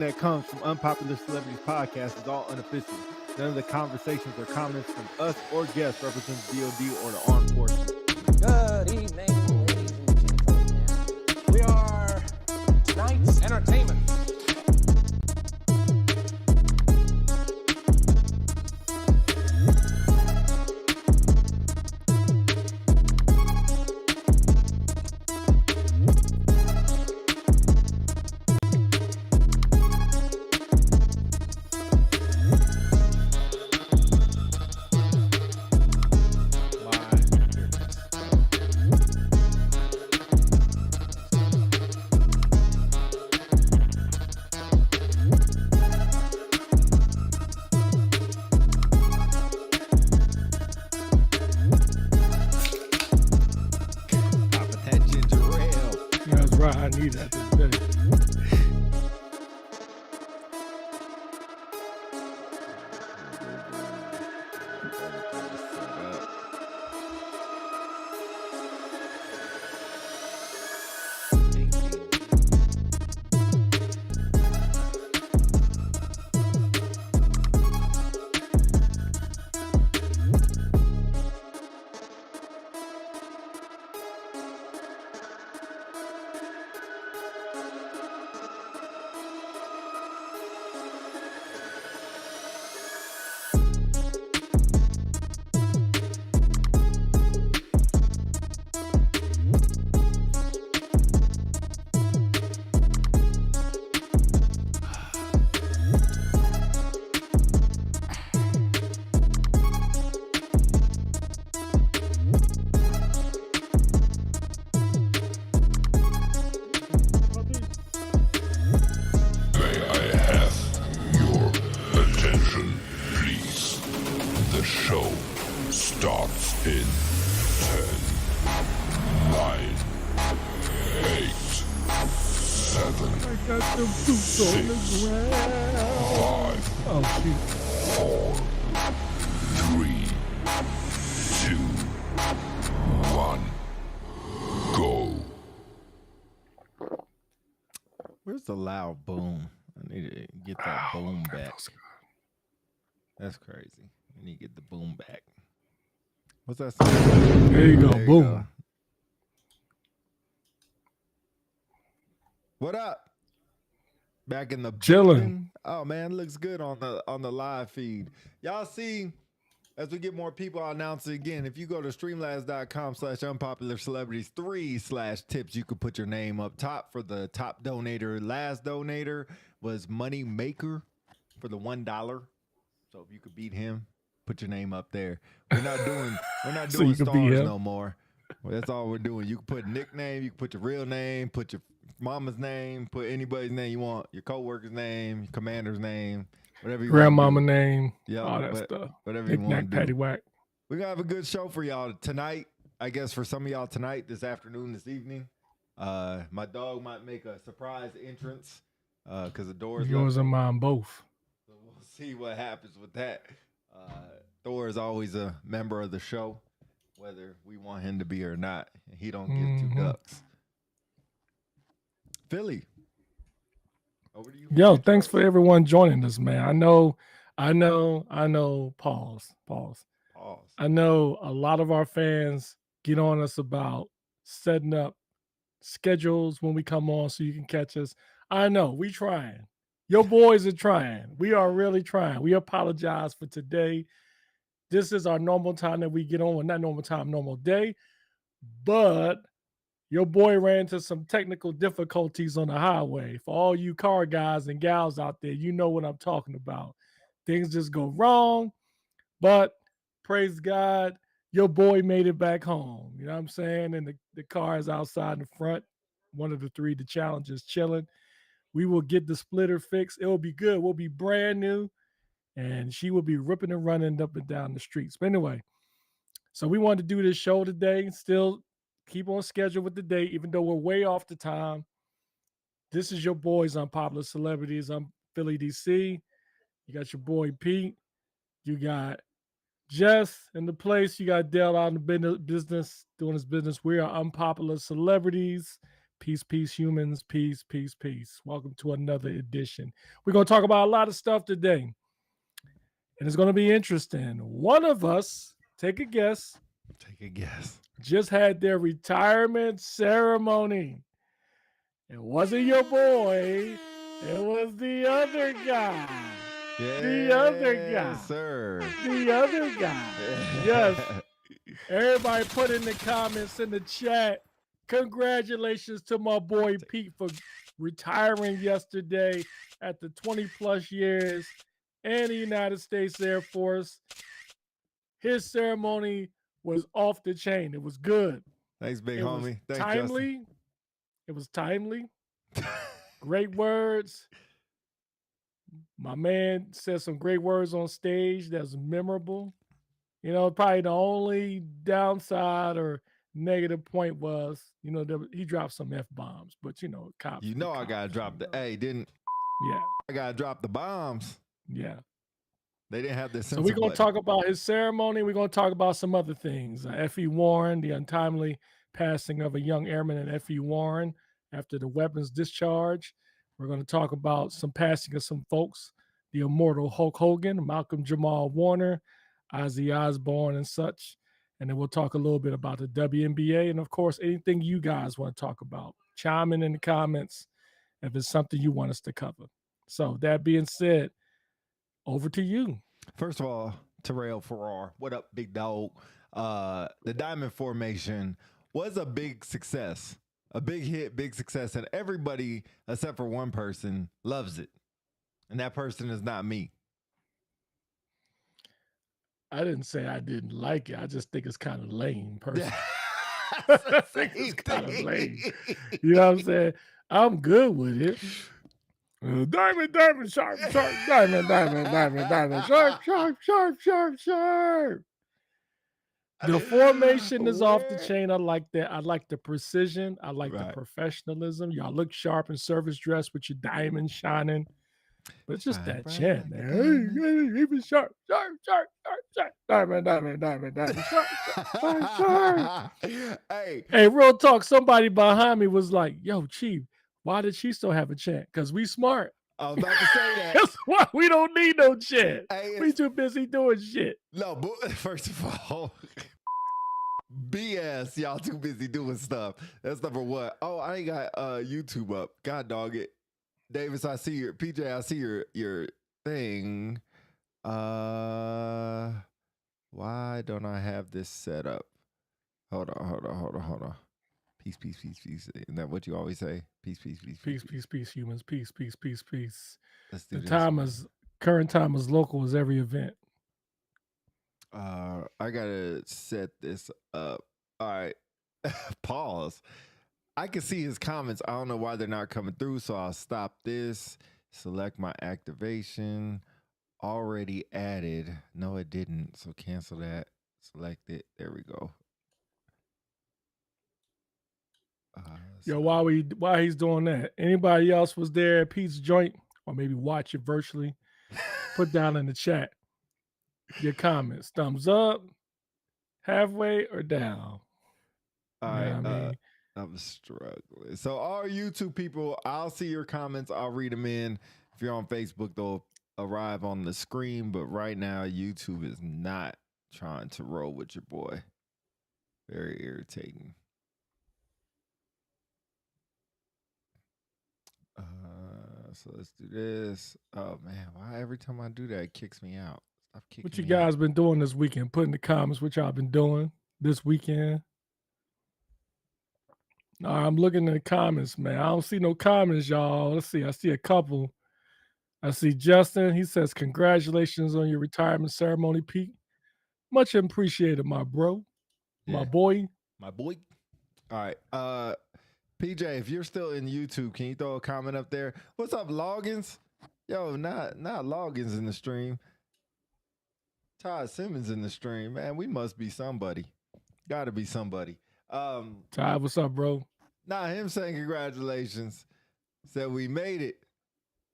that comes from Unpopular Celebrities Podcast is all unofficial. None of the conversations or comments from us or guests represent DOD or the armed forces. Good evening, ladies and gentlemen. We are tonight's entertainment. I need that this day. Where's the loud boom? I need to get that boom back. That's crazy. I need to get the boom back. What's that sound? There you go, boom. What up? Back in the chilling. Oh man, looks good on the live feed. Y'all see, as we get more people, I'll announce it again. If you go to streamlabs.com/unpopularcelebrities3/tips, you could put your name up top for the top donator. Last donator was Money Maker for the $1. So if you could beat him, put your name up there. We're not doing so stars no more. Well, that's all we're doing. You can put nickname, you can put your real name, put your mama's name, put anybody's name you want, your coworker's name, your commander's name, whatever you grandmama name, all that stuff. Whatever you want to do. Paddywhack. We're going to have a good show for y'all tonight. I guess for some of y'all tonight, this afternoon, this evening. My dog might make a surprise entrance because the doors yours and mine both. So we'll see what happens with that. Thor is always a member of the show, whether we want him to be or not. He don't give two ducks. Philly, over to you. Yo, thanks for everyone joining us, man. I know. Pause. I know a lot of our fans get on us about setting up schedules when we come on so you can catch us. I know we trying. Your boys are trying. We are really trying. We apologize for today. This is our normal time that we get on. Well, not normal time, normal day. But your boy ran into some technical difficulties on the highway. For all you car guys and gals out there, you know what I'm talking about. Things just go wrong. But praise God, your boy made it back home. You know what I'm saying? And the car is outside in the front. One of the three, the challenge is chilling. We will get the splitter fixed. It will be good. We'll be brand new. And she will be ripping and running up and down the streets. But anyway, so we wanted to do this show today. Still keep on schedule with the date, even though we're way off the time. This is your boys Unpopular Celebrities. I'm Philly, DC. You got your boy Pete. You got Jess in the place. You got Dale out in the business, doing his business. We are Unpopular Celebrities. Peace, peace, humans. Peace, peace, peace. Welcome to another edition. We're going to talk about a lot of stuff today, and it's going to be interesting. One of us, take a guess, just had their retirement ceremony. It wasn't your boy. It was the other guy. The other guy. Sir. The other guy. Yes. Everybody put in the comments in the chat. Congratulations to my boy Pete for retiring yesterday at the 20+ years in the United States Air Force. His ceremony was off the chain. It was good. Thanks, big homie. Thanks, timely. Justin. It was timely. Great words. My man said some great words on stage that's memorable. You know, probably the only downside or negative point was, you know, he dropped some F-bombs, but, you know, cops. You know I got to drop the, hey, didn't. Yeah. I got to drop the bombs. Yeah. They didn't have this. So we're going to talk about his ceremony. We're going to talk about some other things. F.E. Warren, the untimely passing of a young airman in F.E. Warren after the weapons discharge. We're going to talk about some passing of some folks, the immortal Hulk Hogan, Malcolm Jamal Warner, Ozzy Osbourne, and such. And then we'll talk a little bit about the WNBA. And, of course, anything you guys want to talk about. Chime in the comments if it's something you want us to cover. So that being said, over to you. First of all, Terrell Farrar, what up, big dog? The Diamond Formation was a big success, a big hit, big success, and everybody except for one person loves it, and that person is not me. I didn't say I didn't like it. I just think it's kind of lame, personally. It's kind of lame. You know what I'm saying? I'm good with it. Diamond, diamond, sharp, sharp, diamond, diamond, diamond, diamond, sharp, sharp, sharp, sharp, sharp. The formation is off the chain. I like that. I like the precision. I like the professionalism. Y'all look sharp in service dress with your diamond shining. But it's just that chant, man. Hey, even sharp, sharp, sharp, sharp, sharp. Diamond, diamond, diamond, diamond, sharp, sharp, sharp. Hey, real talk. Somebody behind me was like, yo, Chief, why did she still have a chant? Because we smart. I was about to say that. That's why we don't need no chant. We too busy doing shit. No, but first of all, BS. Y'all too busy doing stuff. That's number one. Oh, I ain't got YouTube up. God dog it. Davis, I see your PJ. I see your thing. Why don't I have this set up? Hold on. Peace. Isn't that what you always say? Peace. Peace, humans. Peace. Let's do this. Current time is local as every event. I gotta set this up. All right. Pause. I can see his comments. I don't know why they're not coming through, so I'll stop this. Select my activation. Already added. No, it didn't. So cancel that. Select it. There we go. Yo, while he's doing that, anybody else was there at Pete's joint, or maybe watch it virtually, put down in the chat your comments. Thumbs up, halfway, or down. All right. I'm struggling. So all YouTube people, I'll see your comments. I'll read them in. If you're on Facebook, they'll arrive on the screen. But right now, YouTube is not trying to roll with your boy. Very irritating. So let's do this. Oh man, why every time I do that, it kicks me out? Stop kicking what you me guys out. Been doing this weekend? Put in the comments what y'all been doing this weekend. I'm looking at the comments, man. I don't see no comments, y'all. Let's see. I see a couple. I see Justin. He says, congratulations on your retirement ceremony, Pete. Much appreciated, my bro. Yeah. My boy. All right. PJ, if you're still in YouTube, can you throw a comment up there? What's up, Loggins? Yo, not Loggins in the stream. Todd Simmons in the stream. Man, we must be somebody. Gotta be somebody. Todd, what's up, bro? Nah, him saying congratulations. Said we made it.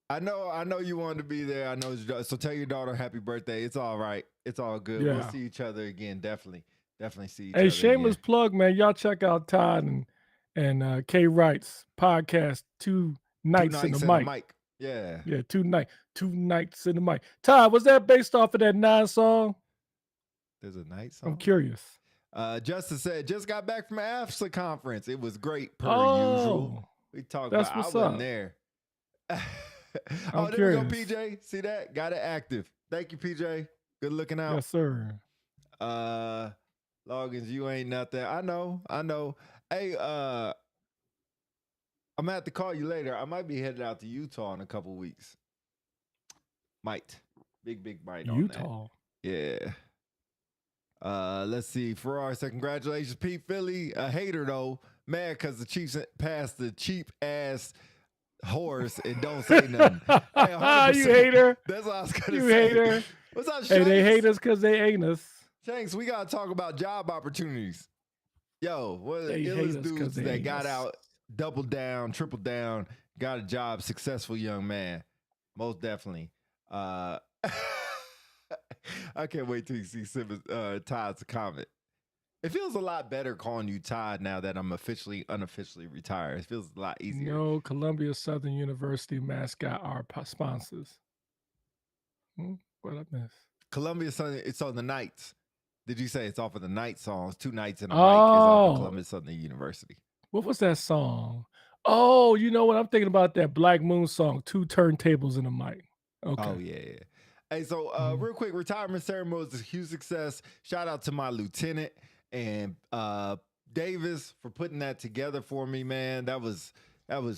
I know you wanted to be there. I know. So tell your daughter happy birthday. It's all right. It's all good. Yeah. We'll see each other again. Definitely see each other. Hey, shameless plug, man. Y'all check out Todd and and K Wright's podcast, Two Nights in the Mic. Yeah. Yeah, two nights in the mic. Todd, was that based off of that 9 song? There's a night song? I'm curious. Justin said, just got back from AFSA conference. It was great per usual. We talked about I wasn't there. There we go, PJ. See that? Got it active. Thank you, PJ. Good looking out. Yes, sir. Loggins, you ain't nothing. I know. Hey, I'm gonna have to call you later. I might be headed out to Utah in a couple weeks. Might. Big might on Utah. That. Yeah. Let's see. Ferrari said, congratulations, Pete Philly. A hater though. Mad because the Chiefs passed the cheap ass horse and don't say nothing. Hey, you hater. That's what I was gonna you say. Hater. What's up, Shanks? Hey, they hate us because they ain't us. Shanks, we gotta talk about job opportunities. Yo, what are the illest dudes that got out, doubled down, tripled down, got a job, successful young man. Most definitely. I can't wait till you see Todd's comment. It feels a lot better calling you Todd now that I'm unofficially retired. It feels a lot easier. No, Columbia Southern University mascot are sponsors. What I miss? Columbia Southern, it's on the nights. Did you say it's off of the night songs? 2 nights in a mic is off of Columbia Southern University. What was that song? Oh, you know what? I'm thinking about that Black Moon song, 2 turntables in a mic. Okay. Oh, yeah. Hey, so real quick, Retirement Ceremonies is a huge success. Shout out to my lieutenant and Davis for putting that together for me, man. That was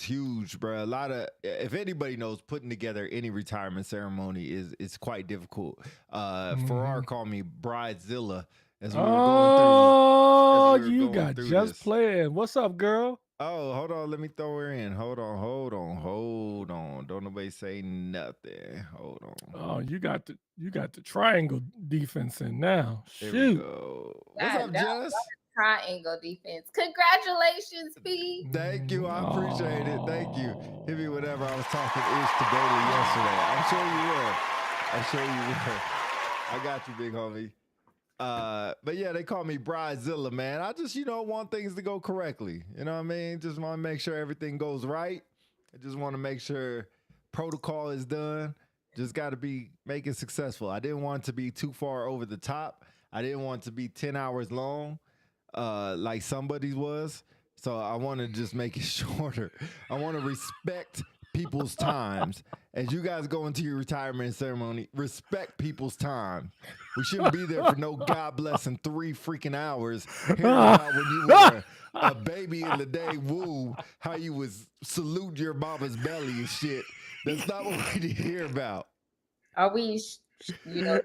huge, bro. A lot of, if anybody knows, putting together any retirement ceremony is quite difficult. Farrar called me Bridezilla as we were going through. You got just playing. What's up, girl? Oh, hold on. Let me throw her in. Hold on. Don't nobody say nothing. Hold on. Oh, you got the triangle defense in now. There Shoot. we go. What's up, Jess? Triangle defense. Congratulations, Pete. Thank you. I appreciate it. Thank you. Hit me whenever I was talking ish to Bailey yesterday. I'm sure you will. I got you, big homie. But yeah, they call me Bridezilla, man. I just, want things to go correctly. You know what I mean? Just want to make sure everything goes right. I just want to make sure protocol is done. Just got to make it successful. I didn't want it to be too far over the top. I didn't want it to be 10 hours long. Like somebody's was. So I want to just make it shorter. I want to respect people's times. As you guys go into your retirement ceremony, respect people's time. We shouldn't be there for no God blessing 3 freaking hours hearing about when you were a baby in the day womb, how you was salute your mama's belly and shit. That's not what we need to hear about. Are we, inspired?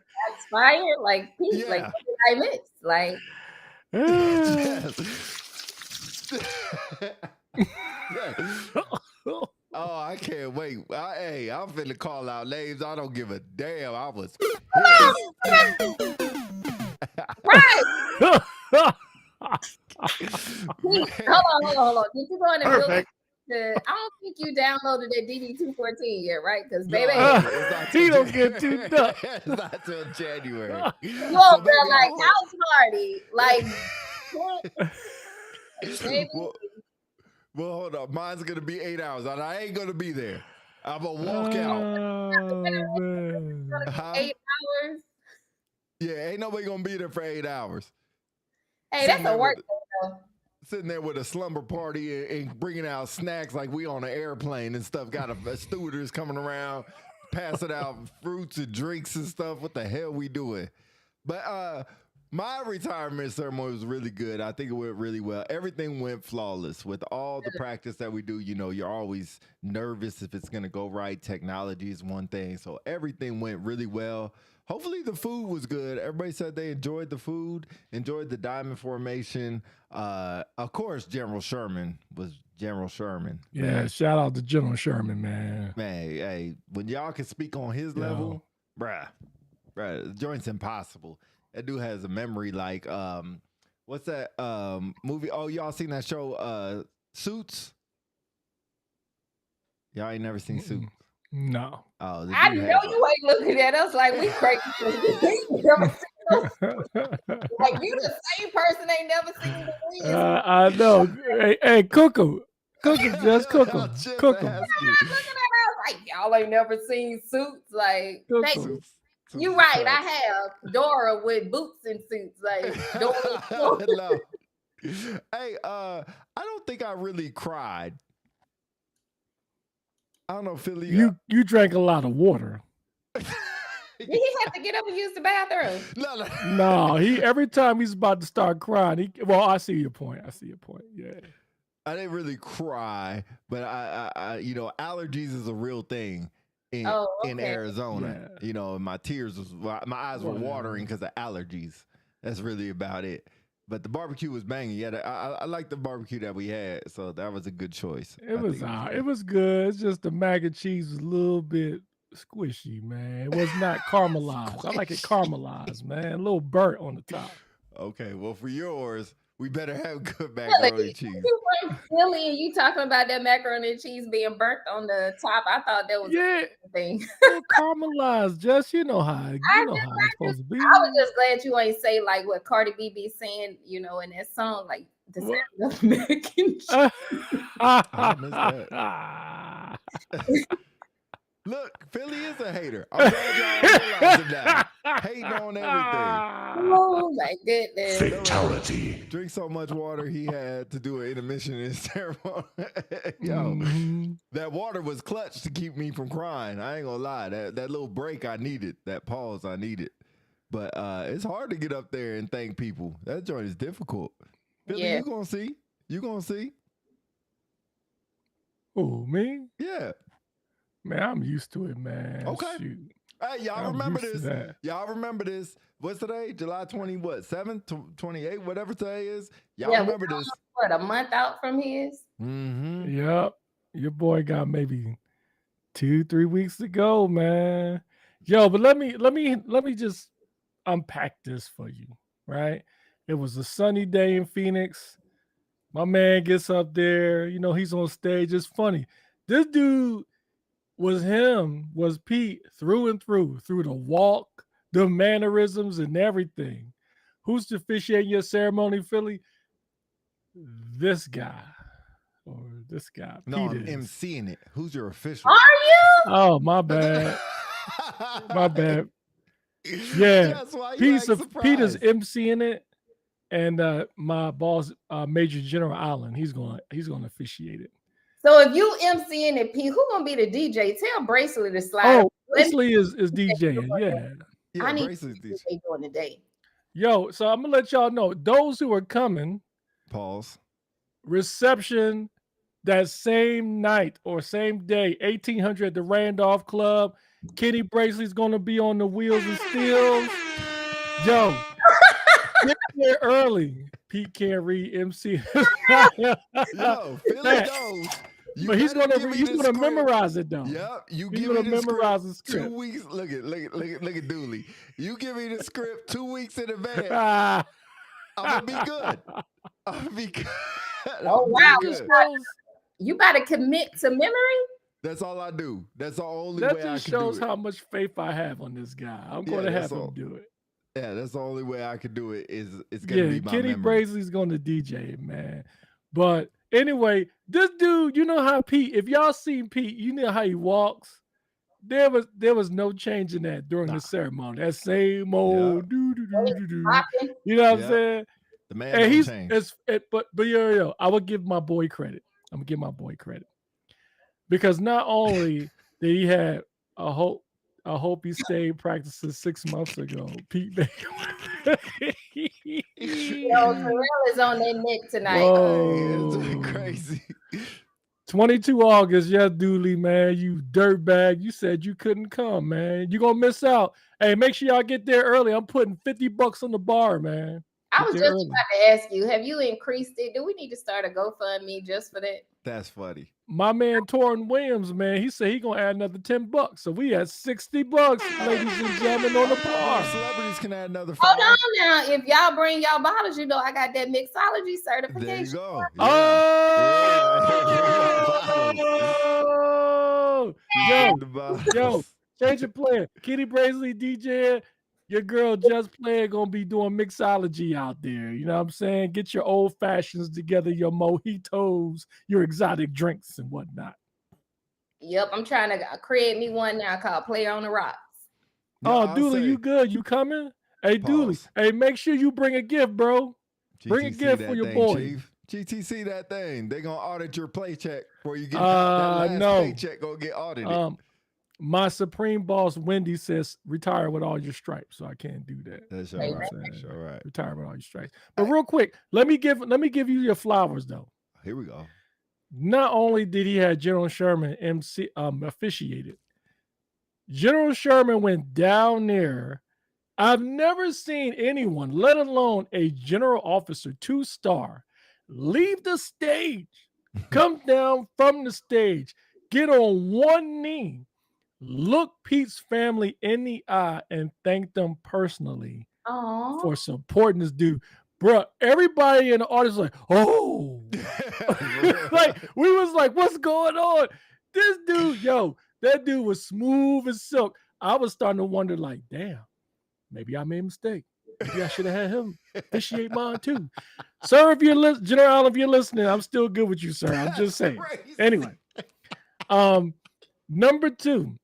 Like, Pete, Yeah. like, what did I miss? Like, Oh, I can't wait. I'm finna call out names. I don't give a damn. I was right. Pete, hold on. Did you go in and build I don't think you downloaded that DD214 yet, right? Because baby, he don't get too dumb. It's not till January. Well, they're like house party, like. Well, hold up. Mine's gonna be 8 hours, and I ain't gonna be there. I'm gonna walk out. 8 hours. Yeah, ain't nobody gonna be there for 8 hours. Hey, that's a work day, though. Sitting there with a slumber party and bringing out snacks like we on an airplane and stuff. Got a stewardess coming around, passing out fruits and drinks and stuff. What the hell we doing? But my retirement ceremony was really good. I think it went really well. Everything went flawless with all the practice that we do. You're always nervous if it's going to go right. Technology is one thing. So everything went really well. Hopefully the food was good. Everybody said they enjoyed the food, enjoyed the diamond formation. Of course, General Sherman was General Sherman. Yeah, man. Shout out to General Sherman, man. Man, hey, when y'all can speak on his level, bruh, the joint's impossible. That dude has a memory like, what's that movie? Oh, y'all seen that show, Suits? Y'all ain't never seen Suits? No. Oh, I know you ain't looking at us like we crazy. Like you the same person ain't never seen the Wiz. I know. Hey, cook 'em. Cook 'em, just cook 'em. Cook 'em. Looking at us like y'all ain't never seen Suits. Like you right. I have Dora with boots and suits. Like Dora. No. Hey, I don't think I really cried. I don't know, Philly. You drank a lot of water. Did he have to get up and use the bathroom? No, every time he's about to start crying, I see your point. Yeah. I didn't really cry, but I allergies is a real thing in Arizona. Yeah. You know, my eyes were watering because of allergies. That's really about it. But the barbecue was banging. Yeah, I like the barbecue that we had, so that was a good choice. It was good. It's just the mac and cheese was a little bit squishy, man. It was not caramelized. I like it caramelized, man. A little burnt on the top. Okay, well, for yours, we better have good macaroni and cheese. You from Philly and you talking about that macaroni and cheese being burnt on the top. I thought that was a thing. Caramelized, just you know how it's supposed to be. I was just glad you ain't say like what Cardi B be saying, you know, in that song, like the sound of mac and cheese. I missed that. Look, Philly is a hater. I'm glad y'all realize it now. Hating on everything. Oh my goodness. Fatality. Drink so much water he had to do an intermission in his ceremony. Yo, that water was clutch to keep me from crying. I ain't gonna lie. That little break I needed, that pause I needed. But it's hard to get up there and thank people. That joint is difficult. Philly, you gonna see. You gonna see. Oh, me? Yeah. Man, I'm used to it, man. Okay. Shoot. Hey, y'all remember this? Y'all remember this? What's today? July 7th, 28th, whatever today is. Y'all remember this? What, a month out from his? Mm-hmm. Yep. Your boy got maybe 2-3 weeks to go, man. Yo, but let me just unpack this for you, right? It was a sunny day in Phoenix. My man gets up there, you know, he's on stage. It's funny. This dude was Pete through and through the walk, the mannerisms, and everything. Who's officiating your ceremony, Philly? This guy. Or this guy. No, Pete I'm emceeing it. Who's your official? Are you? Oh, my bad. My bad. Yeah. Pete is emceeing it. And my boss, Major General Allen, he's gonna officiate it. So if you MCing it, P, who gonna be the DJ? Tell Bracelet to slide. Oh, Bracelet is DJing. Yeah, I need DJ during the day. Yo, so I'm gonna let y'all know those who are coming. Pause. Reception that same night or same day, 1800 at the Randolph Club. Kenny Bracelet's gonna be on the wheels and steels. Yo, get there early. Pete can't read MC. Yo, Philly knows. But he's gonna memorize it though. Yep, he's gonna memorize the script. 2 weeks. Look at Dooley. You give me the script 2 weeks in advance. I'm gonna be good. I'm gonna be good. Oh wow, you gotta commit to memory. That's all I do. That's the only way I can do it. That just shows how much faith I have on this guy. I'm going to have him do it. Yeah, that's the only way I could do it. It's gonna be my Kenny memory. Brazeley's gonna DJ it, man. But anyway, this dude, you know how Pete, if y'all seen Pete, you know how he walks. There was no change in that during the ceremony. That same old you know what I'm saying? The man don't change. But yo, I would give my boy credit. I'm gonna give my boy credit. Because not only did he have I hope he stayed practicing 6 months ago. Pete Baker. Yo, Terrell is on their neck tonight. Whoa. It's crazy. 22 August, yes, Dooley, man. You dirtbag. You said you couldn't come, man. You're going to miss out. Hey, make sure y'all get there early. I'm putting $50 on the bar, man. I was just about to ask you, have you increased it? Do we need to start a GoFundMe just for that? That's funny. My man Torrin Williams, man, he said he gonna add another $10. So we had $60, ladies and gentlemen, on the bar. Celebrities can add another $5. Hold on now. If y'all bring y'all bottles, you know I got that mixology certification. There you go. Yeah. Yo, change your plan. Kenny Brazeley DJ. your girl Just Play gonna be doing mixology out there. You know what I'm saying? Get your old fashions together, your mojitos, your exotic drinks and whatnot. Yep, I'm trying to create me one now called Player on the Rocks. Oh, Dooley, you good? You coming? Hey, Dooley. Hey, make sure you bring a gift, bro. GTC bring a gift for your boy. Chief. GTC that thing. They gonna audit your paycheck before you get that last paycheck gonna get audited. My supreme boss Wendy says retire with all your stripes, so I can't do that. That's all right. That's all right. Retire with all your stripes. But real quick, let me give you your flowers though. Here we go. Not only did he have General Sherman officiated, General Sherman went down there. I've never seen anyone, let alone a general officer, 2-star, leave the stage, come down from the stage, get on one knee, look Pete's family in the eye, and thank them personally for supporting this dude. Bruh, everybody in the audience was like, oh. Like, we was like, what's going on? This dude, that dude was smooth as silk. I was starting to wonder, like, damn, maybe I made a mistake. Maybe I should have had him officiate mine too. Sir, if you're listening, General Allen, if you're listening, I'm still good with you, sir. I'm just saying. Anyway, number 2,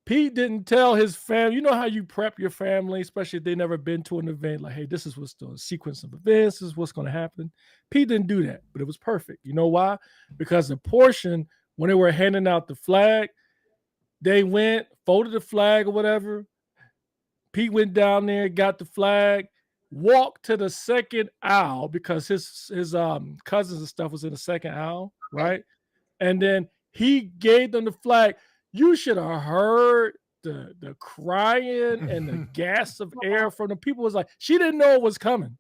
Pete didn't tell his family. You know how you prep your family, especially if they never been to an event, like, hey, this is what's the sequence of events, this is what's going to happen. Pete didn't do that, but it was perfect. You know why? Because the portion, when they were handing out the flag, they went, folded the flag or whatever. Pete went down there, got the flag, walked to the second aisle because his cousins and stuff was in the second aisle, right? And then he gave them the flag. You should have heard the crying and the gasp of air from the people. Was like, she didn't know it was coming.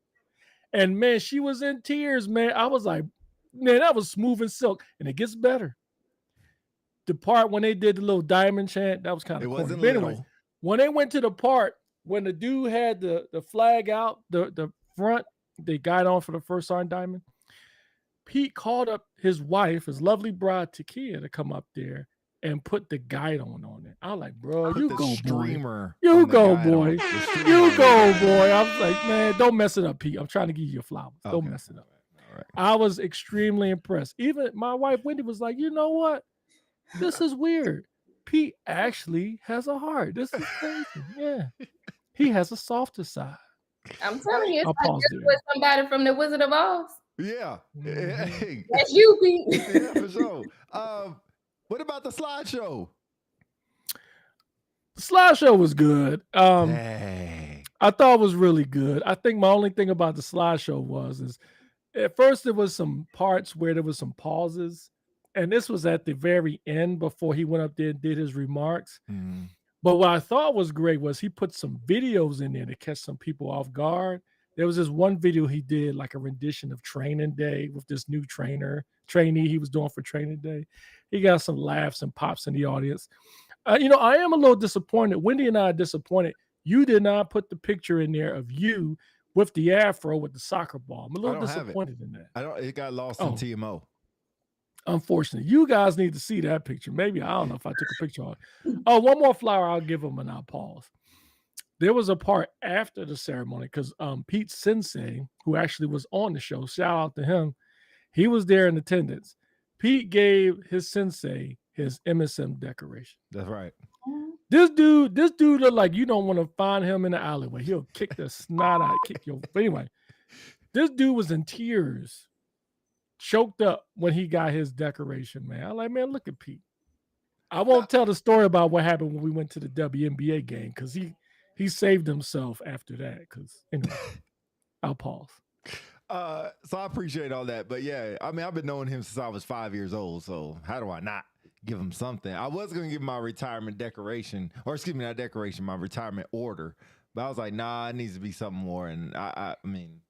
And man, she was in tears, man. I was like, man, that was smooth and silk. And it gets better. The part when they did the little diamond chant, that was kind of corny. But anyway, when they went to the part when the dude had the flag out, the front, they got on for the first sign diamond, Pete called up his wife, his lovely bride, Takia, to come up there and put the guide on it. I was like, bro, you go, boy. You go, boy. You go, boy. I was like, man, don't mess it up, Pete. I'm trying to give you your flowers. Okay. Don't mess it up. All right. I was extremely impressed. Even my wife, Wendy, was like, you know what? This is weird. Pete actually has a heart. This is crazy. Yeah. He has a softer side. I'm telling you, it's like just with somebody from the Wizard of Oz. Yeah. Hey. That's you, Pete. Yeah, for sure. What about the slideshow? The slideshow was good. I thought it was really good. I think my only thing about the slideshow is at first there was some parts where there was some pauses, and this was at the very end before he went up there and did his remarks. Mm. But what I thought was great was he put some videos in there to catch some people off guard. There was this one video he did, like a rendition of Training Day with this new trainee he was doing for Training Day. He got some laughs and pops in the audience. I am a little disappointed. Wendy and I are disappointed. You did not put the picture in there of you with the afro with the soccer ball. I'm a little disappointed in that. It got lost in TMO. Unfortunately, you guys need to see that picture. Maybe, I don't know if I took a picture of it. Oh, one more flower I'll give him and I'll pause. There was a part after the ceremony because Pete Sensei, who actually was on the show, shout out to him, he was there in attendance. Pete gave his sensei his MSM decoration. That's right. This dude looked like you don't want to find him in the alleyway. He'll kick the snot out, kick your. But anyway, this dude was in tears, choked up when he got his decoration, man. I'm like, man, look at Pete. I won't tell the story about what happened when we went to the WNBA game because he saved himself after that. Because anyway, I'll pause. So I appreciate all that. But yeah, I mean, I've been knowing him since I was 5 years old. So how do I not give him something? I was going to give him my retirement decoration, or excuse me, not decoration, my retirement order. But I was like, nah, it needs to be something more. And I mean,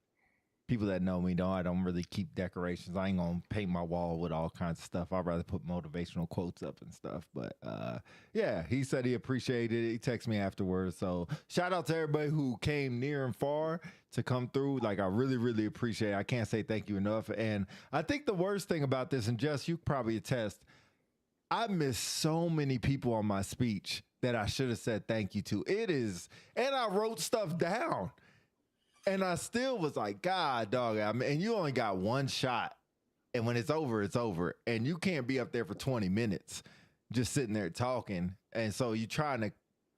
people that know me I don't really keep decorations. I ain't going to paint my wall with all kinds of stuff. I'd rather put motivational quotes up and stuff. But yeah, he said he appreciated it. He texted me afterwards. So shout out to everybody who came near and far to come through. Like, I really, really appreciate it. I can't say thank you enough. And I think the worst thing about this, and Jess, you probably attest, I missed so many people on my speech that I should have said thank you to. It is, and I wrote stuff down. And I still was like, God, dog, and you only got one shot. And when it's over, it's over. And you can't be up there for 20 minutes just sitting there talking. And so you're trying to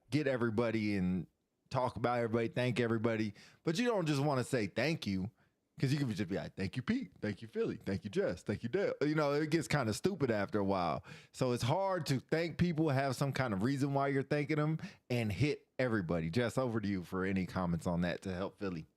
get everybody and talk about everybody, thank everybody. But you don't just want to say thank you, because you could just be like, thank you, Pete. Thank you, Philly. Thank you, Jess. Thank you, Dale. You know, it gets kind of stupid after a while. So it's hard to thank people, have some kind of reason why you're thanking them, and hit everybody. Jess, over to you for any comments on that to help Philly.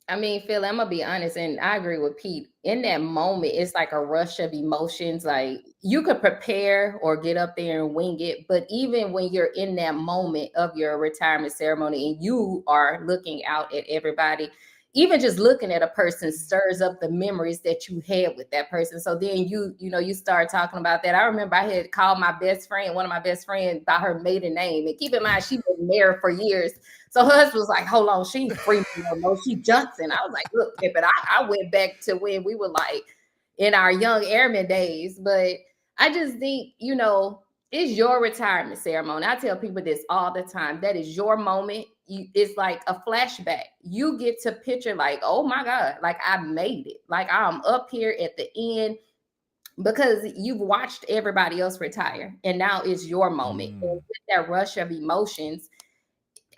I mean, Phil, I'm gonna be honest, and I agree with Pete. In that moment, it's like a rush of emotions. Like you could prepare or get up there and wing it, but even when you're in that moment of your retirement ceremony and you are looking out at everybody, even just looking at a person stirs up the memories that you had with that person. So then you start talking about that. I remember I had called my best friend, one of my best friends, by her maiden name. And keep in mind, she's been married for years. So her husband was like, hold on, she ain't free no more. She Johnson. I was like, look, but I went back to when we were like in our young airman days. But I just think, it's your retirement ceremony. I tell people this all the time. That is your moment. It's like a flashback. You get to picture like, oh my God, like I made it. Like I'm up here at the end because you've watched everybody else retire. And now it's your moment. And with that rush of emotions,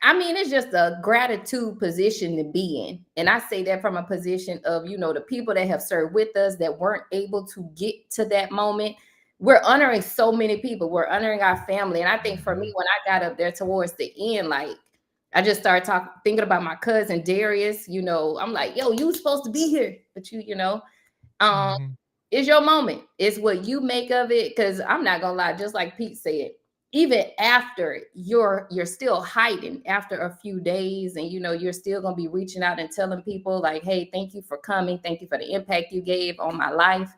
I mean, it's just a gratitude position to be in. And I say that from a position of, the people that have served with us that weren't able to get to that moment. We're honoring so many people. We're honoring our family. And I think for me, when I got up there towards the end, like I just started thinking about my cousin Darius. I'm like, yo, you were supposed to be here, but it's your moment. It's what you make of it. Because I'm not gonna lie, just like Pete said, even after you're still hiding after a few days, and you're still gonna be reaching out and telling people like, hey, thank you for coming, thank you for the impact you gave on my life.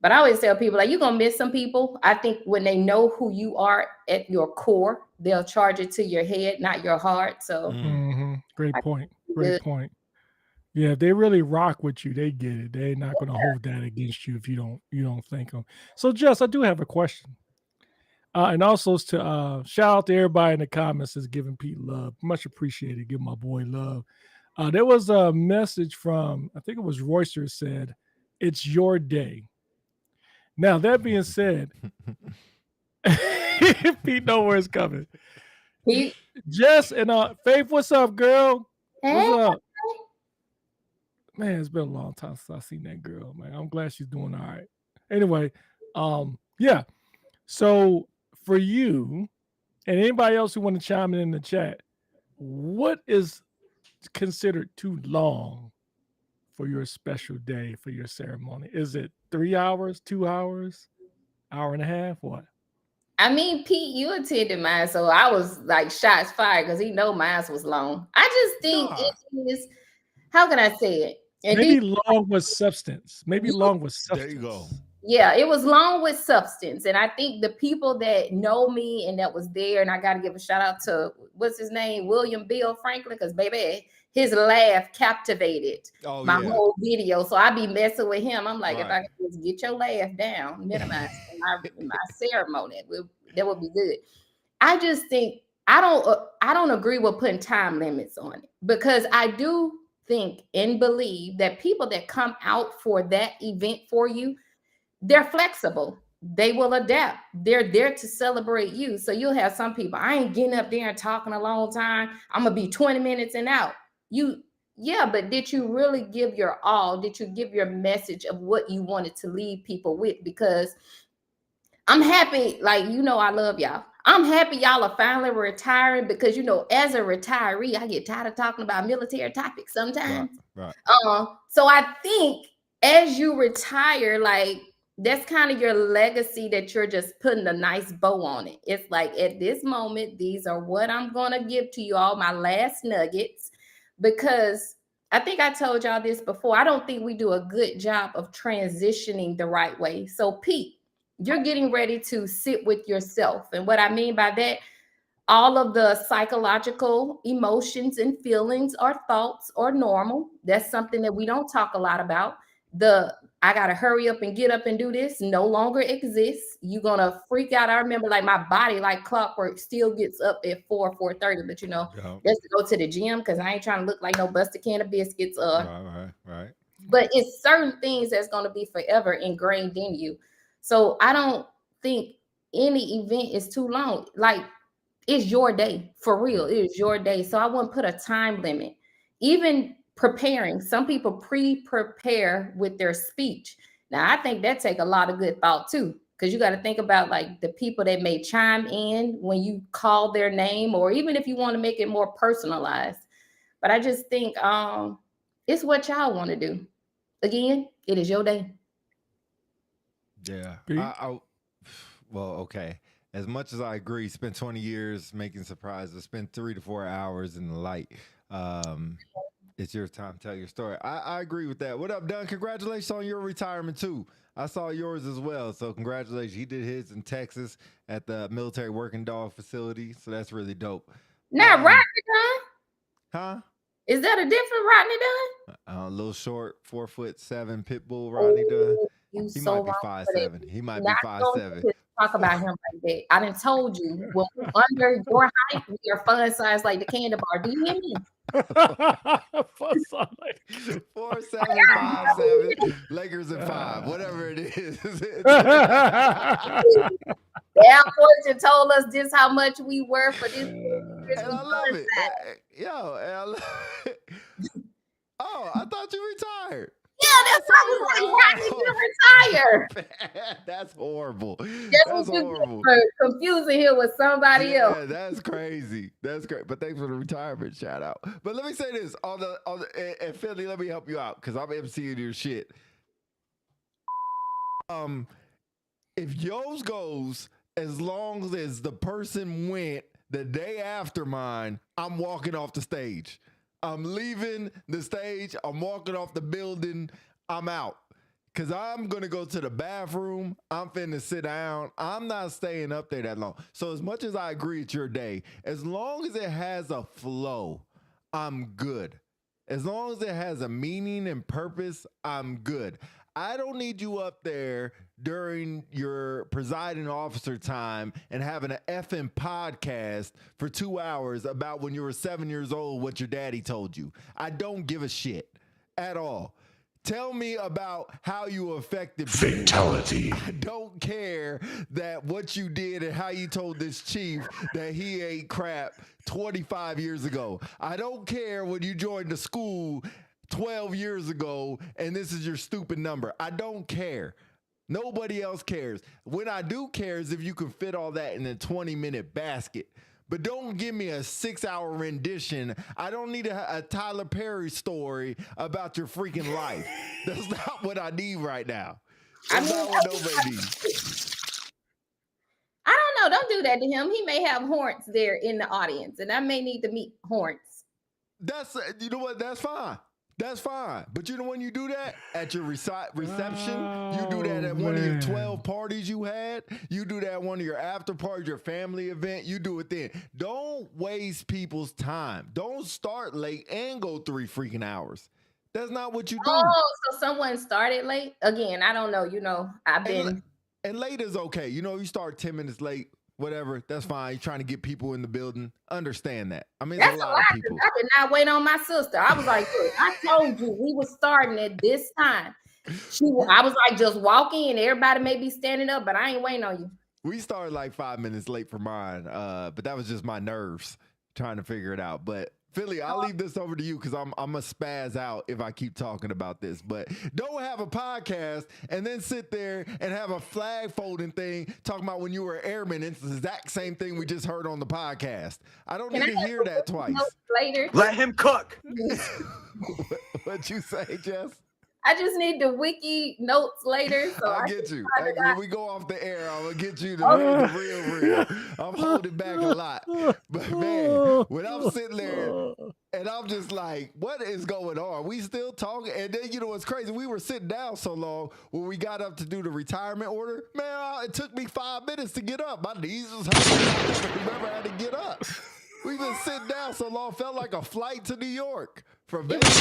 But I always tell people, like, you're going to miss some people. I think when they know who you are at your core, they'll charge it to your head, not your heart. So Great point. Great point. Yeah, if they really rock with you, they get it. They're not going to hold that against you if you don't thank them. So, Jess, I do have a question. And also to shout out to everybody in the comments that's giving Pete love. Much appreciated. Give my boy love. There was a message from, I think it was Royster, said, it's your day. Now, that being said, Pete know where it's coming. Pete. Jess and Faith, what's up, girl? Hey. What's up? Man, it's been a long time since I've seen that girl, man. I'm glad she's doing all right. Anyway, yeah. So for you and anybody else who want to chime in the chat, what is considered too long for your special day, for your ceremony? Is it 3 hours, 2 hours, hour and a half? What? I mean, Pete, you attended mine, so I was like shots fired because he know mine was long. I just think it is, how can I say it? And maybe long with substance. Maybe long with substance. There you go. Yeah, it was long with substance. And I think the people that know me and that was there, and I got to give a shout out to, what's his name? William Bill Franklin, because baby, his laugh captivated my whole video. So I be messing with him. I'm like, if I could just get your laugh down, minimize my ceremony, that would be good. I just think I don't agree with putting time limits on it, because I do think and believe that people that come out for that event for you, they're flexible. They will adapt. They're there to celebrate you. So you'll have some people, I ain't getting up there and talking a long time. I'm going to be 20 minutes and out. But did you really give your all? Did you give your message of what you wanted to leave people with? Because I'm happy, like, I love y'all. I'm happy y'all are finally retiring, because, as a retiree, I get tired of talking about military topics sometimes. Right. So I think as you retire, like, that's kind of your legacy, that you're just putting a nice bow on it. It's like, at this moment, these are what I'm going to give to you all, my last nuggets, because I think I told y'all this before. I don't think we do a good job of transitioning the right way. So Pete, you're getting ready to sit with yourself. And what I mean by that, all of the psychological emotions and feelings or thoughts are normal. That's something that we don't talk a lot about. The I gotta hurry up and get up and do this no longer exists. You're gonna freak out. I remember like my body, like clockwork, still gets up at 4:30, but just to go to the gym because I ain't trying to look like no busted can of biscuits. Right. But it's certain things that's gonna be forever ingrained in you. So I don't think any event is too long. Like, it's your day, for real. It is your day. So I wouldn't put a time limit. Even preparing, some people pre-prepare with their speech. Now, I think that take a lot of good thought too, because you got to think about like the people that may chime in when you call their name, or even if you want to make it more personalized. But I just think it's what y'all want to do. Again, it is your day. Yeah. Well, okay. As much as I agree, spent 20 years making surprises, spent 3 to 4 hours in the light. It's your time to tell your story. I agree with that. What up, Dunn? Congratulations on your retirement, too. I saw yours as well, so congratulations. He did his in Texas at the Military Working Dog facility, so that's really dope. Not Rodney Dunn? Huh? Is that a different Rodney Dunn? A little short, 4'7" pit bull Rodney Dunn. He might be 5'7". He might be 5'7". Talk about him like that. I done told you, when we're under your height, we are fun size like the candy bar. Do you hear me? 4'7", 5'7", Lakers at 5, whatever it is. Damn fortune told us just how much we were for this. And I love it. Oh, I thought you retired. Yeah, that's why I was like, why did you retire? That's horrible. That's horrible. For confusing him with somebody else. Yeah, that's crazy. That's great. But thanks for the retirement shout out. But let me say this and Philly, let me help you out because I'm MCing your shit. If yours goes as long as the person went the day after mine, I'm walking off the stage. I'm leaving the stage. I'm walking off the building. I'm out. Because I'm going to go to the bathroom. I'm finna sit down. I'm not staying up there that long. So as much as I agree it's your day, as long as it has a flow, I'm good. As long as it has a meaning and purpose, I'm good. I don't need you up there during your presiding officer time and having an effing podcast for 2 hours about when you were 7 years old, what your daddy told you. I don't give a shit at all. Tell me about how you affected fatality. I don't care that what you did and how you told this chief that he ate crap 25 years ago. I don't care when you joined the school 12 years ago and this is your stupid number. I don't care. Nobody else cares. When I do care is if you can fit all that in a 20-minute basket. But don't give me a 6-hour rendition. I don't need a Tyler Perry story about your freaking life. That's not what I need right now. That's not what nobody needs. I don't know. Don't do that to him. He may have Horns there in the audience, and I may need to meet Horns. You know what? That's fine. That's fine. But you know when you do that at your reception, you do that at one of your 12 parties you had, you do that at one of your after parties, your family event, you do it then. Don't waste people's time. Don't start late and go 3 freaking hours. That's not what you do. Oh, so someone started late? Again, I don't know. I've been... And late is okay. You start 10 minutes late. Whatever, that's fine. You're trying to get people in the building. Understand that. I mean, it's a lot of people. I did not wait on my sister. I was like, look, I told you we were starting at this time. I was like, just walk in. Everybody may be standing up, but I ain't waiting on you. We started like 5 minutes late for mine, but that was just my nerves trying to figure it out. But Philly, I'll leave this over to you because I'm going to spaz out if I keep talking about this. But don't have a podcast and then sit there and have a flag folding thing talking about when you were airman. It's the exact same thing we just heard on the podcast. I don't need to hear that twice. Later. Let him cook. What'd you say, Jess? I just need the wiki notes later. So I'll get you. When we go off the air, I'm going to get you the real. I'm holding back a lot. But man, when I'm sitting there and I'm just like, what is going on? We still talking? And then, you know what's crazy? We were sitting down so long when we got up to do the retirement order. Man, it took me 5 minutes to get up. My knees was hurting. I never had to get up. We've been sitting down so long, felt like a flight to New York. From It Vegas.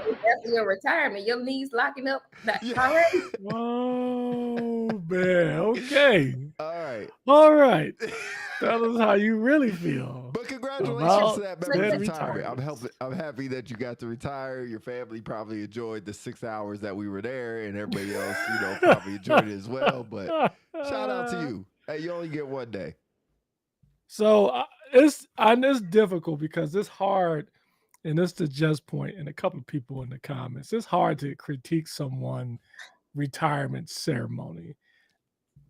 was definitely a retirement. Your knees locking up already. Oh man. Okay. All right. All right. Tell us how you really feel. But congratulations about to that said member's said retirement. retirements. I'm happy that you got to retire. Your family probably enjoyed the 6 hours that we were there, and everybody else, probably enjoyed it as well. But shout out to you. Hey, you only get one day. So it's difficult because it's hard, and it's the just point, and a couple of people in the comments. It's hard to critique someone retirement ceremony.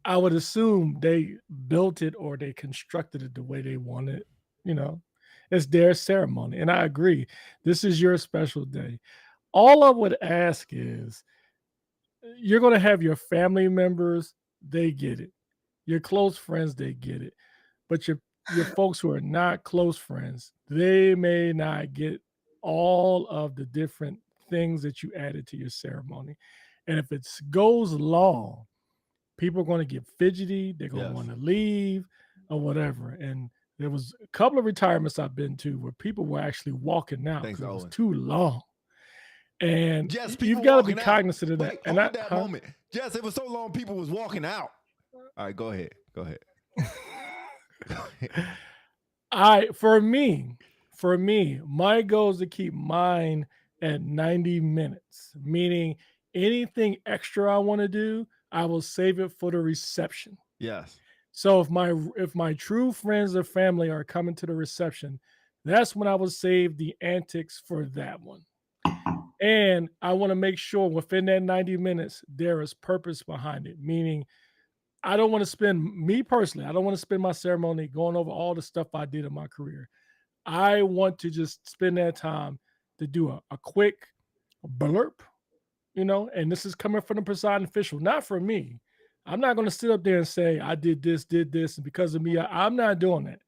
I would assume they built it or they constructed it the way they want it. You know, it's their ceremony, and I agree. This is your special day. All I would ask is, you're going to have your family members. They get it. Your close friends, they get it. But your folks who are not close friends, they may not get all of the different things that you added to your ceremony. And if it goes long, people are going to get fidgety. They're going to Yes. want to leave or whatever. And there was a couple of retirements I've been to where people were actually walking out Thanks, because it was Owen. too long. And Yes, you've people got to be walking out. cognizant of that. Wait, And hold that moment. Yes, it was so long people was walking out. All right, go ahead. For me, my goal is to keep mine at 90 minutes, meaning anything extra I want to do, I will save it for the reception. Yes. So if my true friends or family are coming to the reception, that's when I will save the antics for that one. And I want to make sure within that 90 minutes there is purpose behind it, meaning I don't want to spend my ceremony going over all the stuff I did in my career. I want to just spend that time to do a quick blurb, and this is coming from the presiding official, not from me. I'm not going to sit up there and say I did this, and because of me, I'm not doing that.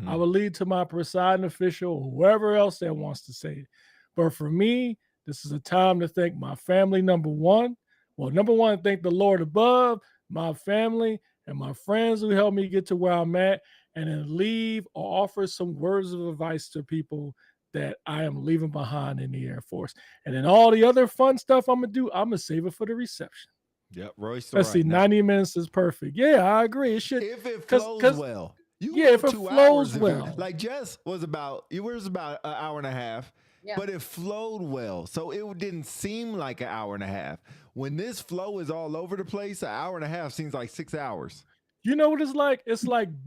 I will lead to my presiding official, whoever else that wants to say it. But for me, this is a time to thank my family, number one. Well, number one, thank the Lord above, my family, and my friends who helped me get to where I'm at, and then leave or offer some words of advice to people that I am leaving behind in the Air Force. And then all the other fun stuff I'm going to do, I'm going to save it for the reception. Yep, Royce. Let's see, 90 minutes is perfect. Yeah, I agree. It should. If it flows well. If it flows well. Like Jess was about an hour and a half, but it flowed well. So it didn't seem like an hour and a half. When this flow is all over the place, an hour and a half seems like 6 hours. You know what it's like? It's like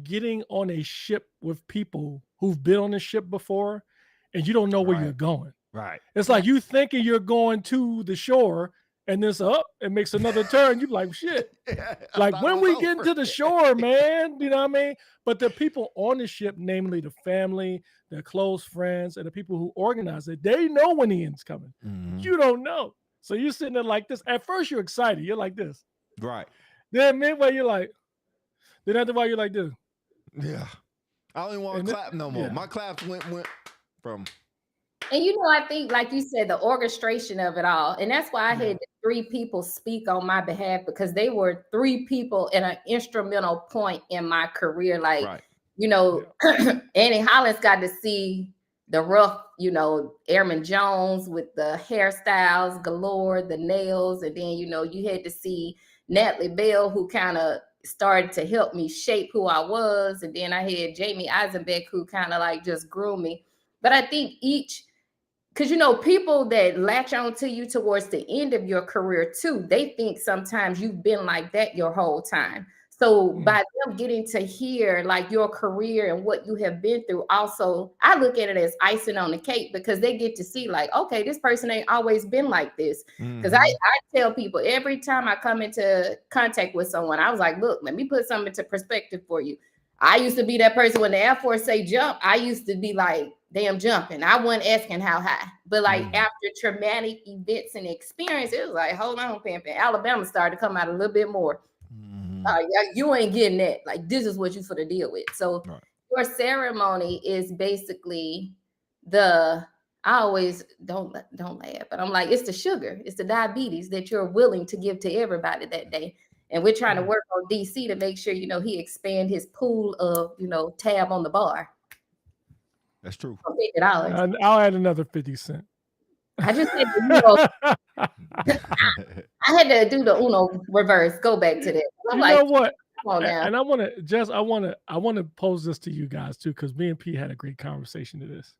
getting on a ship with people who've been on the ship before and you don't know where you're going. Right. It's like you thinking you're going to the shore and this it makes another turn. You're like, shit. Like when we get to the shore, man, you know what I mean? But the people on the ship, namely the family, their close friends, and the people who organize it, they know when the end's coming. Mm-hmm. You don't know. So you're sitting there like this. At first you're excited. You're like this. Right. Then midway you're like, then after a while you're like this. Yeah. I don't even want to clap no more. Yeah. My claps went from. And I think, like you said, the orchestration of it all. And that's why I had 3 people speak on my behalf, because they were 3 people in an instrumental point in my career. Like, Annie Hollins got to see the rough, Airman Jones with the hairstyles galore, the nails. And then, you had to see Natalie Bell, who kind of started to help me shape who I was. And then I had Jamie Eisenbeck, who kind of like just grew me. But I think because, people that latch on to you towards the end of your career too, they think sometimes you've been like that your whole time. So by them getting to hear like your career and what you have been through, also, I look at it as icing on the cake, because they get to see like, okay, this person ain't always been like this. Because I tell people every time I come into contact with someone, I was like, look, let me put something into perspective for you. I used to be that person when the Air Force say jump, I used to be like, damn, jumping. I wasn't asking how high. But like after traumatic events and experience, it was like, hold on, Pimpin'. Alabama started to come out a little bit more. You ain't getting that. Like, this is what you for to deal with. So your ceremony is basically I always don't laugh, but I'm like, it's the sugar, it's the diabetes that you're willing to give to everybody that day. And we're trying to work on DC to make sure, he expand his pool of, tab on the bar. That's true. for $50. And I'll add another 50 cents. I just said, I had to do the Uno reverse. Go back to that. You know what? Come on now. And I want to pose this to you guys too, because me and Pete had a great conversation to this.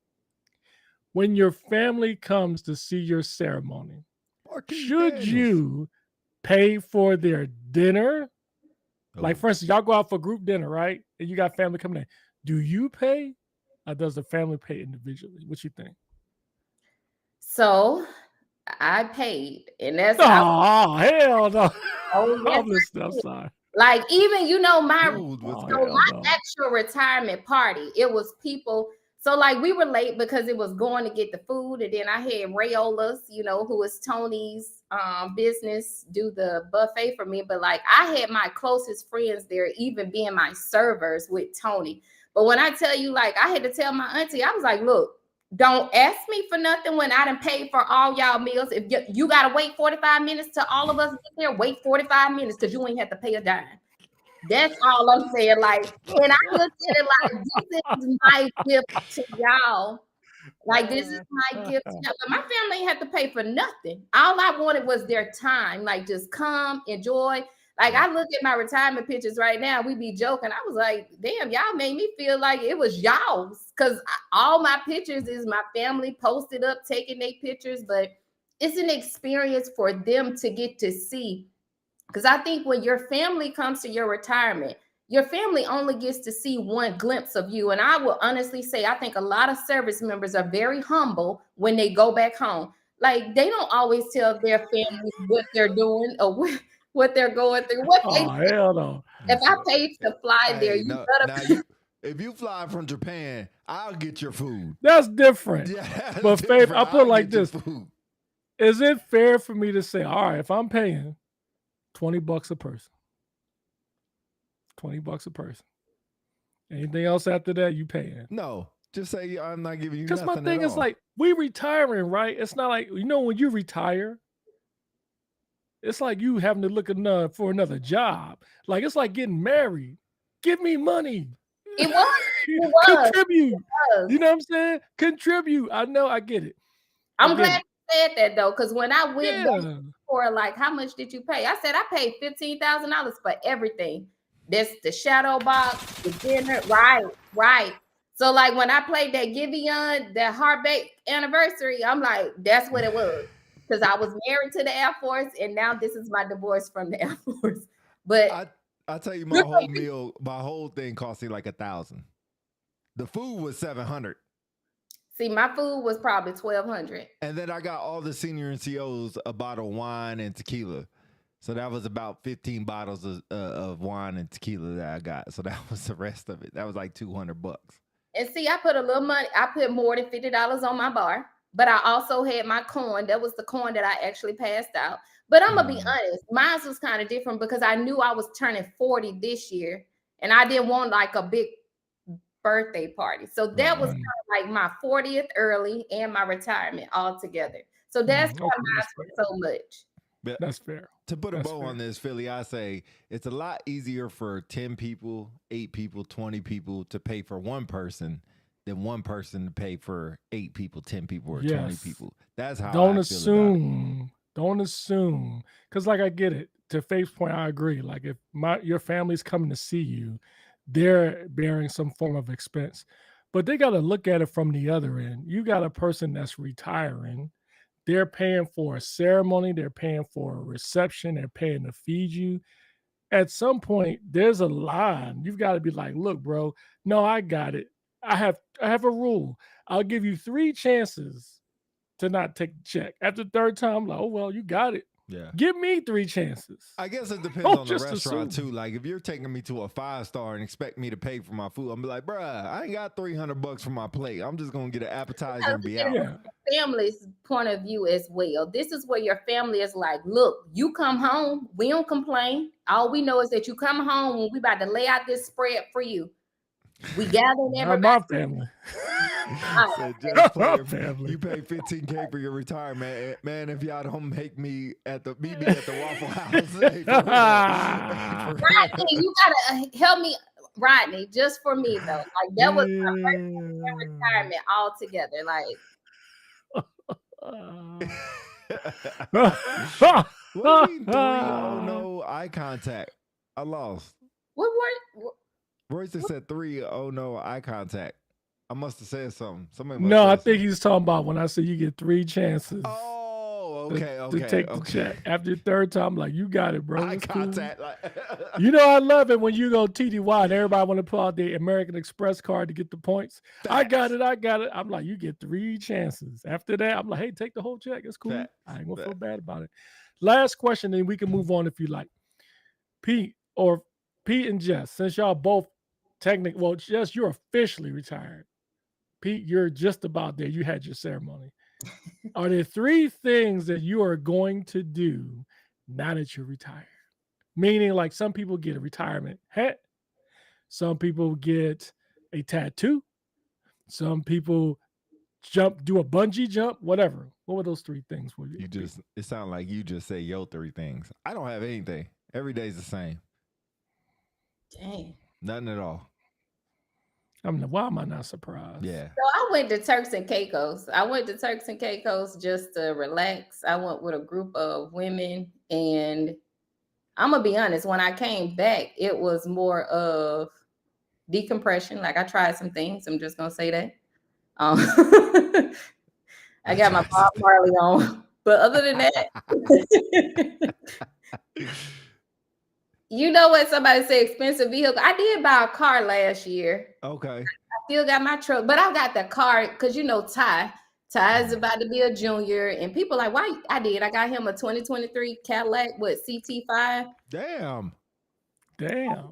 When your family comes to see your ceremony, should you pay for their dinner? Like, for instance, y'all go out for group dinner, right? And you got family coming in. Do you pay, or does the family pay individually? What you think? So I paid, and that's hell no. I'm sorry. Like, even my my actual retirement party, it was people. So like, we were late because it was going to get the food, and then I had Rayolas, who is Tony's business, do the buffet for me. But like, I had my closest friends there, even being my servers with Tony. But when I tell you, like, I had to tell my auntie, I was like, look, don't ask me for nothing when I done paid for all y'all meals. If you got to wait 45 minutes till all of us get there, wait 45 minutes because you ain't have to pay a dime. That's all I'm saying. Like, and I looked at it like, this is my gift to y'all. Like, this is my gift to y'all. But my family ain't had to pay for nothing. All I wanted was their time. Like, just come, enjoy. Like, I look at my retirement pictures right now. We be joking. I was like, damn, y'all made me feel like it was y'all's. Because all my pictures is my family posted up, taking their pictures. But it's an experience for them to get to see. Because I think when your family comes to your retirement, your family only gets to see one glimpse of you. And I will honestly say, I think a lot of service members are very humble when they go back home. Like, they don't always tell their families what they're doing or what they're going through. Hell no. If I paid to fly there, if you fly from Japan, I'll get your food. That's different. Yeah, that's but different. Faith, I'll put it like this. Is it fair for me to say, all right, if I'm paying $20 a person, $20 a person, anything else after that, you paying? No, just say I'm not giving you nothing. Because my thing is like, we retiring, right? It's not like, when you retire, it's like you having to look for another job. Like, it's like getting married. Give me money. It was. Contribute. You know what I'm saying? Contribute. I know. I get it. I'm glad you said that, though, because when I went for, like, how much did you pay? I said I paid $15,000 for everything. That's the shadow box, the dinner. Right. So, like, when I played that Giveon, that Heartbreak Anniversary, I'm like, that's what it was. Because I was married to the Air Force, and now this is my divorce from the Air Force. But I tell you, my whole meal, my whole thing cost me like $1,000. The food was $700. See, my food was probably $1,200. And then I got all the senior NCOs a bottle of wine and tequila. So that was about 15 bottles of wine and tequila that I got. So that was the rest of it. That was like $200. And see, I put a little money. I put more than $50 on my bar. But I also had my coin. That was the coin that I actually passed out. But I'm going to be honest. Mine was kind of different because I knew I was turning 40 this year. And I didn't want like a big birthday party. So that was kind of like my 40th early and my retirement all together. So that's why mine was so much. But that's fair. To put a bow on this, Philly, I say it's a lot easier for 10 people, 8 people, 20 people to pay for one person than one person to pay for 8 people, 10 people, or 20 people. That's how Don't I assume. Don't assume. Because, like, I get it. To Faith's point, I agree. Like, if your family's coming to see you, they're bearing some form of expense. But they got to look at it from the other end. You got a person that's retiring. They're paying for a ceremony. They're paying for a reception. They're paying to feed you. At some point, there's a line. You've got to be like, look, bro, no, I got it. I have a rule. I'll give you 3 chances to not take the check. After the third time, I'm like, oh, well, you got it. Yeah. Give me 3 chances. I guess it depends on the restaurant too. Like, if you're taking me to a 5-star and expect me to pay for my food, I'm be like, bruh, I ain't got $300 for my plate. I'm just gonna get an appetizer and be out. Family's point of view as well. This is where your family is like, look, you come home, we don't complain. All we know is that you come home when we about to lay out this spread for you. We gather everybody. My family. You pay $15K for your retirement, man. If y'all don't meet me at the Waffle House, right? You gotta help me Rodney, just for me though. Like that was my first retirement altogether. Like what do you mean 3? Oh no, eye contact. I lost. what were Royce said 3. Oh no, eye contact. I must have said something. Somebody No, I think he's talking about when I said you get 3 chances. Oh, to take the check. After your third time, like, you got it, bro. Eye It's contact. cool. You know, I love it when you go TDY and everybody want to pull out the American Express card to get the points. Facts. I got it. I'm like, you get 3 chances. After that, I'm like, hey, take the whole check. It's cool. Facts. I ain't gonna feel bad about it. Last question, and we can move on if you like. Pete and Jess, since y'all both technically, well, Jess, you're officially retired. Pete, you're just about there. You had your ceremony. Are there 3 things that you are going to do now that you're retired? Meaning, like, some people get a retirement hat. Some people get a tattoo. Some people do a bungee jump, whatever. What were those 3 things for you? It sounded like you just say your 3 things. I don't have anything. Every day's the same. Dang. Nothing at all. I mean, why am I not surprised? Yeah. So I went to Turks and Caicos. Just to relax. I went with a group of women, and I'm gonna be honest, when I came back, it was more of decompression. Like, I tried some things. I'm just gonna say that. I got my Bob Marley on, but other than that, you know what? Somebody say expensive vehicle. I did buy a car last year. Okay. I still got my truck, but I got the car because Ty is about to be a junior, and people like, why? I got him a 2023 Cadillac with CT5. Damn.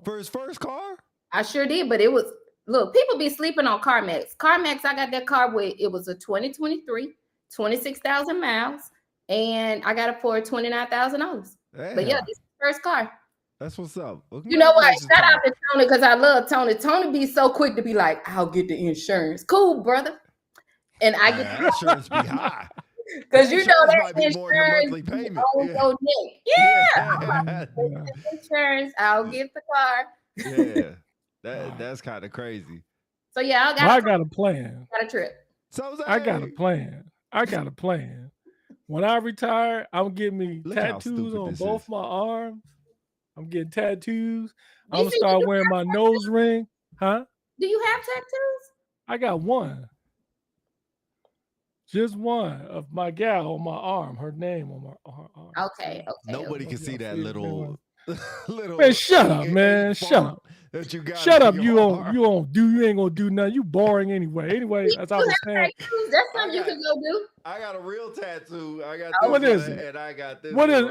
For his first car? I sure did, but it was, look, people be sleeping on CarMax. CarMax, I got that car with, it was a 2023, 26,000 miles, and I got it for $29,000. But yeah, this is the first car. That's what's up. Well, you know what? Shout out to Tony, because I love Tony. Tony be so quick to be like, I'll get the insurance. Cool, brother. And I get the insurance be high. Because you know that insurance monthly payment. Yeah. Insurance, I'll get the car. Yeah. That's kind of crazy. So yeah, I got a plan. Got a trip. So I got a plan. When I retire, I'm getting me tattoos on both my arms. I'm getting tattoos. I'm gonna start wearing my nose ring. Huh? Do you have tattoos? I got one. Just one of my gal on my arm. Her name on my arm. Okay. Nobody can see that little. Man, shut up, man. Shut up. That you got. Shut up. You ain't gonna do nothing. You boring anyway. As I was saying, that's something you can go do. I got a real tattoo. I got this. What is it? And I got this. What is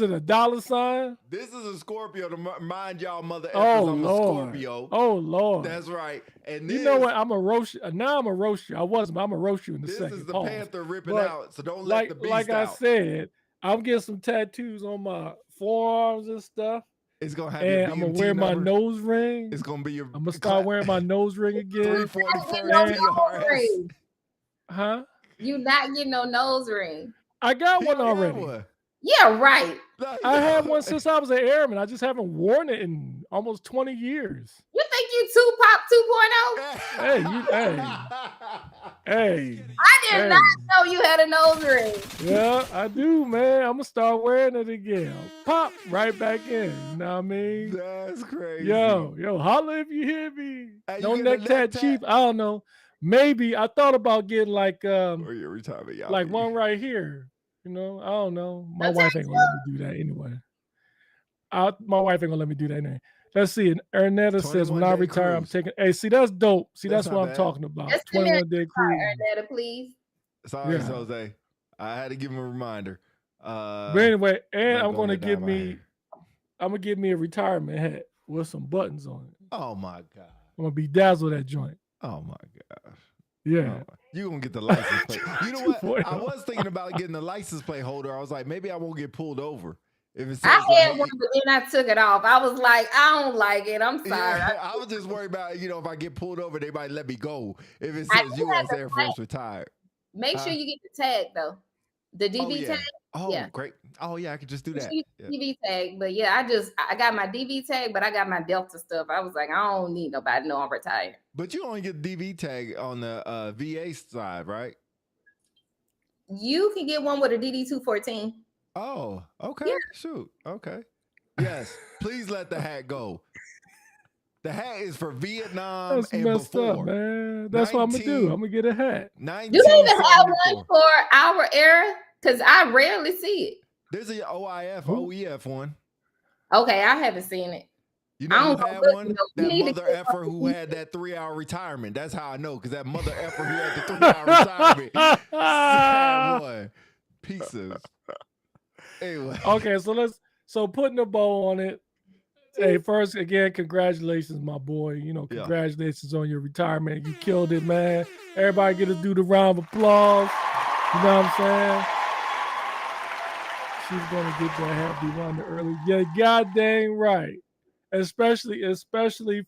it? A $? This is a Scorpio. To remind y'all, mother. Oh I'm Lord. A Scorpio. Oh Lord. That's right. And you know what? I'm a roast you. Now I'm a roast you. I wasn't. But I'm a roast you in a second. This is the Panther ripping out. So don't let the beast out. I said, I'm getting some tattoos on my forearms and stuff. It's gonna have and I'm gonna wear my nose ring. It's gonna be your. I'm gonna start wearing my nose ring again. 341 Huh? You not getting no nose ring. I got one already. Yeah, right. I had one since I was an airman. I just haven't worn it in almost 20 years. You think you Tupac 2.0? Hey. I did not know you had a nose ring. Yeah, I do, man. I'm gonna start wearing it again. Pop right back in. You know what I mean? That's crazy. Yo, holla if you hear me. No neck tat cheap. I don't know. Maybe I thought about getting like like one right here. You know, I don't know. My wife ain't gonna let me do that anyway. My wife ain't gonna let me do that anyway. Let's see. And Ernetta says, when I retire, I'm taking. Hey, see, that's dope. See, that's what I'm talking about. 21-day cruise. Ernetta, please. Sorry, Jose. I had to give him a reminder. But anyway, and I'm gonna give me a retirement hat with some buttons on it. Oh my God. I'm gonna bedazzle that joint. Oh my gosh. Yeah. Oh, you're gonna get the license plate. You know what? I was thinking about getting the license plate holder. I was like, maybe I won't get pulled over. If it says I had one, but then I took it off. I was like, I don't like it. I'm sorry. Yeah, I was just worried about, if I get pulled over, they might let me go. If it says U.S. Air Force retired. Make sure you get the tag though. The DV tag. Oh, Yeah. great. Oh, yeah, I could just do that. Yeah. DV tag, but yeah, I got my DV tag, but I got my Delta stuff. I was like, I don't need nobody to know I'm retired. But you only get DV tag on the VA side, right? You can get one with a DD-214. Oh, okay. Yeah. Shoot. Okay. Yes. Please let the hat go. The hat is for Vietnam That's and messed before. up, man. That's what I'm gonna do. I'm gonna get a hat. You don't even have one for our era, because I rarely see it. There's an OEF one. Okay, I haven't seen it. You know who had one? That mother effer who had that 3-hour retirement. That's how I know, because that mother effer who had the 3-hour retirement had one. Pieces. Anyway. Okay, so putting a bow on it. Hey, first, again, congratulations, my boy. You know, congratulations on your retirement. You killed it, man. Everybody get to do the round of applause. You know what I'm saying? She's going to get that happy one early. Yeah, goddamn right. Especially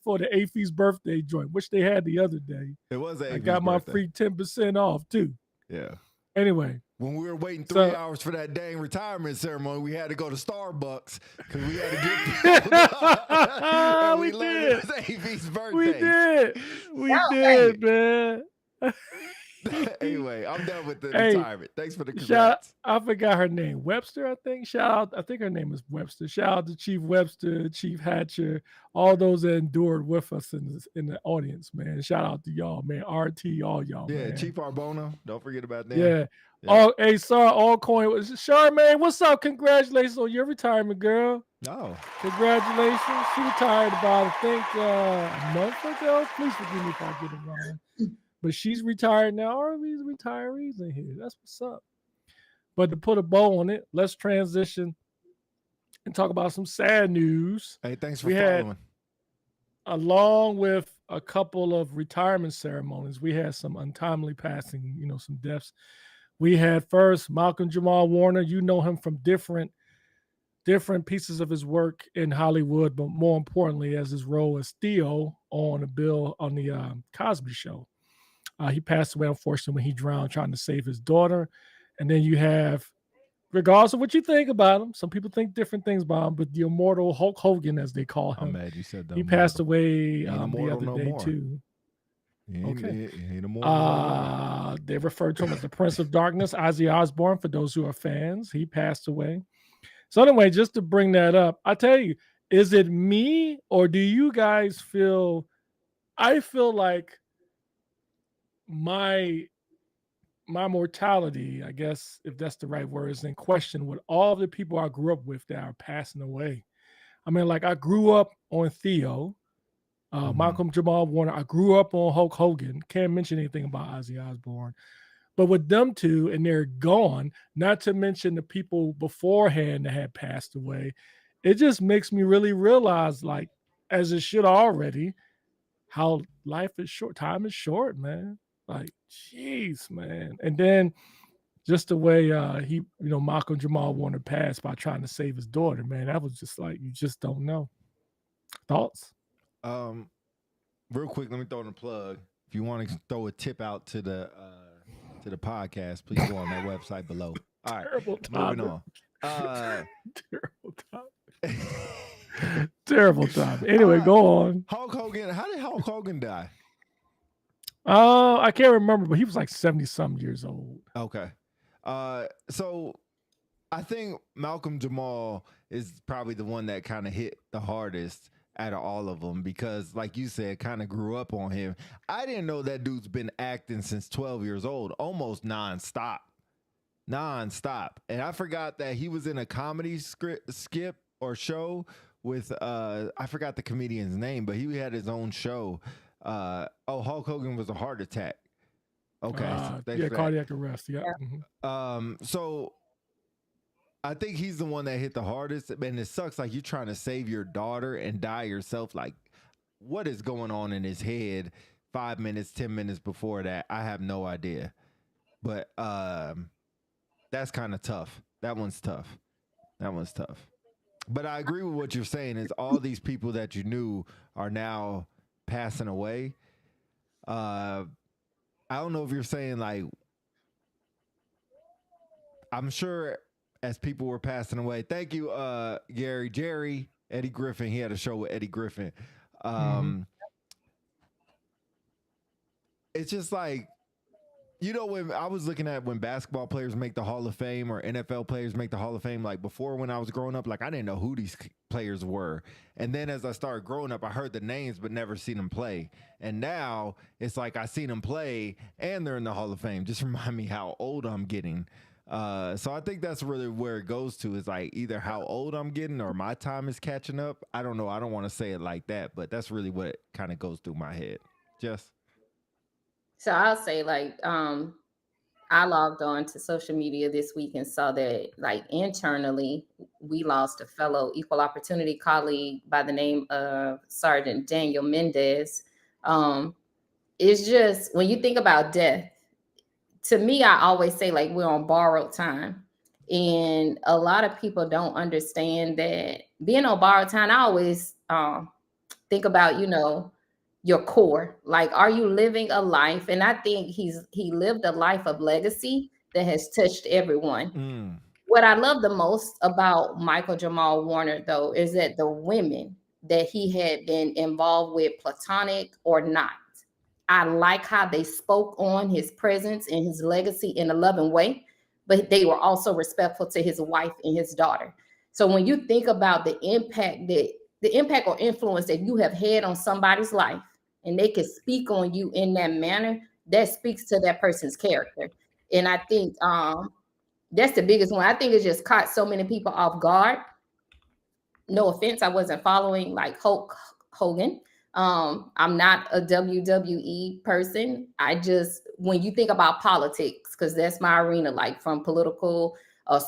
for the AFI's birthday joint, which they had the other day. It was AFI's I got my free 10% off, too. Yeah. Anyway. When we were waiting 3 hours for that dang retirement ceremony, we had to go to Starbucks because we had to get and we learned it was AV's birthday. We did, man. Anyway, I'm done with the retirement. Thanks for the congrats. I forgot her name. Webster, I think. Shout out. I think her name is Webster. Shout out to Chief Webster, Chief Hatcher, all those that endured with us in the audience, man. Shout out to y'all, man. RT, all y'all. Yeah, man. Chief Arbono. Don't forget about them. Yeah. Oh, hey, sorry, all coin. Charmaine, what's up? Congratulations on your retirement, girl. Oh. Congratulations. She retired about, I think, a month ago. Please forgive me if I get it wrong. But she's retired now. All these retirees in here. That's what's up. But to put a bow on it, let's transition and talk about some sad news. Hey, thanks for following. Along with a couple of retirement ceremonies, we had some untimely passing, some deaths. We had first Malcolm Jamal Warner. You know him from different pieces of his work in Hollywood, but more importantly, as his role as Theo on the Cosby Show. He passed away, unfortunately, when he drowned trying to save his daughter. And then you have, regardless of what you think about him, some people think different things about him, but the immortal Hulk Hogan, as they call him. I'm mad you said that. He passed away the other day, too. Okay. They refer to him as the Prince of Darkness, Ozzy Osbourne, for those who are fans. He passed away. So anyway, just to bring that up, I tell you, is it me or do you guys feel, I feel like my mortality, I guess, if that's the right word, is in question with all the people I grew up with that are passing away. I mean, like I grew up on Theo, Malcolm Jamal Warner. I grew up on Hulk Hogan. Can't mention anything about Ozzy Osbourne. But with them two, and they're gone, not to mention the people beforehand that had passed away, it just makes me really realize, like, as it should already, how life is short. Time is short, man. Like, jeez, man. And then just the way Malcolm Jamal Warner passed by trying to save his daughter, man, that was just like, you just don't know. Thoughts? Real quick, let me throw in a plug. If you want to throw a tip out to the podcast, please go on that website below. All right, moving on. Terrible time. Terrible time. Anyway, go on. Hulk Hogan. How did Hulk Hogan die? I can't remember, but he was like 70-something years old. Okay. So I think Malcolm Jamal is probably the one that kind of hit the hardest out of all of them because, like you said, kind of grew up on him. I didn't know that dude's been acting since 12 years old, almost nonstop. And I forgot that he was in a comedy skit or show with, I forgot the comedian's name, but he had his own show. Hulk Hogan was a heart attack. Okay. Cardiac arrest. Yeah. So I think he's the one that hit the hardest, and it sucks. Like, you're trying to save your daughter and die yourself. Like, what is going on in his head 5 minutes, 10 minutes before that? I have no idea. But that's kind of tough. That one's tough. But I agree with what you're saying is all these people that you knew are now passing away. I don't know if you're saying, like, I'm sure as people were passing away, thank you, Jerry, Eddie Griffin. He had a show with Eddie Griffin. It's just like, when I was looking at when basketball players make the Hall of Fame or NFL players make the Hall of Fame, like before when I was growing up, like I didn't know who these players were. And then as I started growing up, I heard the names but never seen them play. And now it's like I seen them play and they're in the Hall of Fame. Just remind me how old I'm getting. So I think that's really where it goes to, is like either how old I'm getting or my time is catching up. I don't know. I don't want to say it like that, but that's really what kind of goes through my head. Jess? So I'll say, like, I logged on to social media this week and saw that, like, internally, we lost a fellow equal opportunity colleague by the name of Sergeant Daniel Mendez. It's just, when you think about death, to me, I always say, like, we're on borrowed time. And a lot of people don't understand that being on borrowed time. I always think about, your core. Like, are you living a life? And I think he lived a life of legacy that has touched everyone. What I love the most about Michael Jamal Warner, though, is that the women that he had been involved with, platonic or not, I like how they spoke on his presence and his legacy in a loving way, but they were also respectful to his wife and his daughter. So when you think about the impact or influence that you have had on somebody's life, and they can speak on you in that manner, that speaks to that person's character. And I think that's the biggest one. I think it just caught so many people off guard. No offense, I wasn't following like Hulk Hogan. I'm not a WWE person. When you think about politics, because that's my arena, like from political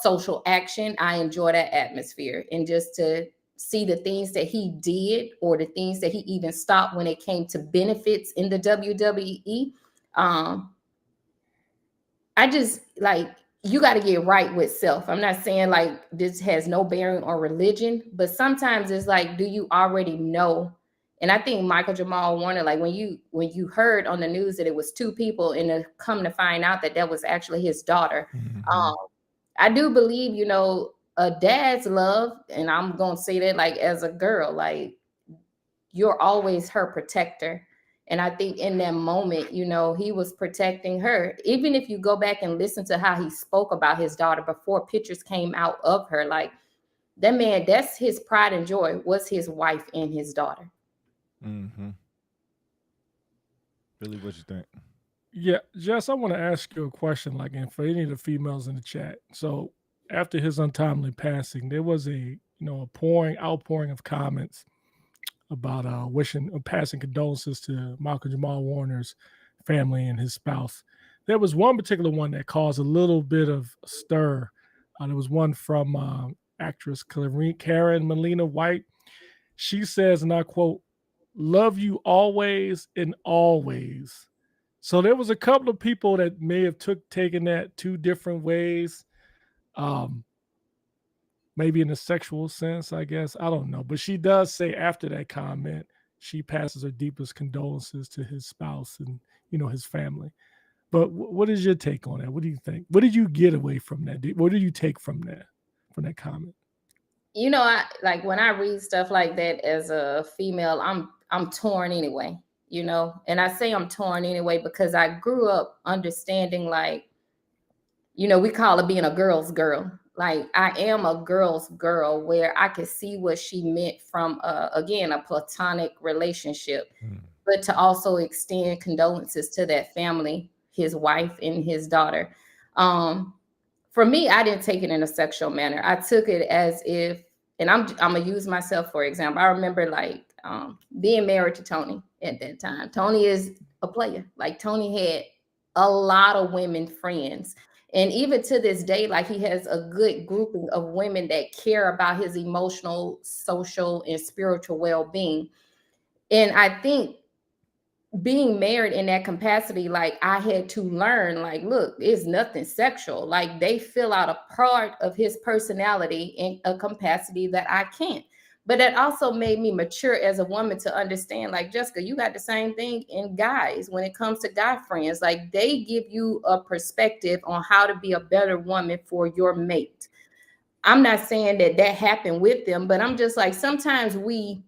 social action, I enjoy that atmosphere. And just to see the things that he did or the things that he even stopped when it came to benefits in the WWE. I just like, you got to get right with self. I'm not saying like this has no bearing on religion, but sometimes it's like, do you already know? And I think Michael Jamal Warner, like when you heard on the news that it was two people and to come to find out that was actually his daughter. I do believe, a dad's love, and I'm going to say that like as a girl, like you're always her protector. And I think in that moment, he was protecting her. Even if you go back and listen to how he spoke about his daughter before pictures came out of her, like that man, that's his pride and joy, was his wife and his daughter. Really, what you think? Yeah, Jess, I want to ask you a question, like, and for any of the females in the chat. So after his untimely passing, there was a outpouring of comments about passing condolences to Michael Jamal Warner's family and his spouse. There was one particular one that caused a little bit of stir. There was one from actress Karen Melina White. She says, and I quote, "Love you always and always." So there was a couple of people that may have taken that two different ways. Maybe in a sexual sense, I guess. I don't know. But she does say after that comment, she passes her deepest condolences to his spouse and, his family. But what is your take on that? What do you think? What did you get away from that? What did you take from that comment? I like when I read stuff like that as a female, I'm torn anyway, and I say I'm torn anyway because I grew up understanding, like, we call it being a girl's girl. Like, I am a girl's girl where I could see what she meant from, again, a platonic relationship, but to also extend condolences to that family, his wife and his daughter. For me, I didn't take it in a sexual manner. I took it as if, and I'm going to use myself for example. I remember like being married to Tony at that time. Tony is a player. Like, Tony had a lot of women friends. And even to this day, like, he has a good grouping of women that care about his emotional, social, and spiritual well-being. And I think being married in that capacity, like, I had to learn, like, look, it's nothing sexual. Like, they fill out a part of his personality in a capacity that I can't. But that also made me mature as a woman to understand, like, Jessica, you got the same thing in guys when it comes to guy friends. Like, they give you a perspective on how to be a better woman for your mate. I'm not saying that happened with them, but I'm just like, sometimes we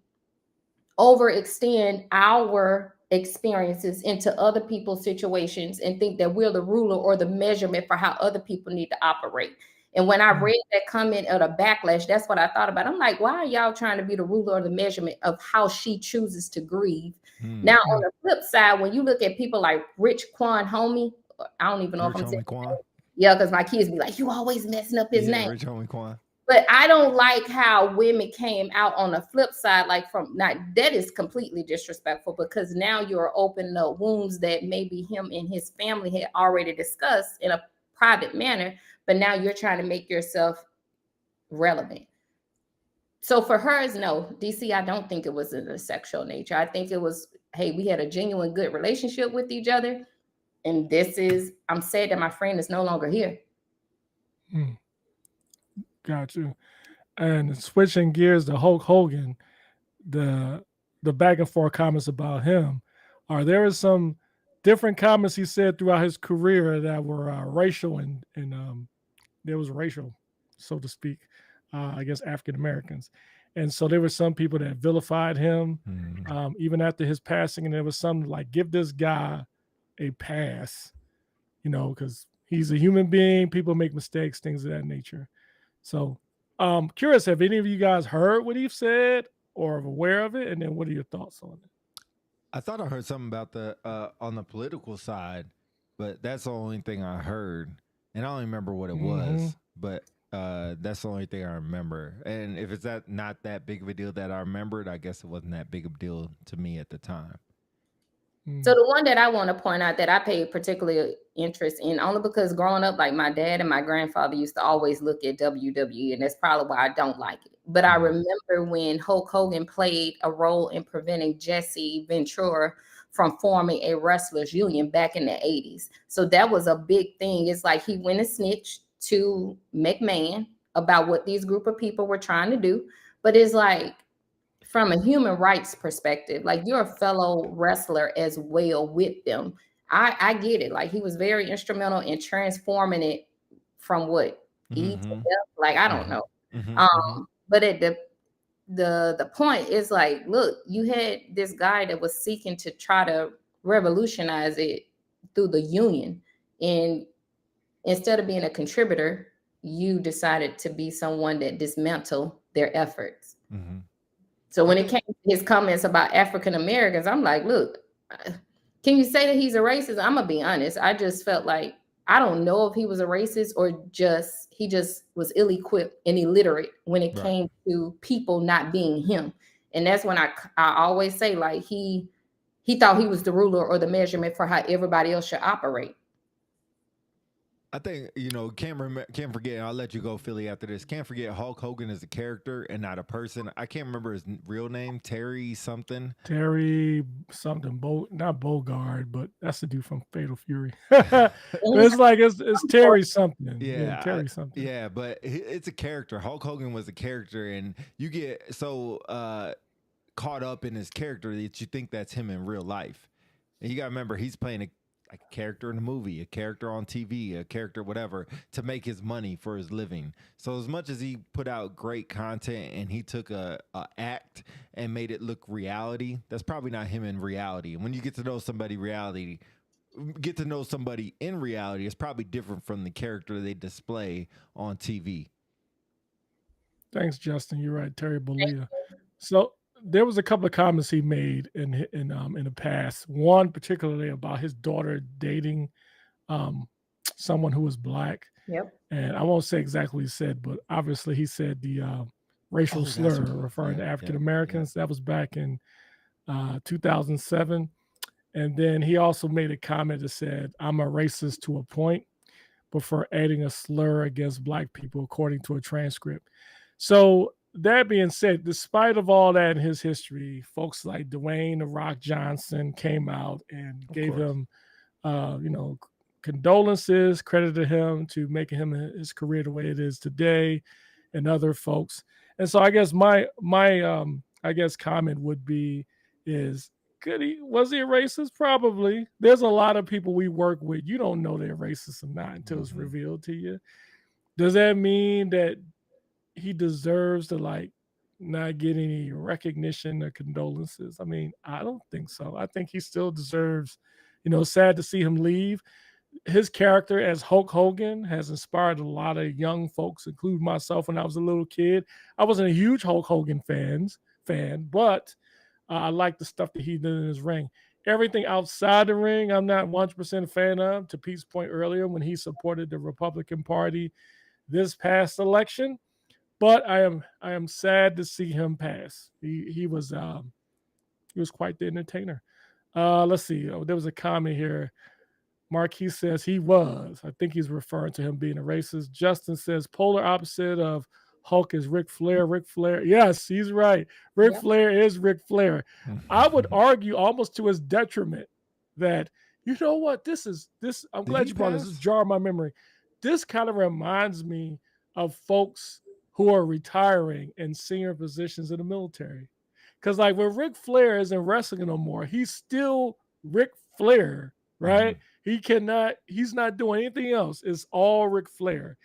overextend our experiences into other people's situations and think that we're the ruler or the measurement for how other people need to operate. And when I read that comment of a backlash, that's what I thought about. I'm like, why are y'all trying to be the ruler or the measurement of how she chooses to grieve? Now, on the flip side, when you look at people like Rich Quan Homie, I don't even know if I'm saying Quan. Yeah, because my kids be like, you always messing up his name. Rich Homie Quan. But I don't like how women came out on the flip side, like from not that is completely disrespectful, because now you're opening up wounds that maybe him and his family had already discussed in a private manner, but now you're trying to make yourself relevant. So for hers, no, DC, I don't think it was in a sexual nature. I think it was, hey, we had a genuine good relationship with each other. And this is, I'm sad that my friend is no longer here. Got you. And switching gears to Hulk Hogan, the back and forth comments about him, there was some different comments he said throughout his career that were racial and there was racial, so to speak, against African Americans. And so there were some people that vilified him even after his passing. And there was some like, give this guy a pass, because he's a human being. People make mistakes, things of that nature. So curious, have any of you guys heard what he said or aware of it? And then what are your thoughts on it? I thought I heard something about the on the political side, but that's the only thing I heard. And I don't remember what it was, but that's the only thing I remember. And if it's not that big of a deal that I remembered, I guess it wasn't that big of a deal to me at the time. So the one that I want to point out that I paid particular interest in, only because growing up, like my dad and my grandfather used to always look at WWE, and that's probably why I don't like it. But I remember when Hulk Hogan played a role in preventing Jesse Ventura from forming a wrestlers union back in the 80s. So that was a big thing. It's like he went and snitched to McMahon about what these group of people were trying to do. But it's like, from a human rights perspective, like, you're a fellow wrestler as well with them. I get it. Like, he was very instrumental in transforming it from what E to F. Like, I don't know. But at the point is like, look, you had this guy that was seeking to try to revolutionize it through the union, and instead of being a contributor, you decided to be someone that dismantled their efforts. So when it came to his comments about African Americans, I'm like, look, can you say that he's a racist? I'm gonna be honest. I just felt like, I don't know if he was a racist or he just was ill-equipped and illiterate when it came to people not being him. And that's when I always say, like, he thought he was the ruler or the measurement for how everybody else should operate. I think, can't forget, I'll let you go, Philly, after this. Can't forget Hulk Hogan is a character and not a person. I can't remember his real name, Terry something. Not Bogard, but that's the dude from Fatal Fury. It's like, it's Terry something. Yeah, Terry something. Yeah, but it's a character. Hulk Hogan was a character, and you get so caught up in his character that you think that's him in real life. And you got to remember, he's playing a character in a movie, a character on TV, a character whatever, to make his money for his living. So as much as he put out great content and he took a act and made it look reality, that's probably not him in reality. And when you get to know somebody in reality, it's probably different from the character they display on TV. Thanks, Justin. You're right, Terry Bollea. So there was a couple of comments he made in the past. One particularly about his daughter dating someone who was Black. Yep. And I won't say exactly what he said, but obviously he said the racial slur referring to African Americans. That was back in 2007. And then he also made a comment that said, "I'm a racist to a point," before adding a slur against Black people, according to a transcript. So that being said, despite of all that in his history, folks like Dwayne "The Rock" Johnson came out and gave him, condolences, credited him to making him his career the way it is today, and other folks. And so I guess my I guess comment would be is was he a racist? Probably. There's a lot of people we work with. You don't know they're racist or not until it's revealed to you. Does that mean that he deserves to like not get any recognition or condolences? I mean, I don't think so. I think he still deserves, sad to see him leave. His character as Hulk Hogan has inspired a lot of young folks, including myself when I was a little kid. I wasn't a huge Hulk Hogan fan, but I like the stuff that he did in his ring. Everything outside the ring, I'm not 100% a fan of. To Pete's point earlier, when he supported the Republican Party this past election, but I am sad to see him pass. He was quite the entertainer. Let's see. Oh, there was a comment here. Marquis says he was. I think he's referring to him being a racist. Justin says polar opposite of Hulk is Ric Flair. Ric Flair, yes, he's right. Ric Flair is Ric Flair. I would argue almost to his detriment that, you know what, this. I'm glad you brought this. This jar my memory. This kind of reminds me of folks who are retiring in senior positions in the military. Because like when Ric Flair isn't wrestling no more, he's still Ric Flair, right? He's not doing anything else. It's all Ric Flair.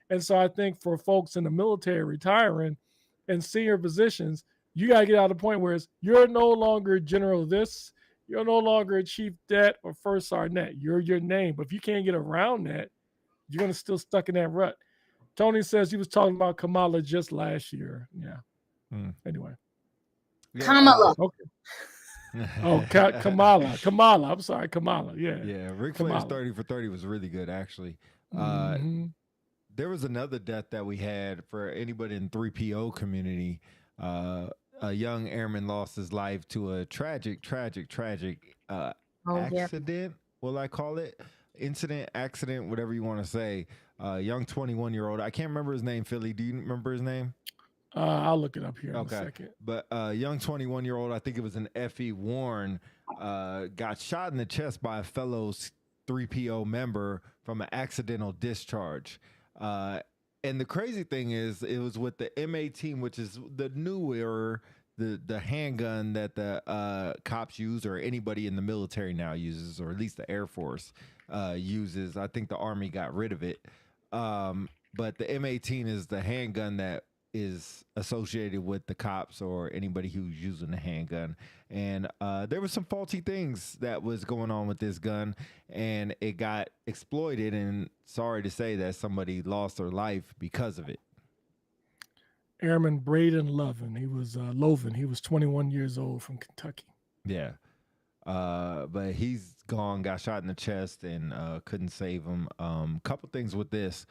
And so I think for folks in the military retiring in senior positions, you got to get out of the point where you're no longer general this, you're no longer a chief that or first sergeant. You're your name. But if you can't get around that, you're going to still stuck in that rut. Tony says he was talking about Kamala just last year. Yeah. Anyway. Yeah, Kamala. Okay. Oh, Kamala. I'm sorry, Kamala. Yeah. Yeah. Ric Flair's 30 for 30 was really good, actually. There was another death that we had for anybody in 3PO community. A young airman lost his life to a tragic accident. Will I call it? Incident, accident, whatever you want to say. Young 21-year-old. I can't remember his name, Philly. Do you remember his name? I'll look it up here in a second. But young 21-year-old, I think it was an F.E. Warren, got shot in the chest by a fellow 3PO member from an accidental discharge. And the crazy thing is, it was with the M18, which is the newer, the handgun that the cops use, or anybody in the military now uses, or at least the Air Force uses. I think the Army got rid of it. But the M18 is the handgun that is associated with the cops or anybody who's using the handgun. And there were some faulty things that was going on with this gun, and it got exploited, and sorry to say that somebody lost their life because of it. Airman Braden Lovin. He was 21 years old from Kentucky. Yeah. But he's gone, got shot in the chest, and couldn't save him. Couple things with this.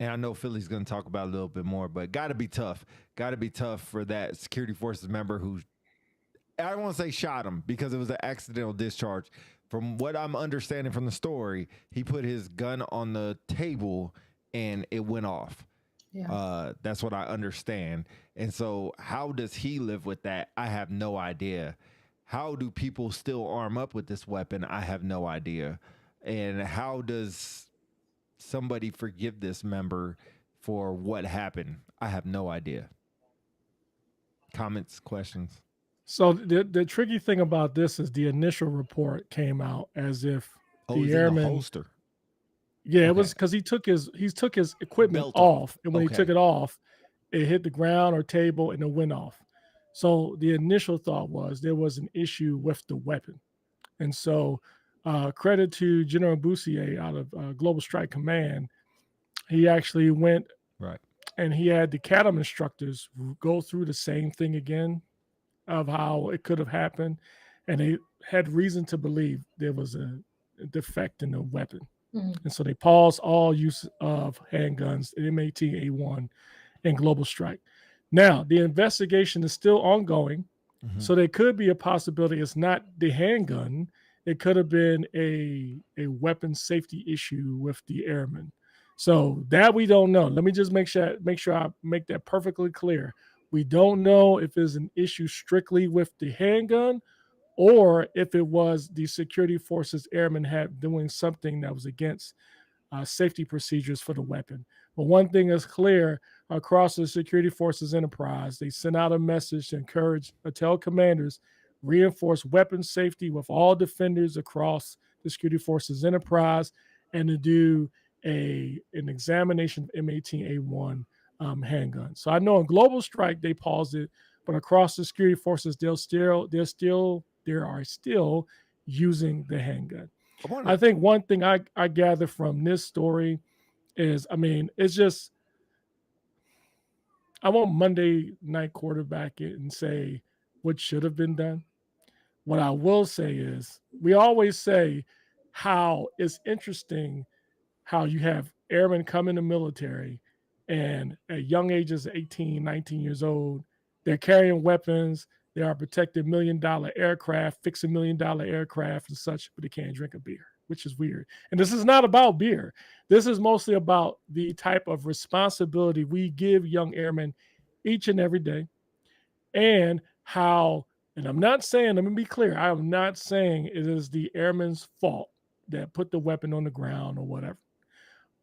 And I know Philly's going to talk about it a little bit more, but got to be tough. Got to be tough for that security forces member who, I don't want to say shot him because it was an accidental discharge. From what I'm understanding from the story, he put his gun on the table and it went off. Yeah. That's what I understand. And so how does he live with that? I have no idea. How do people still arm up with this weapon? I have no idea. And how does somebody forgive this member for what happened? I have no idea. Comments, questions? So the tricky thing about this is the initial report came out as if the airman in the holster. Yeah, it was because he took his equipment off, and when he took it off, it hit the ground or table and it went off. So the initial thought was there was an issue with the weapon, and so credit to General Boussier out of Global Strike Command, he actually went and he had the CADM instructors go through the same thing again of how it could have happened, and they had reason to believe there was a defect in the weapon. And so they paused all use of handguns, M18, A1, and Global Strike. Now, the investigation is still ongoing, so there could be a possibility it's not the handgun. It could have been a weapon safety issue with the airman. So that we don't know. Let me just make sure I make that perfectly clear. We don't know if it's an issue strictly with the handgun, or if it was the security forces airmen doing something that was against safety procedures for the weapon. But one thing is clear across the security forces enterprise, they sent out a message to encourage tell commanders reinforce weapon safety with all defenders across the security forces enterprise, and to do an examination of M18A1 handguns. So I know in Global Strike they paused it, but across the security forces they are still using the handgun. I think one thing I gather from this story is, I mean, it's just, I won't Monday night quarterback it and say what should have been done. What I will say is, we always say how it's interesting how you have airmen come in the military and at young ages, 18, 19 years old, they're carrying weapons, they are protecting $1 million aircraft, fixing $1 million aircraft and such, but they can't drink a beer, which is weird. And this is not about beer. This is mostly about the type of responsibility we give young airmen each and every day, and how, and I'm not saying, let me be clear, I am not saying it is the airman's fault that put the weapon on the ground or whatever.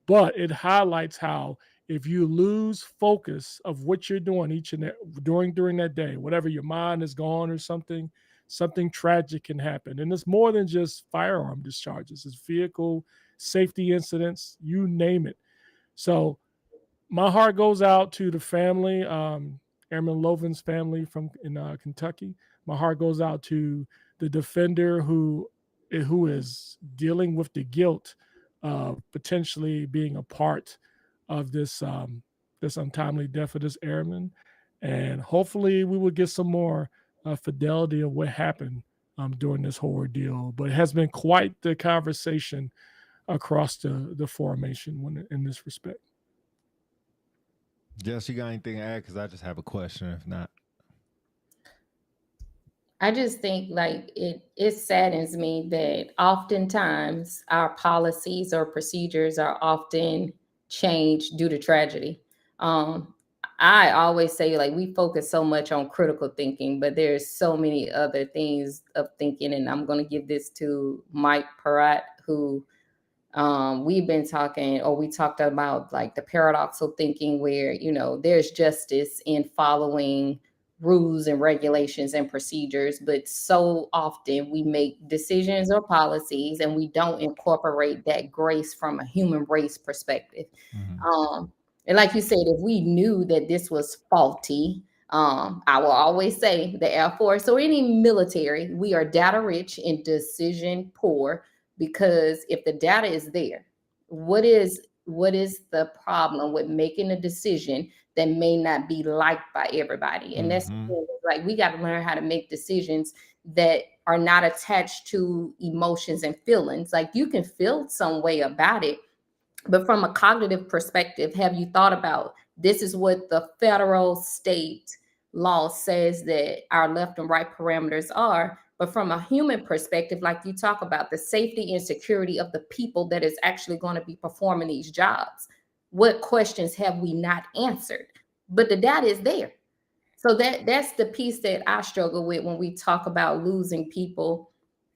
But it highlights how if you lose focus of what you're doing each and during that day, whatever, your mind is gone or something tragic can happen. And it's more than just firearm discharges. It's vehicle safety incidents, you name it. So my heart goes out to the family, Airman Lovin's family in Kentucky. My heart goes out to the defender who is dealing with the guilt of potentially being a part of this untimely death of this airman. And hopefully we will get some more fidelity of what happened during this whole ordeal. But it has been quite the conversation across the formation in this respect. Jess, you got anything to add? Because I just have a question. If not, I just think like it saddens me that oftentimes our policies or procedures are often changed due to tragedy. I always say like we focus so much on critical thinking, but there's so many other things of thinking. And I'm going to give this to Mike Peratt, who we've been talking, or we talked about like the paradoxical thinking where, there's justice in following rules and regulations and procedures, but so often we make decisions or policies and we don't incorporate that grace from a human race perspective. And like you said, if we knew that this was faulty, I will always say the Air Force or any military, we are data rich and decision poor. Because if the data is there, what is the problem with making a decision that may not be liked by everybody? And that's like, we got to learn how to make decisions that are not attached to emotions and feelings. Like you can feel some way about it, but from a cognitive perspective, have you thought about this is what the federal state law says that our left and right parameters are? But from a human perspective, like you talk about the safety and security of the people that is actually going to be performing these jobs, what questions have we not answered? But the data is there. So that's the piece that I struggle with when we talk about losing people,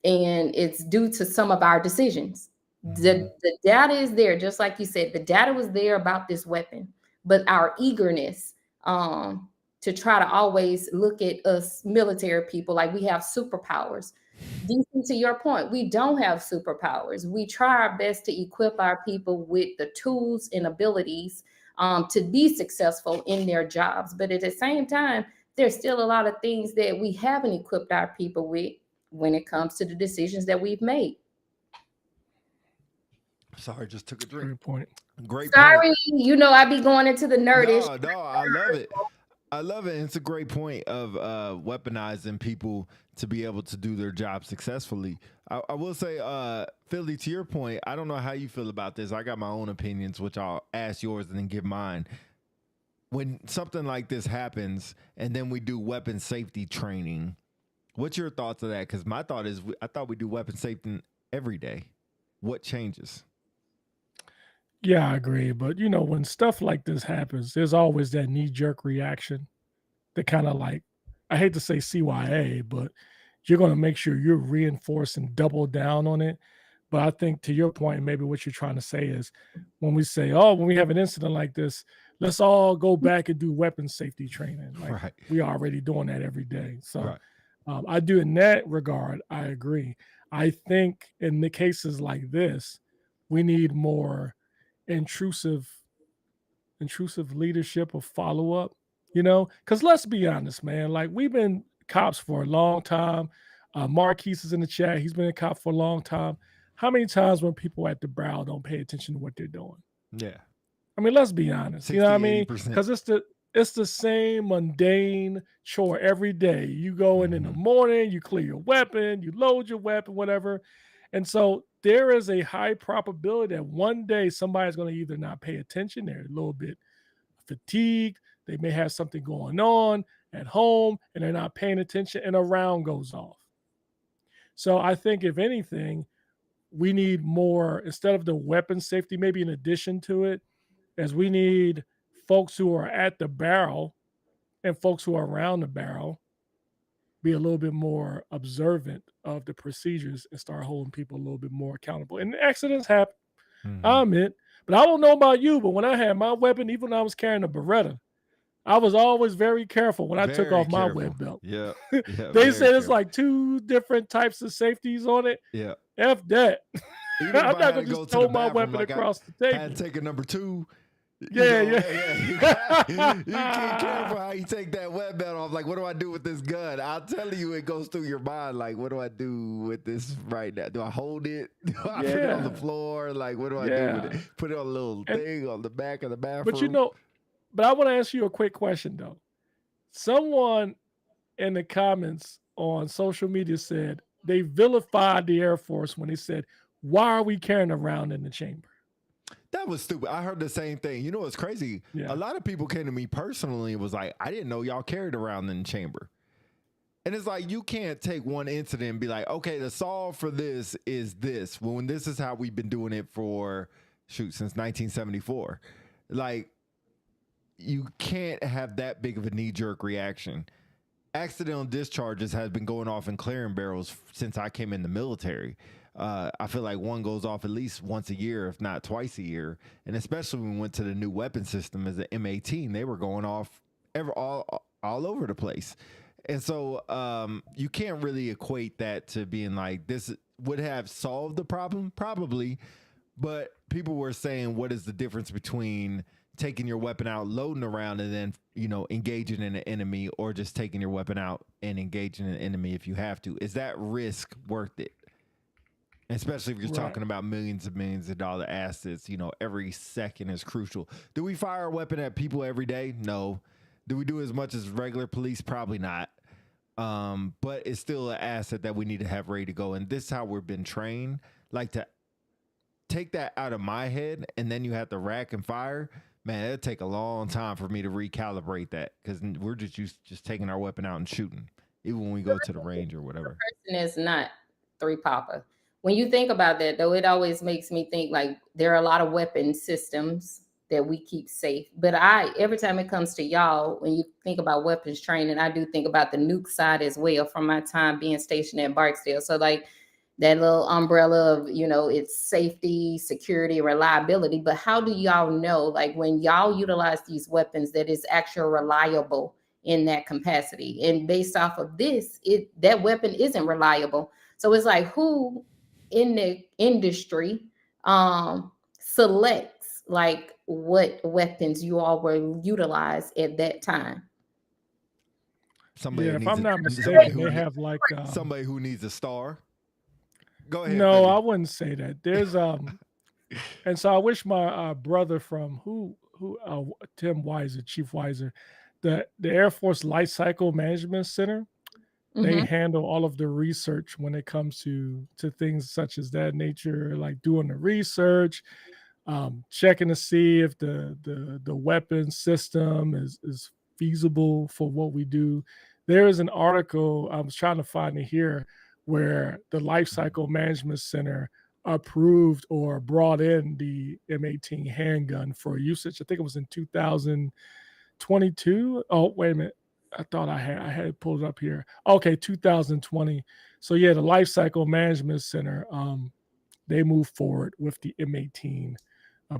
and it's due to some of our decisions. The data is there, just like you said, the data was there about this weapon, but our eagerness to try to always look at us military people like we have superpowers. DC, to your point, we don't have superpowers. We try our best to equip our people with the tools and abilities to be successful in their jobs. But at the same time, there's still a lot of things that we haven't equipped our people with when it comes to the decisions that we've made. Sorry, just took a drink. Great point. Great Sorry, point. I be going into the nerdish. No, I love it. I love it. It's a great point of weaponizing people to be able to do their job successfully. I will say, Philly, to your point, I don't know how you feel about this. I got my own opinions, which I'll ask yours and then give mine. When something like this happens and then we do weapon safety training, what's your thoughts of that? Because my thought is, I thought we do weapon safety every day. What changes? Yeah, I agree. But, when stuff like this happens, there's always that knee-jerk reaction that kind of like, I hate to say CYA, but you're going to make sure you're reinforced and double down on it. But I think to your point, maybe what you're trying to say is when we say, oh, when we have an incident like this, let's all go back and do weapon safety training. Like Right. we are already doing that every day. So Right. I do in that regard, I agree. I think in the cases like this, we need more intrusive leadership or follow-up, because let's be honest, man, like we've been cops for a long time. Marquise is in the chat. He's been a cop for a long time. How many times when people at the brow don't pay attention to what they're doing? Yeah. I mean, let's be honest. 60, You know what I mean? 80%. Because it's the same mundane chore every day. You go in the morning, you clear your weapon, you load your weapon, whatever. And so there is a high probability that one day somebody's going to either not pay attention, they're a little bit fatigued, they may have something going on at home, and they're not paying attention, and a round goes off. So I think if anything, we need more, instead of the weapon safety, maybe in addition to it, as we need folks who are at the barrel and folks who are around the barrel be a little bit more observant of the procedures and start holding people a little bit more accountable. And accidents happen, I admit. But I don't know about you, but when I had my weapon, even when I was carrying a Beretta, I was always very careful when I took off my web belt. Yeah. They said it's like 2 different types of safeties on it. Yeah. F that. Even I'm if I not had going to to go just to throw the my bathroom, weapon like across the I table. had to take a number 2. Yeah. You can't careful how you take that web belt off. Like, what do I do with this gun? I'll tell you, it goes through your mind. Like, what do I do with this right now? Do I hold it? Do I put it on the floor? Like, what do I do with it? Put it on a little thing on the back of the bathroom. But I want to ask you a quick question, though. Someone in the comments on social media said they vilified the Air Force when they said, why are we carrying around in the chamber? That was stupid. I heard the same thing. You know what's crazy? Yeah. A lot of people came to me personally and was like, I didn't know y'all carried around in the chamber. And it's like, you can't take one incident and be like, okay, the solve for this is this. When this is how we've been doing it for, since 1974. Like, you can't have that big of a knee-jerk reaction. Accidental discharges has been going off in clearing barrels since I came in the military. I feel like one goes off at least once a year, if not twice a year. And especially when we went to the new weapon system as an M18, they were going off all over the place. And so you can't really equate that to being like, this would have solved the problem, probably. But people were saying, what is the difference between taking your weapon out, loading around, and then, engaging in an enemy, or just taking your weapon out and engaging an enemy if you have to? Is that risk worth it? Especially if you're talking about millions of dollar assets, every second is crucial. Do we fire a weapon at people every day? No. Do we do as much as regular police? Probably not. But it's still an asset that we need to have ready to go. And this is how we've been trained. Like, to take that out of my head and then you have to rack and fire, man, it'll take a long time for me to recalibrate that, because we're just taking our weapon out and shooting, even when we go to the range or whatever. The person is not 3 Papa. When you think about that, though, it always makes me think like there are a lot of weapon systems that we keep safe. But every time it comes to y'all, when you think about weapons training, I do think about the nuke side as well from my time being stationed at Barksdale. So like that little umbrella of, it's safety, security, reliability. But how do y'all know, like when y'all utilize these weapons, that is actually reliable in that capacity? And based off of this, that weapon isn't reliable. So it's like, who in the industry selects like what weapons you all were utilized at that time? Somebody, if I'm not mistaken, they have like somebody who needs a star. Go ahead. No, Billy. I wouldn't say that. There's and so I wish my brother from Tim Weiser, Chief Weiser, the Air Force Life Cycle Management Center. They handle all of the research when it comes to things such as that nature, like doing the research, checking to see if the weapon system is feasible for what we do. There is an article, I was trying to find it here, where the Life Cycle Management Center approved or brought in the M18 handgun for usage. I think it was in 2022. Oh, wait a minute. I thought I had it pulled up here. Okay, 2020. So yeah, the Life Cycle Management Center they move forward with the M18,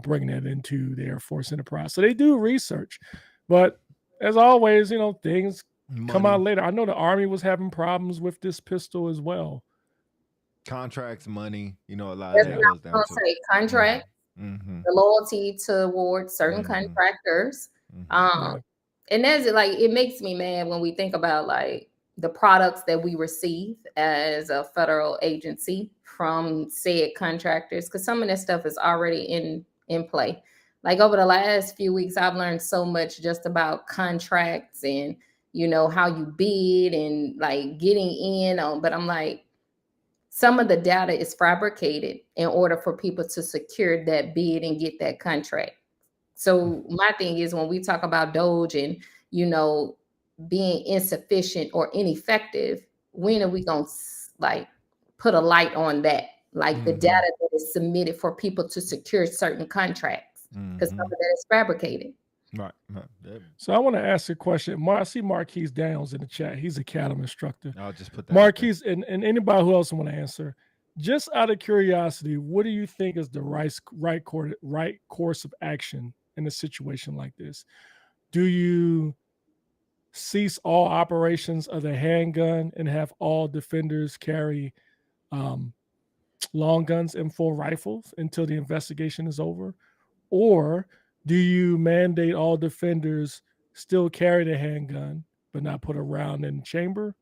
bringing it into the Air Force enterprise. So they do research, but as always, things come out later. I know the Army was having problems with this pistol as well. Contracts, money, a lot of that goes down to say contract, the loyalty towards certain contractors. And that's like, it makes me mad when we think about like the products that we receive as a federal agency from said contractors, because some of that stuff is already in play. Like over the last few weeks, I've learned so much just about contracts and how you bid and like getting in on. But I'm like, some of the data is fabricated in order for people to secure that bid and get that contract. So my thing is, when we talk about DOGE and, being insufficient or ineffective, when are we going to like put a light on that? Like the data that is submitted for people to secure certain contracts, because some of that is fabricated. Right. So I want to ask a question. I see Marquise Downs in the chat. He's a CADM instructor. I'll just put that. Marquise and anybody who else want to answer, just out of curiosity, what do you think is the right course of action in a situation like this? Do you cease all operations of the handgun and have all defenders carry long guns and full rifles until the investigation is over? Or do you mandate all defenders still carry the handgun but not put a round in the chamber?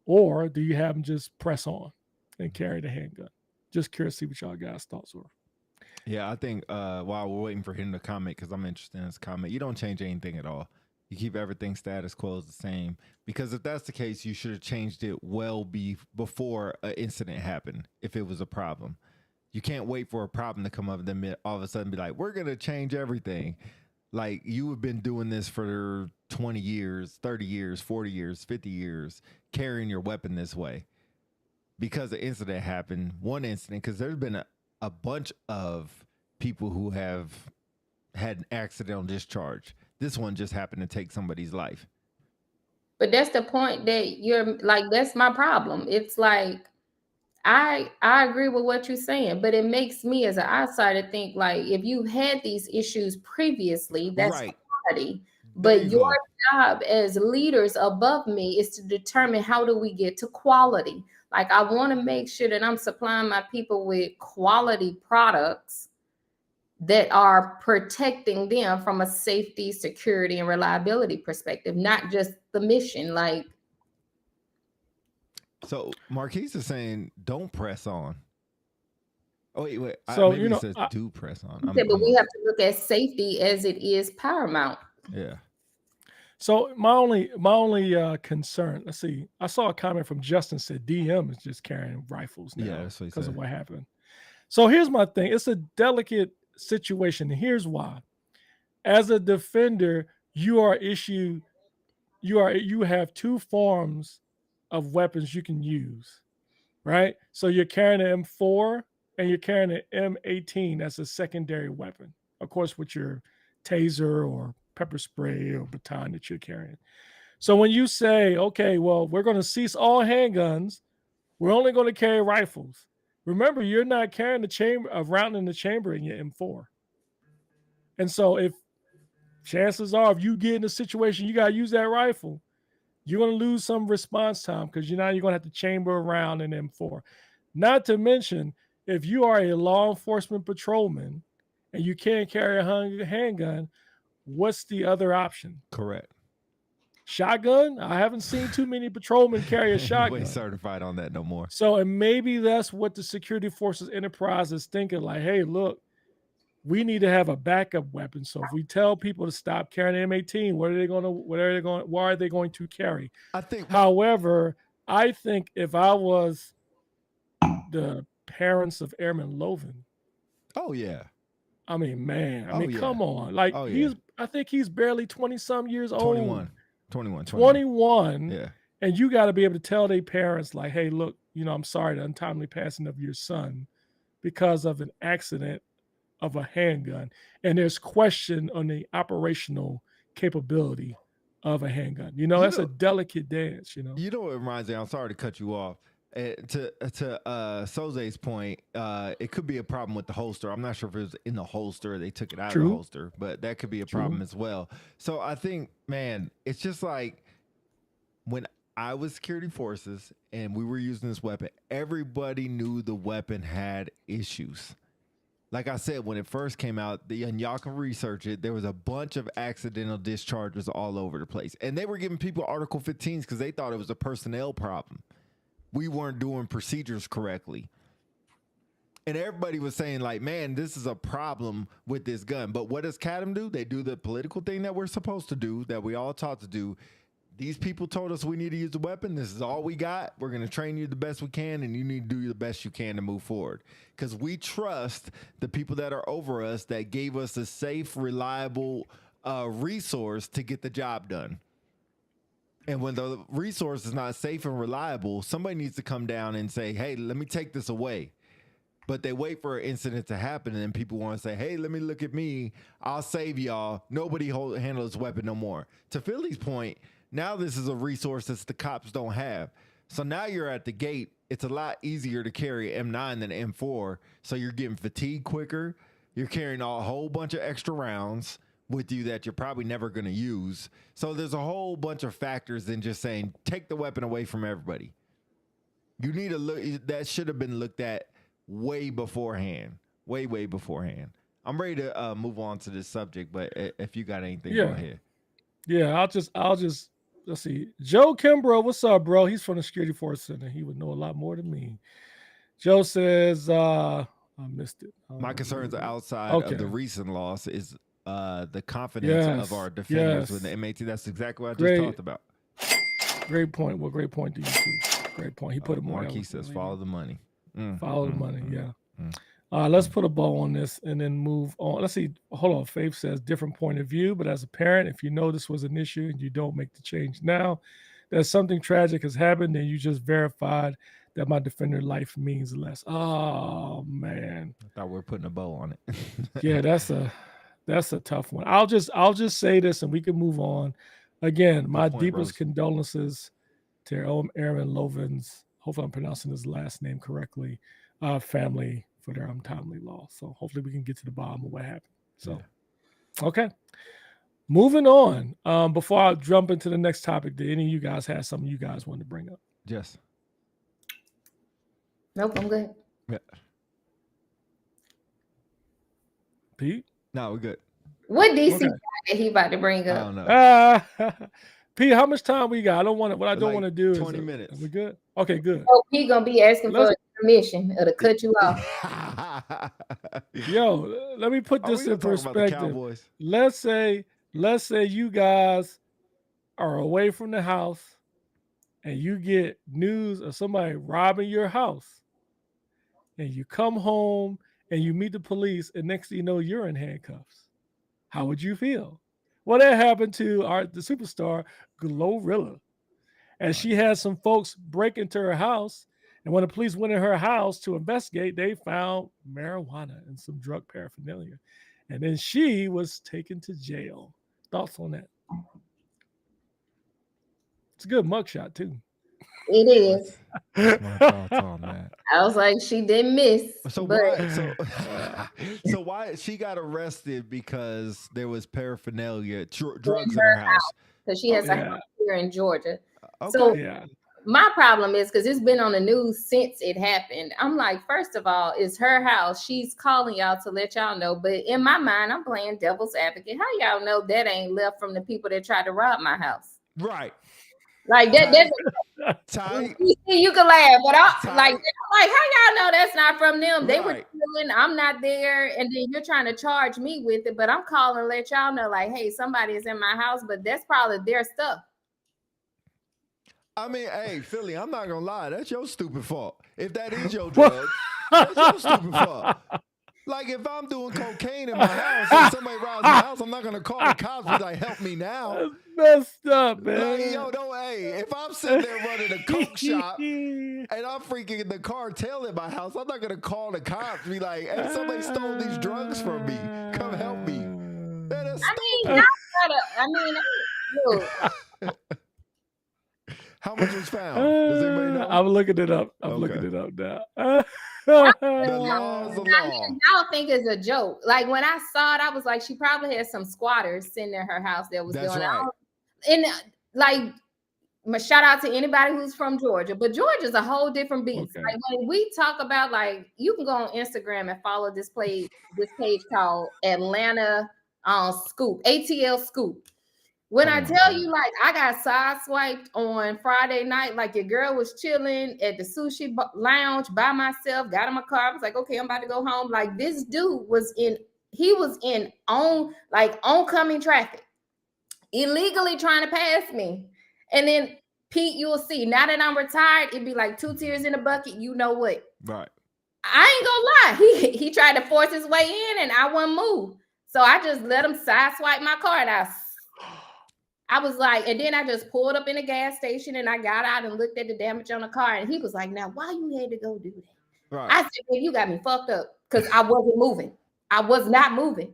Or do you have them just press on and carry the handgun? Just curious to see what y'all guys' thoughts were. Yeah, I think while we're waiting for him to comment, because I'm interested in his comment, you don't change anything at all. You keep everything status quo the same. Because if that's the case, you should have changed it well before an incident happened, if it was a problem. You can't wait for a problem to come up and then all of a sudden be like, we're going to change everything. Like, you have been doing this for 20 years, 30 years, 40 years, 50 years, carrying your weapon this way. Because the incident happened, one incident, because there's been a bunch of people who have had an accidental discharge. This one just happened to take somebody's life. But that's the point that you're like, that's my problem. It's like, I agree with what you're saying, but it makes me as an outsider think like, if you had these issues previously, that's right. quality. But your job as leaders above me is to determine, how do we get to quality? Like, I want to make sure that I'm supplying my people with quality products that are protecting them from a safety, security, and reliability perspective, not just the mission. Like, so Marquise is saying, don't press on. Oh, wait. So, maybe it says do press on. But we have to look at safety as it is paramount. Yeah. So my only concern, let's see, I saw a comment from Justin said DM is just carrying rifles now because of what happened. So here's my thing. It's a delicate situation. And here's why. As a defender, you have two forms of weapons you can use, right? So you're carrying an M4 and you're carrying an M18 as a secondary weapon, of course, with your taser or pepper spray or baton that you're carrying. So when you say, okay, well, we're going to cease all handguns, we're only going to carry rifles. Remember, you're not carrying a round in the chamber in your M4. And so if chances are, if you get in a situation, you got to use that rifle, you're going to lose some response time because you're going to have to chamber around an M4. Not to mention, if you are a law enforcement patrolman and you can't carry a handgun, what's the other option? Correct. Shotgun? I haven't seen too many patrolmen carry a shotgun. Nobody's certified on that no more. So, and maybe that's what the security forces enterprise is thinking, like, hey, look, we need to have a backup weapon. So if we tell people to stop carrying M18, why are they going to carry? However, I think if I was the parents of Airman Loven. Oh yeah. I mean, man, come on. Like I think he's barely 20-some years old. 21. Yeah. And you got to be able to tell their parents, like, hey, look, I'm sorry, the untimely passing of your son because of an accident of a handgun. And there's question on the operational capability of a handgun. That's a delicate dance, You know what reminds me? I'm sorry to cut you off. To Soze's point, it could be a problem with the holster. I'm not sure if it was in the holster or they took it out of the holster, but that could be a problem as well. So I think, man, it's just like when I was security forces and we were using this weapon, everybody knew the weapon had issues. Like I said, when it first came out, and y'all can research it, there was a bunch of accidental discharges all over the place. And they were giving people Article 15s because they thought it was a personnel problem. We weren't doing procedures correctly. And everybody was saying, like, man, this is a problem with this gun. But what does CADM do? They do the political thing that we're supposed to do, that we all taught to do. These people told us we need to use the weapon. This is all we got. We're going to train you the best we can, and you need to do the best you can to move forward. Because we trust the people that are over us that gave us a safe, reliable resource to get the job done. And when the resource is not safe and reliable, somebody needs to come down and say, hey, let me take this away. But they wait for an incident to happen, and then people want to say, hey, let me look at me. I'll save y'all. Nobody handle this weapon no more. To Philly's point, now this is a resource that the cops don't have. So now you're at the gate. It's a lot easier to carry M9 than M4. So you're getting fatigued quicker. You're carrying a whole bunch of extra rounds with you that you're probably never going to use. So there's a whole bunch of factors in just saying, take the weapon away from everybody. You need to look. That should have been looked at way beforehand. Way beforehand. I'm ready to move on to this subject, but if you got anything, go ahead. Yeah, I'll just let's see. Joe Kimbrough, what's up, bro? He's from the Security Force Center. He would know a lot more than me. Joe says, I missed it. My concerns outside of the recent loss is the confidence of our defenders with the MAT. That's exactly what I just talked about. Great point. Well, great point to you too. Great point. He put it more. Marquis says, follow the money. Follow the money, yeah. Let's put a bow on this and then move on. Let's see. Hold on. Faith says different point of view, but as a parent, if you know this was an issue and you don't make the change now, that something tragic has happened and you just verified that my defender life means less. Oh man. I thought we were putting a bow on it. Yeah, that's a tough one. I'll just say this and we can move on. Again, my deepest condolences to Aaron Lovin's, hopefully I'm pronouncing his last name correctly, family for their untimely loss. So hopefully we can get to the bottom of what happened. So, okay. Moving on. Before I jump into the next topic, did any of you guys have something you guys wanted to bring up? Yes. Nope, I'm good. Yeah. Pete? No, we're good. What DC that he about to bring up? I don't know. Pete, how much time we got? What I don't want to do 20 is minutes. Are we good? Okay, good. Oh, he gonna be asking for permission or to cut you off. Yo, let me put this in perspective. Let's say you guys are away from the house and you get news of somebody robbing your house, and you come home and you meet the police, and next thing you know, you're in handcuffs. How would you feel? Well, that happened to the superstar Glorilla. And she had some folks break into her house. And when the police went in her house to investigate, they found marijuana and some drug paraphernalia. And then she was taken to jail. Thoughts on that? It's a good mugshot, too. It is. What's my thoughts on that? I was like, she didn't miss. So why she got arrested because there was paraphernalia, drugs in her house? Because she has a house here in Georgia. Okay. So my problem is because it's been on the news since it happened. I'm like, first of all, it's her house. She's calling y'all to let y'all know. But in my mind, I'm playing devil's advocate. How y'all know that ain't left from the people that tried to rob my house? Right. Like that. You can laugh, but how y'all know that's not from them? They were stealing. I'm not there, and then you're trying to charge me with it. But I'm calling to let y'all know, like, hey, somebody is in my house, but that's probably their stuff. I mean, hey, Philly, I'm not gonna lie, that's your stupid fault. If that is your drug, that's your stupid fault. Like, if I'm doing cocaine in my house and somebody robs my house, I'm not going to call the cops and be like, help me now. That's messed up, man. Like, if I'm sitting there running a coke shop and I'm freaking the cartel in my house, I'm not going to call the cops and be like, hey, somebody stole these drugs from me. Come help me. That is stupid. How much was found? Does anybody know? I'm looking it up. I'm Okay. looking it up now. The law is the law. I don't think it's a joke. Like when I saw it, I was like, she probably had some squatters sitting in her house that was That's doing right. And like, shout out to anybody who's from Georgia, but Georgia's a whole different beast. Okay. Like when we talk about, like, you can go on Instagram and follow this page called Atlanta Scoop, ATL Scoop. When I tell you, like, I got sideswiped on Friday night, like your girl was chilling at the sushi lounge by myself, got in my car. I was like, okay, I'm about to go home. Like this dude was in oncoming traffic, illegally trying to pass me. And then Pete, you'll see, now that I'm retired, it'd be like 2 tears in a bucket. You know what? Right. I ain't gonna lie. He tried to force his way in and I wouldn't move. So I just let him sideswipe my car. And I was like, and then I just pulled up in a gas station and I got out and looked at the damage on the car. And he was like, now, why you had to go do that? Right. I said, well, you got me fucked up because I wasn't moving. I was not moving.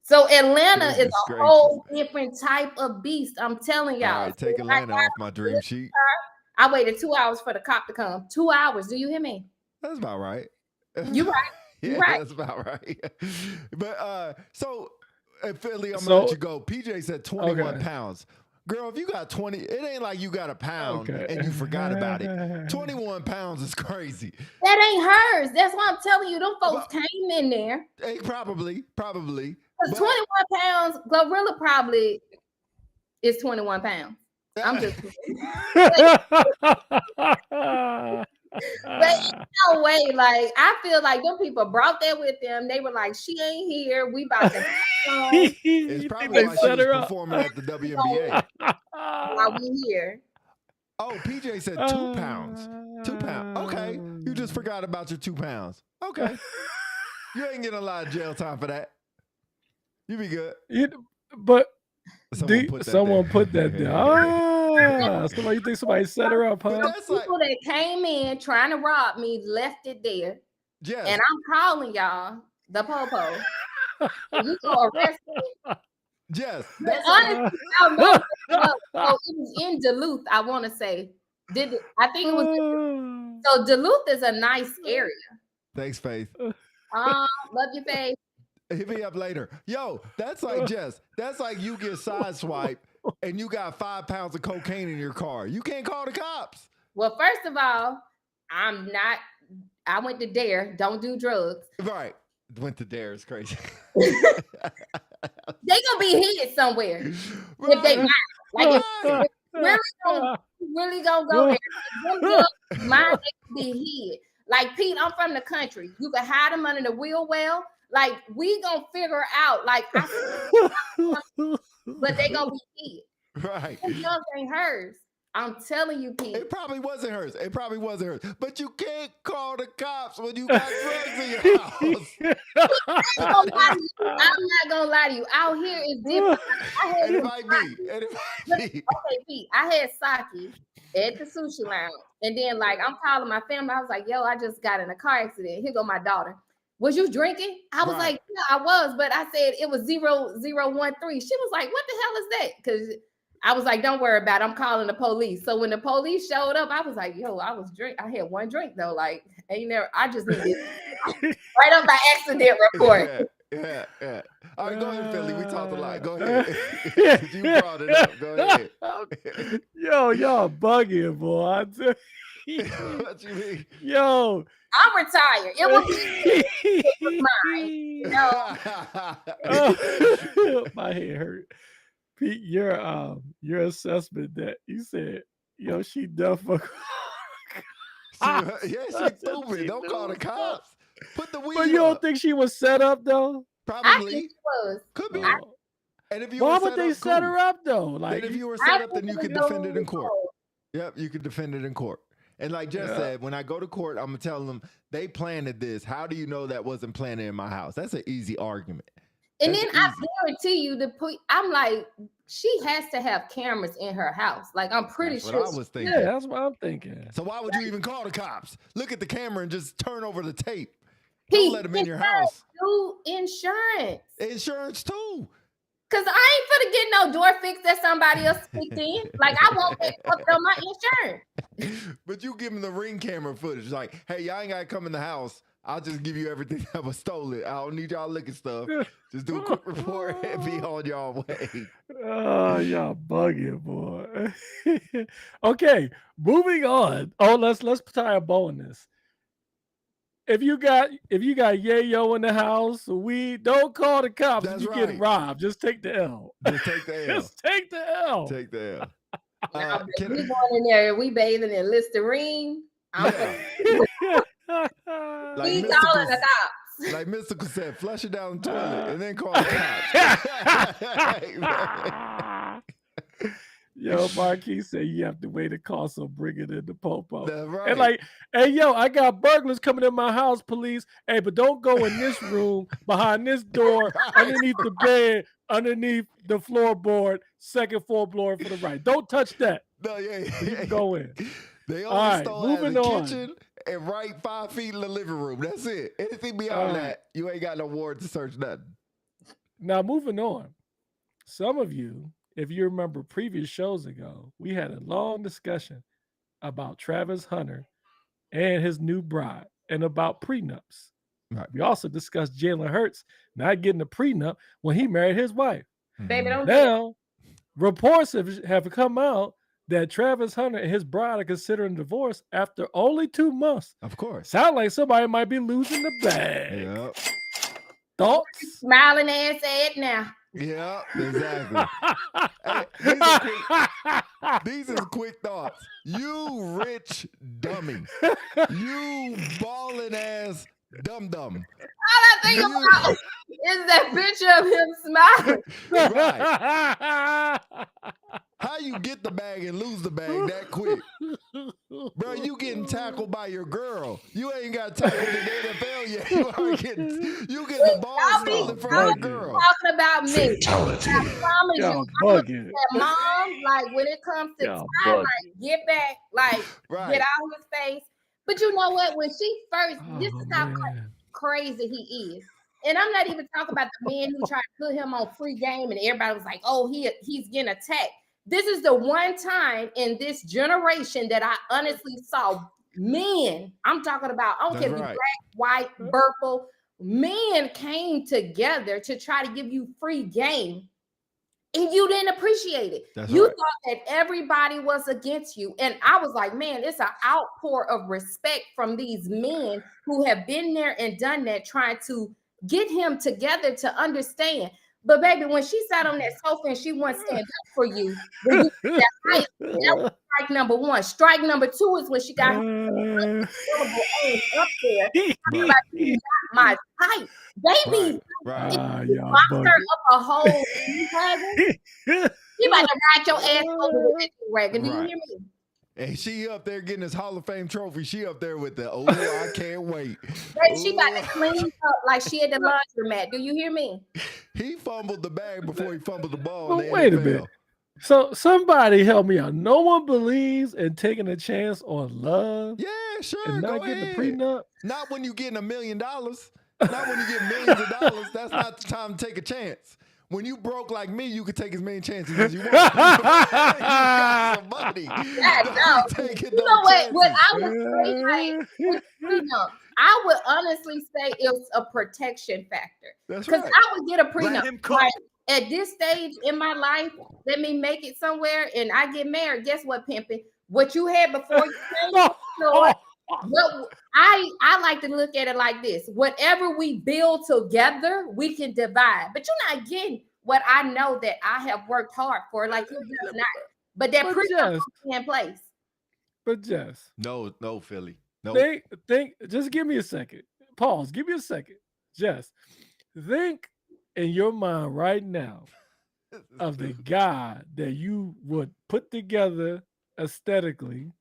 So Atlanta is a whole different type of beast. I'm telling y'all. All right, take Atlanta off my dream sheet. I waited 2 hours for the cop to come. 2 hours. Do you hear me? That's about right. You right. Yeah, right. That's about right. But so Philly, I'm gonna let you go. PJ said 21 pounds. Girl, if you got 20, it ain't like you got a pound and you forgot about it. 21 pounds is crazy. That ain't hers. That's why I'm telling you, them folks came in there. Hey, probably. Because 21 pounds, Glorilla probably is 21 pounds. I'm just but no way, like I feel like them people brought that with them. They were like, she ain't here. We about to it's probably why she was performing at the WNBA. While we here. Oh, PJ said 2 pounds. 2 pounds. Okay. You just forgot about your 2 pounds. Okay. You ain't getting a lot of jail time for that. You be good. But someone put that there. Somebody, you think somebody set her up, huh? People that came in trying to rob me left it there. Yes. And I'm calling y'all the popo. You go arrest me. Yes. But honestly, it was in Duluth, I want to say. I think it was so Duluth is a nice area. Thanks, Faith. Love you, Faith. Hit me up later. Yo, that's like Jess. That's like you get sideswiped and you got 5 pounds of cocaine in your car. You can't call the cops. Well, first of all, I went to DARE. Don't do drugs. Right. Went to DARE. It's crazy. They gonna be hid somewhere. Right. If they not. Like if really gonna go there. Mine they can be hid. Like Pete, I'm from the country. You can hide them under the wheel well. Like we gonna figure out. Like, but they gonna be hid. Right. This girl ain't hers. I'm telling you, Pete. It probably wasn't hers. But you can't call the cops when you got drugs in your house. I'm not gonna lie to you. Out here is different. It might be. Okay, Pete. I had sake at the sushi lounge, and then like I'm calling my family. I was like, "Yo, I just got in a car accident. Here go my daughter. Was you drinking?" I was like, "Yeah, I was," but I said it was 0013. She was like, "What the hell is that?" Because I was like, "Don't worry about it. I'm calling the police." So when the police showed up, I was like, "Yo, I had one drink though. Like, ain't there? I just needed right up by accident report." Yeah. All right, go ahead, Philly. We talked a lot. Go ahead. You brought it up. Go ahead. Yo, y'all bugging, boy. I tell you. What you mean? Yo. I'm retired. It was mine. My head hurt. Pete, your assessment that you said, yo, she done for. She's stupid. Don't call the cops. Put the weed But you up. don't think she was set up though? Probably. I think she was. Could be. And if you why would they set her up though? Like, if you were set up, then you could defend it in court. Yep, you could defend it in court. And like Jess said, when I go to court, I'm gonna tell them they planted this. How do you know that wasn't planted in my house? That's an easy argument. And then I guarantee you, I'm like, she has to have cameras in her house. Like, I'm pretty sure. That's what I was thinking. Yeah, that's what I'm thinking. So why would you even call the cops? Look at the camera and just turn over the tape. Pete, don't let them in your house. Do insurance. Insurance too. Cause I ain't finna get no door fix that somebody else kicked in. Like I want that covered on my insurance. But you give them the ring camera footage. Like, hey, y'all ain't gotta come in the house. I'll just give you everything that was stolen. I don't need y'all looking stuff. Just do a quick report and be on y'all way. Oh, y'all bugging, boy. Okay, moving on. Oh, let's tie a bow on this. If you got yayo in the house, we don't call the cops. That's if you right. get robbed, just take the L. Just take the L. Just take the L. Take the L. We going in there, we bathing in Listerine. Like we calling the cops. Like Mystical said, flush it down the toilet and then call the cops. Yo, Marquis said you have to wait a call, so bring it in the popo. That's right. And like, hey, yo, I got burglars coming in my house, police. Hey, but don't go in this room, behind this door, underneath the bed, underneath the floorboard, second floor to the right. Don't touch that. No, yeah. You can go in. They only stole out of the on. kitchen and right 5 feet in the living room. That's it. Anything beyond that, you ain't got no warrant to search nothing. Now, moving on. Some of you, if you remember previous shows ago, we had a long discussion about Travis Hunter and his new bride and about prenups. Right. We also discussed Jalen Hurts not getting a prenup when he married his wife. Baby, don't now, reports have come out that Travis Hunter and his bride are considering divorce after only 2 months. Of course. Sound like somebody might be losing the bag. Yep. Thoughts? Smiling ass at now. Yeah, exactly. Hey, these is quick thoughts. You rich dummy. You balling ass dum-dum. All I think about is that picture of him smiling. Right. How you get the bag and lose the bag that quick? Bro, you getting tackled by your girl. You ain't got tackled in the NFL yet. You getting the ball stolen from your girl. Talking about me. Fatality. I promise you, bugging. Mom, like when it comes to time, like get back, like get out of his face. But you know what? When she first, this is how crazy he is. And I'm not even talking about the men who tried to put him on free game and everybody was like, oh, he's getting attacked. This is the one time in this generation that I honestly saw men, I'm talking about, I don't care if you're black, white, purple, men came together to try to give you free game. And you didn't appreciate it. You thought that everybody was against you. And I was like, man, it's an outpour of respect from these men who have been there and done that, trying to get him together to understand. But baby, when she sat on that sofa and she wouldn't stand up for you, that was strike number 1. Strike number 2 is when she got her up there. Like, you got my type. Baby, boxed her up a hole. You about to ride your ass over the wagon. Do you hear me? And she up there getting this Hall of Fame trophy. She up there with the, I can't wait. She about to clean up like she had the laundromat. Do you hear me? He fumbled the bag before he fumbled the ball. Wait a minute. So somebody help me out. No one believes in taking a chance on love. Yeah, sure. And not getting a prenup. Not when you're getting $1 million. Not when you get millions of dollars. That's not the time to take a chance. When you broke like me, you could take as many chances as you want. You got some money. You know what I would say, like, I would honestly say it's a protection factor. Because I would get a prenup. Like, at this stage in my life, let me make it somewhere and I get married. Guess what, pimping? What you had before you came, well, I like to look at it like this. Whatever we build together, we can divide. But you're not getting what I know that I have worked hard for. Like you're just not. But that prenup in place. But Jess. No, Philly. No. Think. Just give me a second. Pause. Give me a second. Jess, think in your mind right now of the guy that you would put together aesthetically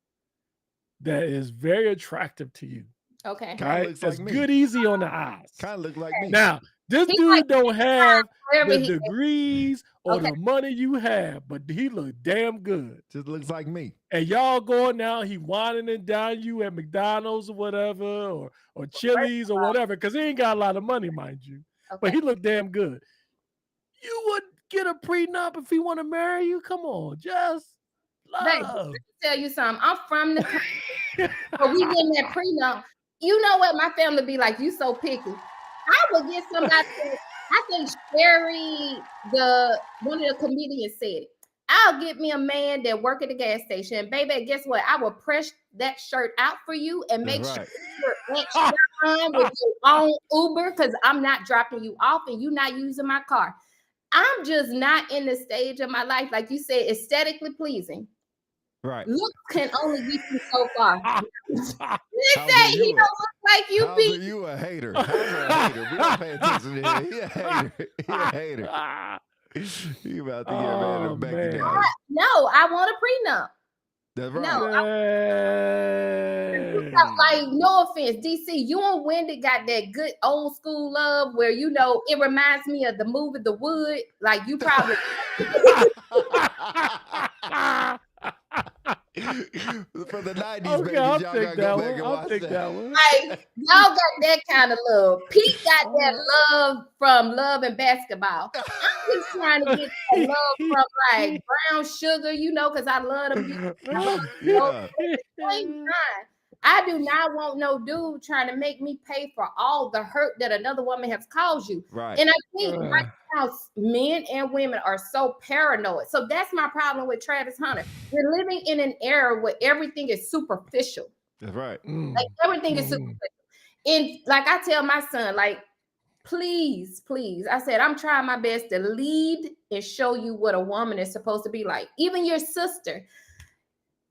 that is very attractive to you. Okay. Right? That's like good, easy on the eyes. Kind of look like me. Now, this dude don't have the degrees or the money you have, but he look damn good. Just looks like me. And y'all going now, he whining and down you at McDonald's or whatever, or Chili's or whatever, because he ain't got a lot of money, mind you. But he look damn good. You would get a prenup if he want to marry you. Come on, just Baby, love. let me tell you something. I'm from the country, but we getting that prenup. You know what? My family be like, you so picky. I would get somebody. I think Sherry, one of the comedians, said it. I'll get me a man that work at the gas station. Baby, guess what? I will press that shirt out for you and make sure you're extra on with your own Uber, because I'm not dropping you off and you not using my car. I'm just not in the stage of my life, like you said, aesthetically pleasing. Right. Looks can only get you so far. You How's say it he you don't look like you, How's Pete. it you a hater? How's a hater? We don't pay attention to him. He a hater. He a hater. He about to get mad at Becky now. No, I want a prenup. That's right. No, like, no offense, DC, you and Wendy got that good old school love where, you know, it reminds me of the movie The Wood. Like, you probably For the 90s, Okay, baby, I'll y'all take gotta that go back one. and I'll watch take that. that one. like, y'all got that kind of love. Pete got that love from Love and Basketball. I'm just trying to get that love from like Brown Sugar, you know, because I love them. Yeah. I do not want no dude trying to make me pay for all the hurt that another woman has caused you. Right. And I think right now, men and women are so paranoid. So that's my problem with Travis Hunter. We're living in an era where everything is superficial. That's right. Like, everything is superficial. And like I tell my son, like, please, I said, I'm trying my best to lead and show you what a woman is supposed to be like, even your sister.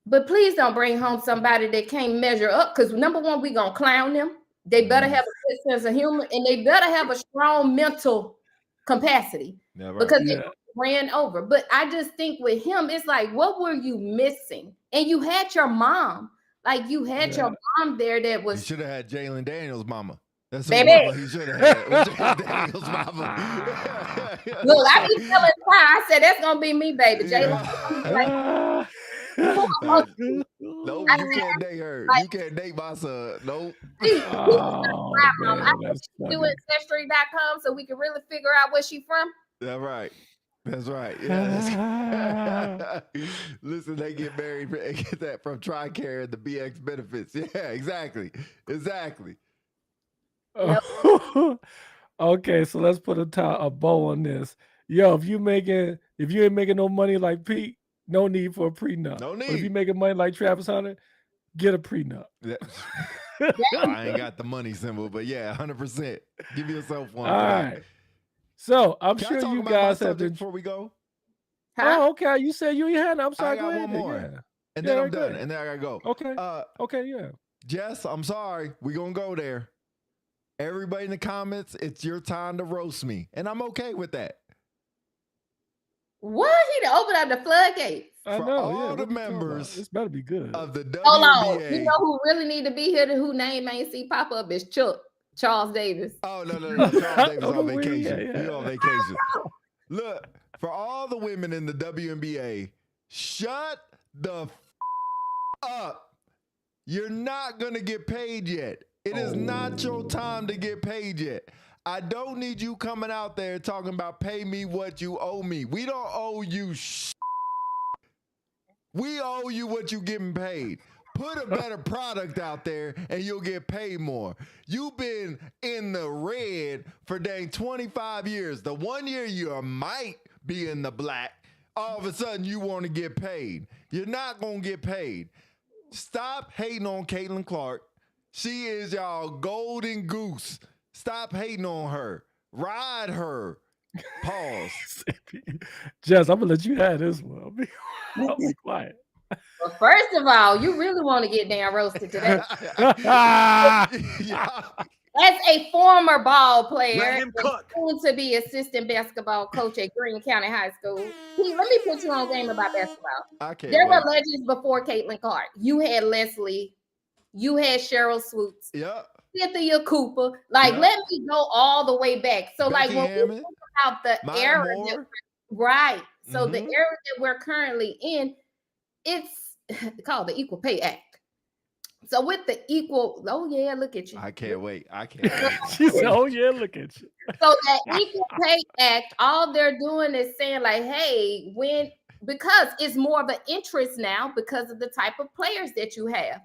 But please don't bring home somebody that can't measure up, because number one, we're going to clown them. They better have a good sense of humor, and they better have a strong mental capacity, because they ran over. But I just think with him, it's like, what were you missing? And you had your mom. Like, you had your mom there that was... You should have had Jalen Daniels' mama. That's baby. He should have had Jalen Daniels' mama. Look, I be telling Ty, I said, that's going to be me, baby. Jalen. Nope, you can't date her. You can't date my son. Nope. I do ancestry.com so we can really figure out where she's from. That's right. That's right. Yeah. Listen, they get married. They get that from TRICARE and the BX benefits. Yeah, exactly. Okay, so let's put a bow on this. Yo, if you ain't making no money like Pete, no need for a prenup. No need. But if you making money like Travis Hunter, get a prenup. I ain't got the money symbol, but yeah, 100%. Give yourself one. All right. So I'm Can sure I talk you about guys my have been. before we go. Oh, okay. You said you had. I'm sorry. I got go one ahead. more, Yeah. and then I'm done, and then I gotta go. Okay. Okay. Yeah. Jess, I'm sorry. We're gonna go there. Everybody in the comments, it's your time to roast me, and I'm okay with that. What? He to open up the floodgates. I For know. all the members, this better be good. Of the WNBA. Hold on. You know who really need to be here, who name ain't see pop up, is Charles Davis. Oh, no. Charles Davis on vacation. He on vacation. Look, for all the women in the WNBA, shut the up. You're not going to get paid yet. It is not your time to get paid yet. I don't need you coming out there talking about pay me what you owe me. We don't owe you We owe you what you getting paid. Put a better product out there and you'll get paid more. You've been in the red for dang 25 years. The 1 year you might be in the black, all of a sudden you want to get paid. You're not going to get paid. Stop hating on Caitlin Clark. She is y'all golden goose. Stop hating on her. Ride her. Pause. Jess, I'm going to let you have this one. I'll be quiet. Well, first of all, you really want to get damn roasted today. As a former ball player, soon to be assistant basketball coach at Greene County High School, let me put you on game about basketball. There were legends before Caitlin Clark. You had Leslie. You had Cheryl Swoops. Yep. Cynthia Cooper. Like, let me go all the way back. So, Becky like, when Hammond, we think about the era, right? So the era that we're currently in, it's called the Equal Pay Act. So with the equal, oh yeah, look at you. I can't wait. I can't wait. She said, "Oh yeah, look at you." So that Equal Pay Act, all they're doing is saying like, hey, because it's more of an interest now because of the type of players that you have.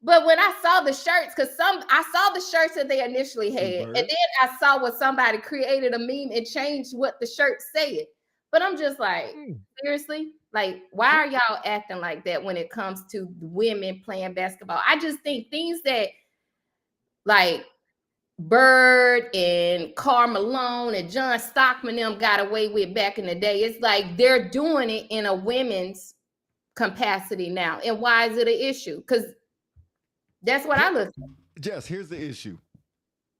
But when I saw the shirts, because I saw the shirts that they initially had, and then I saw what somebody created a meme and changed what the shirt said. But I'm just like, seriously? Like, why are y'all acting like that when it comes to women playing basketball? I just think things that like Bird and Karl Malone and John Stockman them got away with back in the day. It's like they're doing it in a women's capacity now. And why is it an issue? Because that's what I look at. Jess, here's the issue.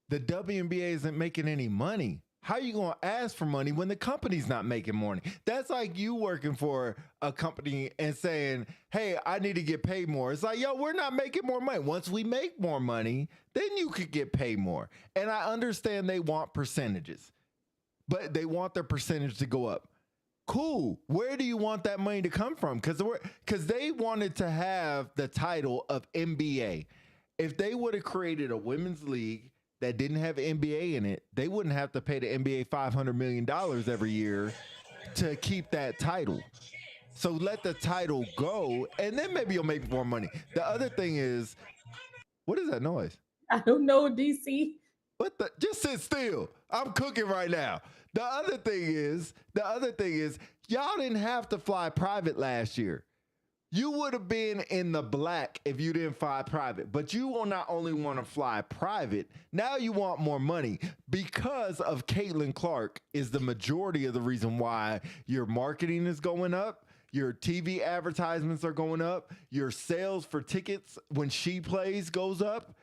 The WNBA isn't making any money. How are you going to ask for money when the company's not making money? That's like you working for a company and saying, hey, I need to get paid more. It's like, yo, we're not making more money. Once we make more money, then you could get paid more. And I understand they want percentages, but they want their percentage to go up. Cool. Where do you want that money to come from? Because they wanted to have the title of NBA. If they would have created a women's league that didn't have NBA in it, they wouldn't have to pay the NBA $500 million every year to keep that title. So let the title go, and then maybe you'll make more money. The other thing is, what is that noise? I don't know, DC. What the? Just sit still. I'm cooking right now. The other thing is, y'all didn't have to fly private last year. You would have been in the black if you didn't fly private. But you will not only want to fly private, now you want more money because of Caitlin Clark is the majority of the reason why your marketing is going up. Your TV advertisements are going up. Your sales for tickets when she plays goes up.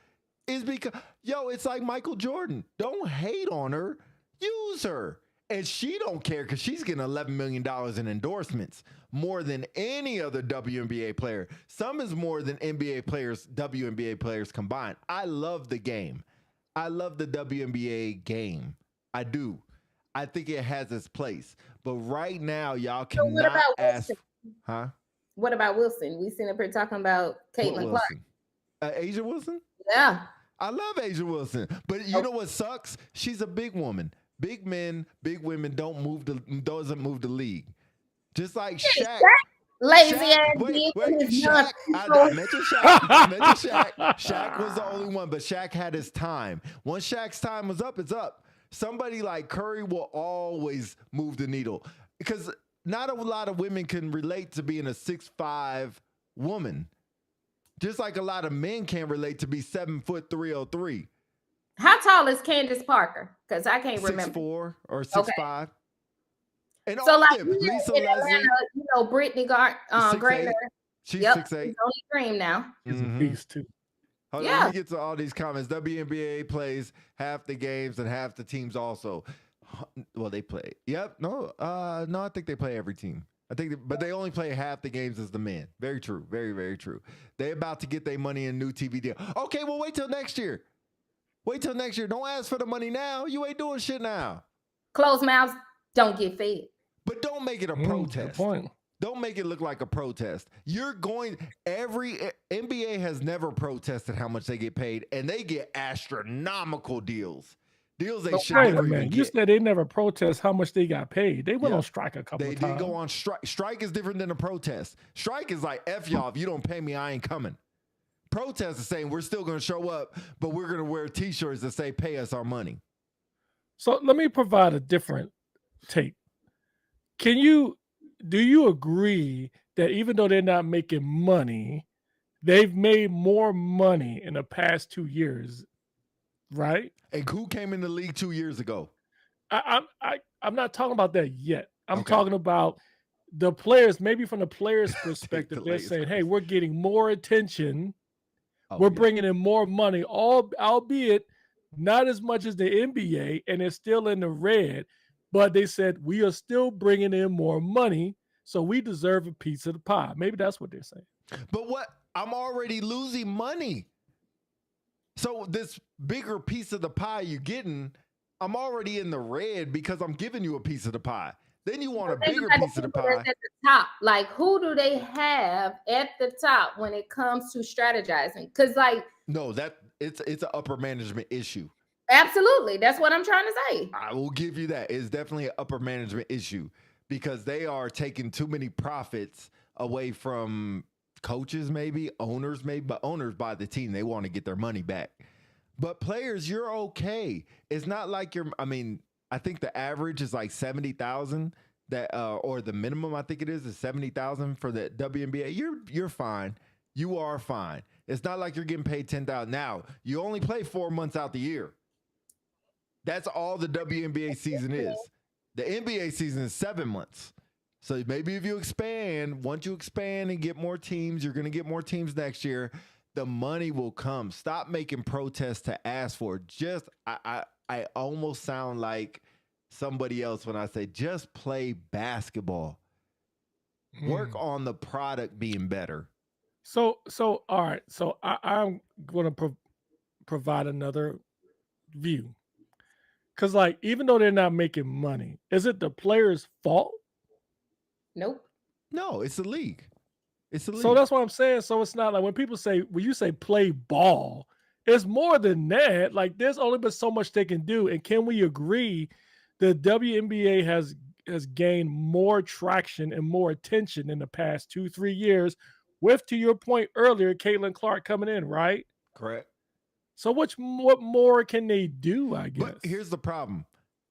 Is because, it's like Michael Jordan. Don't hate on her. Use her. And she don't care because she's getting $11 million in endorsements, more than any other WNBA player. Some is more than WNBA players combined. I love the game. I love the WNBA game. I do. I think it has its place. But right now, y'all cannot ask. Huh? What about Wilson? We seen up here talking about Caitlin Clark. Asia Wilson? Yeah. I love Asia Wilson. But you know what sucks? She's a big woman. Big men, big women doesn't move the league. Just like Shaq. Lazy ass. Wait, Shaq. I mentioned Shaq. Shaq was the only one, but Shaq had his time. Once Shaq's time was up, it's up. Somebody like Curry will always move the needle because not a lot of women can relate to being a 6'5" woman. Just like a lot of men can't relate to be 7 foot 303. How tall is Candace Parker? Because I can't remember. 6'4" or 6'5". Okay. And so like Lisa in Atlanta, Brittany Griner. She's 6'8". She's on the dream now. She's a beast too. Hold on, let me get to all these comments. WNBA plays half the games and half the teams also. Well, they play. Yep. No, I think they play every team. But they only play half the games as the men. Very true. Very, very true. They about to get their money in a new TV deal. Okay, well, wait till next year. Don't ask for the money now. You ain't doing shit now. Closed mouths don't get fed. But don't make it a protest. Don't make it look like a protest. Every NBA has never protested how much they get paid, and they get astronomical deals. Deals they should never even get. You said they never protest how much they got paid. They went on strike a couple of times. They did go on strike. Strike is different than a protest. Strike is like, F y'all, if you don't pay me, I ain't coming. Protest is saying we're still going to show up, but we're going to wear T-shirts that say pay us our money. So let me provide a different take. Do you agree that even though they're not making money, they've made more money in the past 2 years, right? And who came in the league 2 years ago? I'm not talking about that yet. I'm talking about the players, maybe from the players' perspective. They're saying, hey, we're getting more attention. We're bringing in more money, albeit not as much as the NBA, and it's still in the red. But they said, we are still bringing in more money, so we deserve a piece of the pie. Maybe that's what they're saying. But what? I'm already losing money. So this bigger piece of the pie you're getting, I'm already in the red because I'm giving you a piece of the pie. Then you want a Think bigger about piece of the people that's pie. at the top. Like, who do they have at the top when it comes to strategizing? Because, like, No, that it's an upper management issue. absolutely, that's what I'm trying to say. I will give you that. It's definitely an upper management issue because they are taking too many profits away from coaches, maybe owners, but owners buy the team. They want to get their money back. But players, you're okay. It's not like you're. I mean, I think the average is like 70,000. That or the minimum I think it is 70,000 for the WNBA. You're fine. You are fine. It's not like you're getting paid 10,000. Now you only play 4 months out the year. That's all the WNBA season is. The NBA season is 7 months. So maybe if you expand, once you expand and get more teams, you're going to get more teams next year. The money will come. Stop making protests to ask for it. Just I almost sound like somebody else when I say just play basketball. Work on the product being better. So all right. So I'm going to provide another view. Because, like, even though they're not making money, is it the players' fault? Nope. No, it's the league. It's the league. So that's what I'm saying. So it's not like when people say, when you say play ball, it's more than that. Like, there's only been so much they can do. And can we agree the WNBA has gained more traction and more attention in the past 2-3 years with, to your point earlier, Caitlin Clark coming in, right? Correct. So what more can they do, I guess? But here's the problem.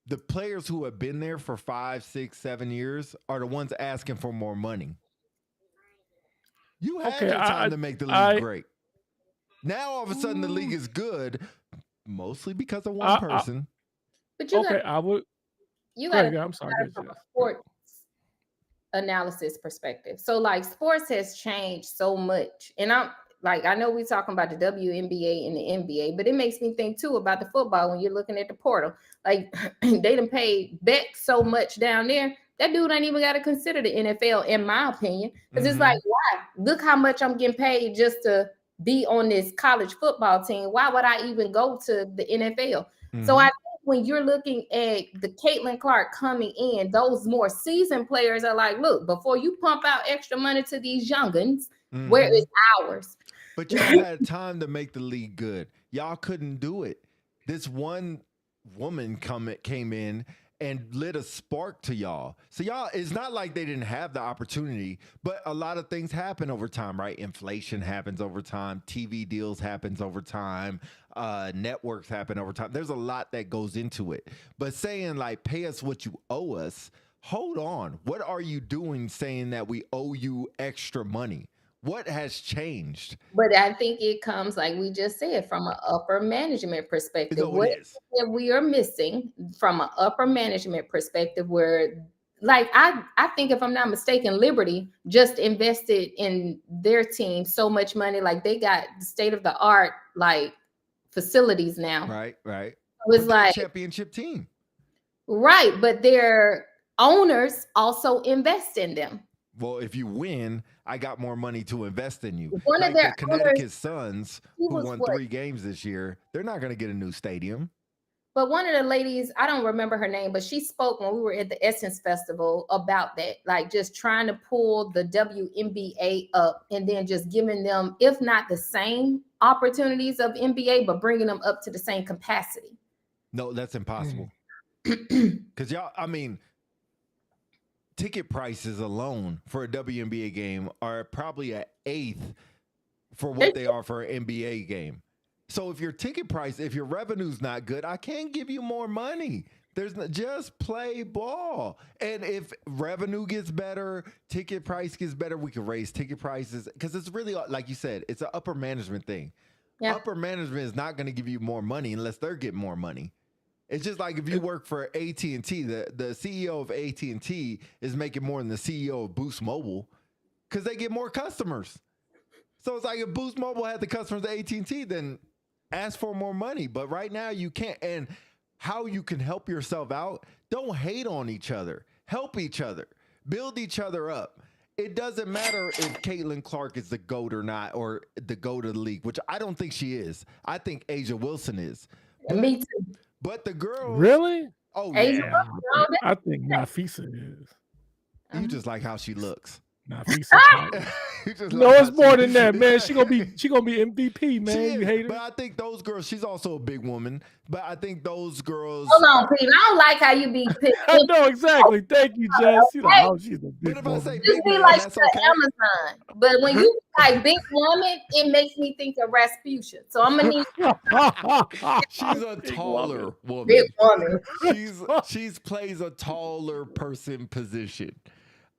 The players who have been there for 5, 6, 7 years are the ones asking for more money. You had your time to make the league great. Now all of a sudden the league is good, mostly because of one person. But you okay, I'm sorry. From a sports analysis perspective. So, like, sports has changed so much, and I know we're talking about the WNBA and the NBA, but it makes me think too about the football when you're looking at the portal. Like, they done paid Beck so much down there. That dude ain't even got to consider the NFL, in my opinion. Because it's like, why? Look how much I'm getting paid just to be on this college football team. Why would I even go to the NFL? So I think when you're looking at the Caitlin Clark coming in, those more seasoned players are like, look, before you pump out extra money to these youngins, where is ours? But y'all had time to make the league good. Y'all couldn't do it. This one woman came in and lit a spark to y'all. So y'all, it's not like they didn't have the opportunity, but a lot of things happen over time, right? Inflation happens over time. TV deals happens over time. Networks happen over time. There's a lot that goes into it. But saying like, pay us what you owe us, hold on. What are you doing saying that we owe you extra money? What has changed? But I think it comes, like we just said, from an upper management perspective. No, what it is. that we are missing from an upper management perspective, where, like, I think, if I'm not mistaken, Liberty just invested in their team so much money. Like, they got state of the art, like, facilities now. Right. It was like championship team. Right, but their owners also invest in them. Well, if you win, I got more money to invest in you. One of their the Connecticut owners, Suns, who won 3 games this year, they're not going to get a new stadium. But one of the ladies, I don't remember her name, but she spoke when we were at the Essence Festival about that, like just trying to pull the WNBA up and then just giving them, if not the same opportunities of NBA, but bringing them up to the same capacity. No, that's impossible. Because y'all, I mean, ticket prices alone for a WNBA game are probably an eighth for what they are for an NBA game. So if your ticket price, if your revenue's not good, I can't give you more money. Just play ball. And if revenue gets better, ticket price gets better, we can raise ticket prices. Because it's really, like you said, it's an upper management thing. Yeah. Upper management is not going to give you more money unless they're getting more money. It's just like if you work for AT&T, the CEO of AT&T is making more than the CEO of Boost Mobile because they get more customers. So it's like if Boost Mobile had the customers of AT&T, then ask for more money. But right now you can't. And how you can help yourself out, don't hate on each other. Help each other. Build each other up. It doesn't matter if Caitlin Clark is the GOAT or not, or the GOAT of the league, which I don't think she is. I think A'ja Wilson is. Me too. But the girls, really? Oh Asia yeah. Yeah, no, I think Nafisa is. You just like how she looks. Nafisa top. You just No, like it's how more she- than that, man. She gonna be MVP, man. She You is, hate but her. I think those girls. She's also a big woman, but I think those girls. hold on, Pete. I don't like how you be picked. I know exactly. Thank you, Jess. You know, oh, she's a But big if I say woman. big Just be man, like that's the okay. Amazon. But when you like big woman, it makes me think of Rasputia. So I'm gonna need She's a Big taller woman. big woman. She's plays a taller person position.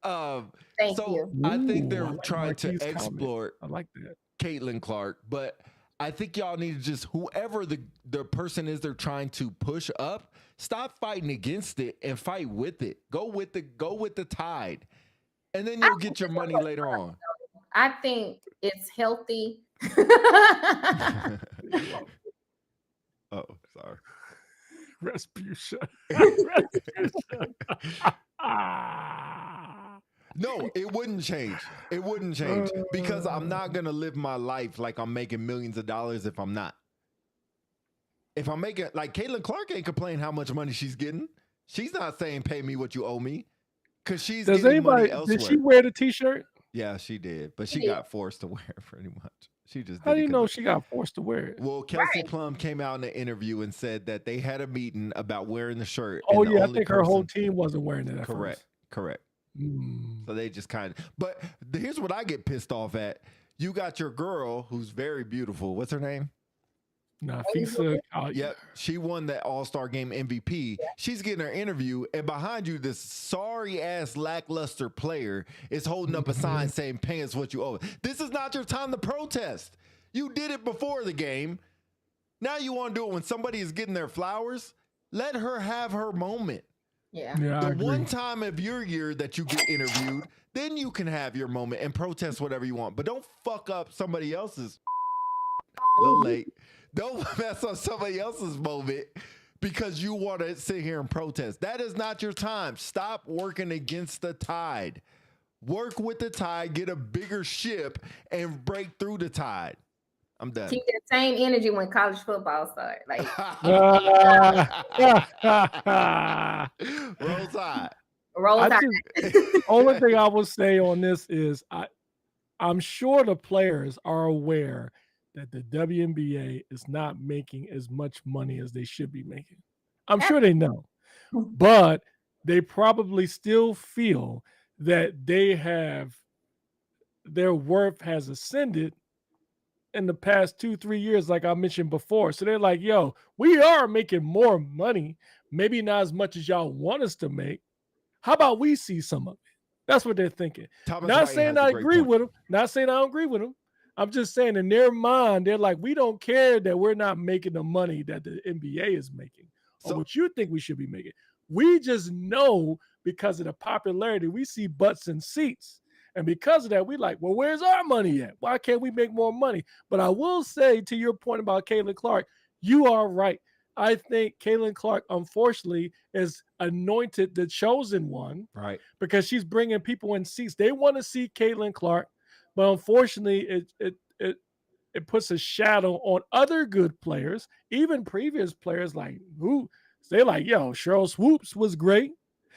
Thank So you. I think Ooh, they're I like trying to Marquis' comment. exploit I like that. Caitlin Clark, but I think y'all need to just whoever the person is they're trying to push up, stop fighting against it and fight with it. Go with the tide, and then you'll get your money later on. I think it's healthy. Oh, sorry. Rasputia. No, it wouldn't change. It wouldn't change because I'm not going to live my life like I'm making millions of dollars if I'm not. If I'm making, like Caitlin Clark ain't complaining how much money she's getting. She's not saying pay me what you owe me because she's Does getting money anybody, elsewhere. did she wear the t-shirt? Yeah, she did, but she She did. got forced to wear it pretty much. She just did How do it you 'cause know of- she got forced to wear it? Well, Kelsey Plum came out in an interview and said that they had a meeting about wearing the shirt. Oh and the yeah, I only think her whole person- team wasn't wearing it at Correct. first. So they just kind of, but here's what I get pissed off at. You got your girl who's very beautiful. What's her name? Nafisa. Yep. She won that All-Star Game MVP. She's getting her interview, and behind you, this sorry ass lackluster player is holding up a sign saying, pay us what you owe. This is not your time to protest. You did it before the game. Now you want to do it when somebody is getting their flowers? Let her have her moment. Yeah. Yeah, I The agree. one time of your year that you get interviewed, then you can have your moment and protest whatever you want. But don't fuck up somebody else's. A little late. Don't mess up somebody else's moment because you want to sit here and protest. That is not your time. Stop working against the tide. Work with the tide, get a bigger ship, and break through the tide. I'm done. Keep that same energy when college football starts. Like Roll Tide. roll I tide. just, only thing I will say on this is I'm sure the players are aware that the WNBA is not making as much money as they should be making. I'm sure they know, but they probably still feel that their worth has ascended in the past 2-3 years, like I mentioned before. So they're like, yo, we are making more money, maybe not as much as y'all want us to make. How about we see some of it? That's what they're thinking. Thomas Not White saying has a I great agree point. with them. Not saying I don't agree with them. I'm just saying in their mind, they're like, we don't care that we're not making the money that the NBA is making or So- what you think we should be making. We just know because of the popularity, we see butts and seats. And because of that, we like, well, where's our money at? Why can't we make more money? But I will say to your point about Caitlin Clark, you are right. I think Caitlin Clark, unfortunately, is anointed the chosen one, Right. because she's bringing people in seats. They want to see Caitlin Clark, but unfortunately, it puts a shadow on other good players, even previous players like who they like. Yo, Cheryl Swoops was great.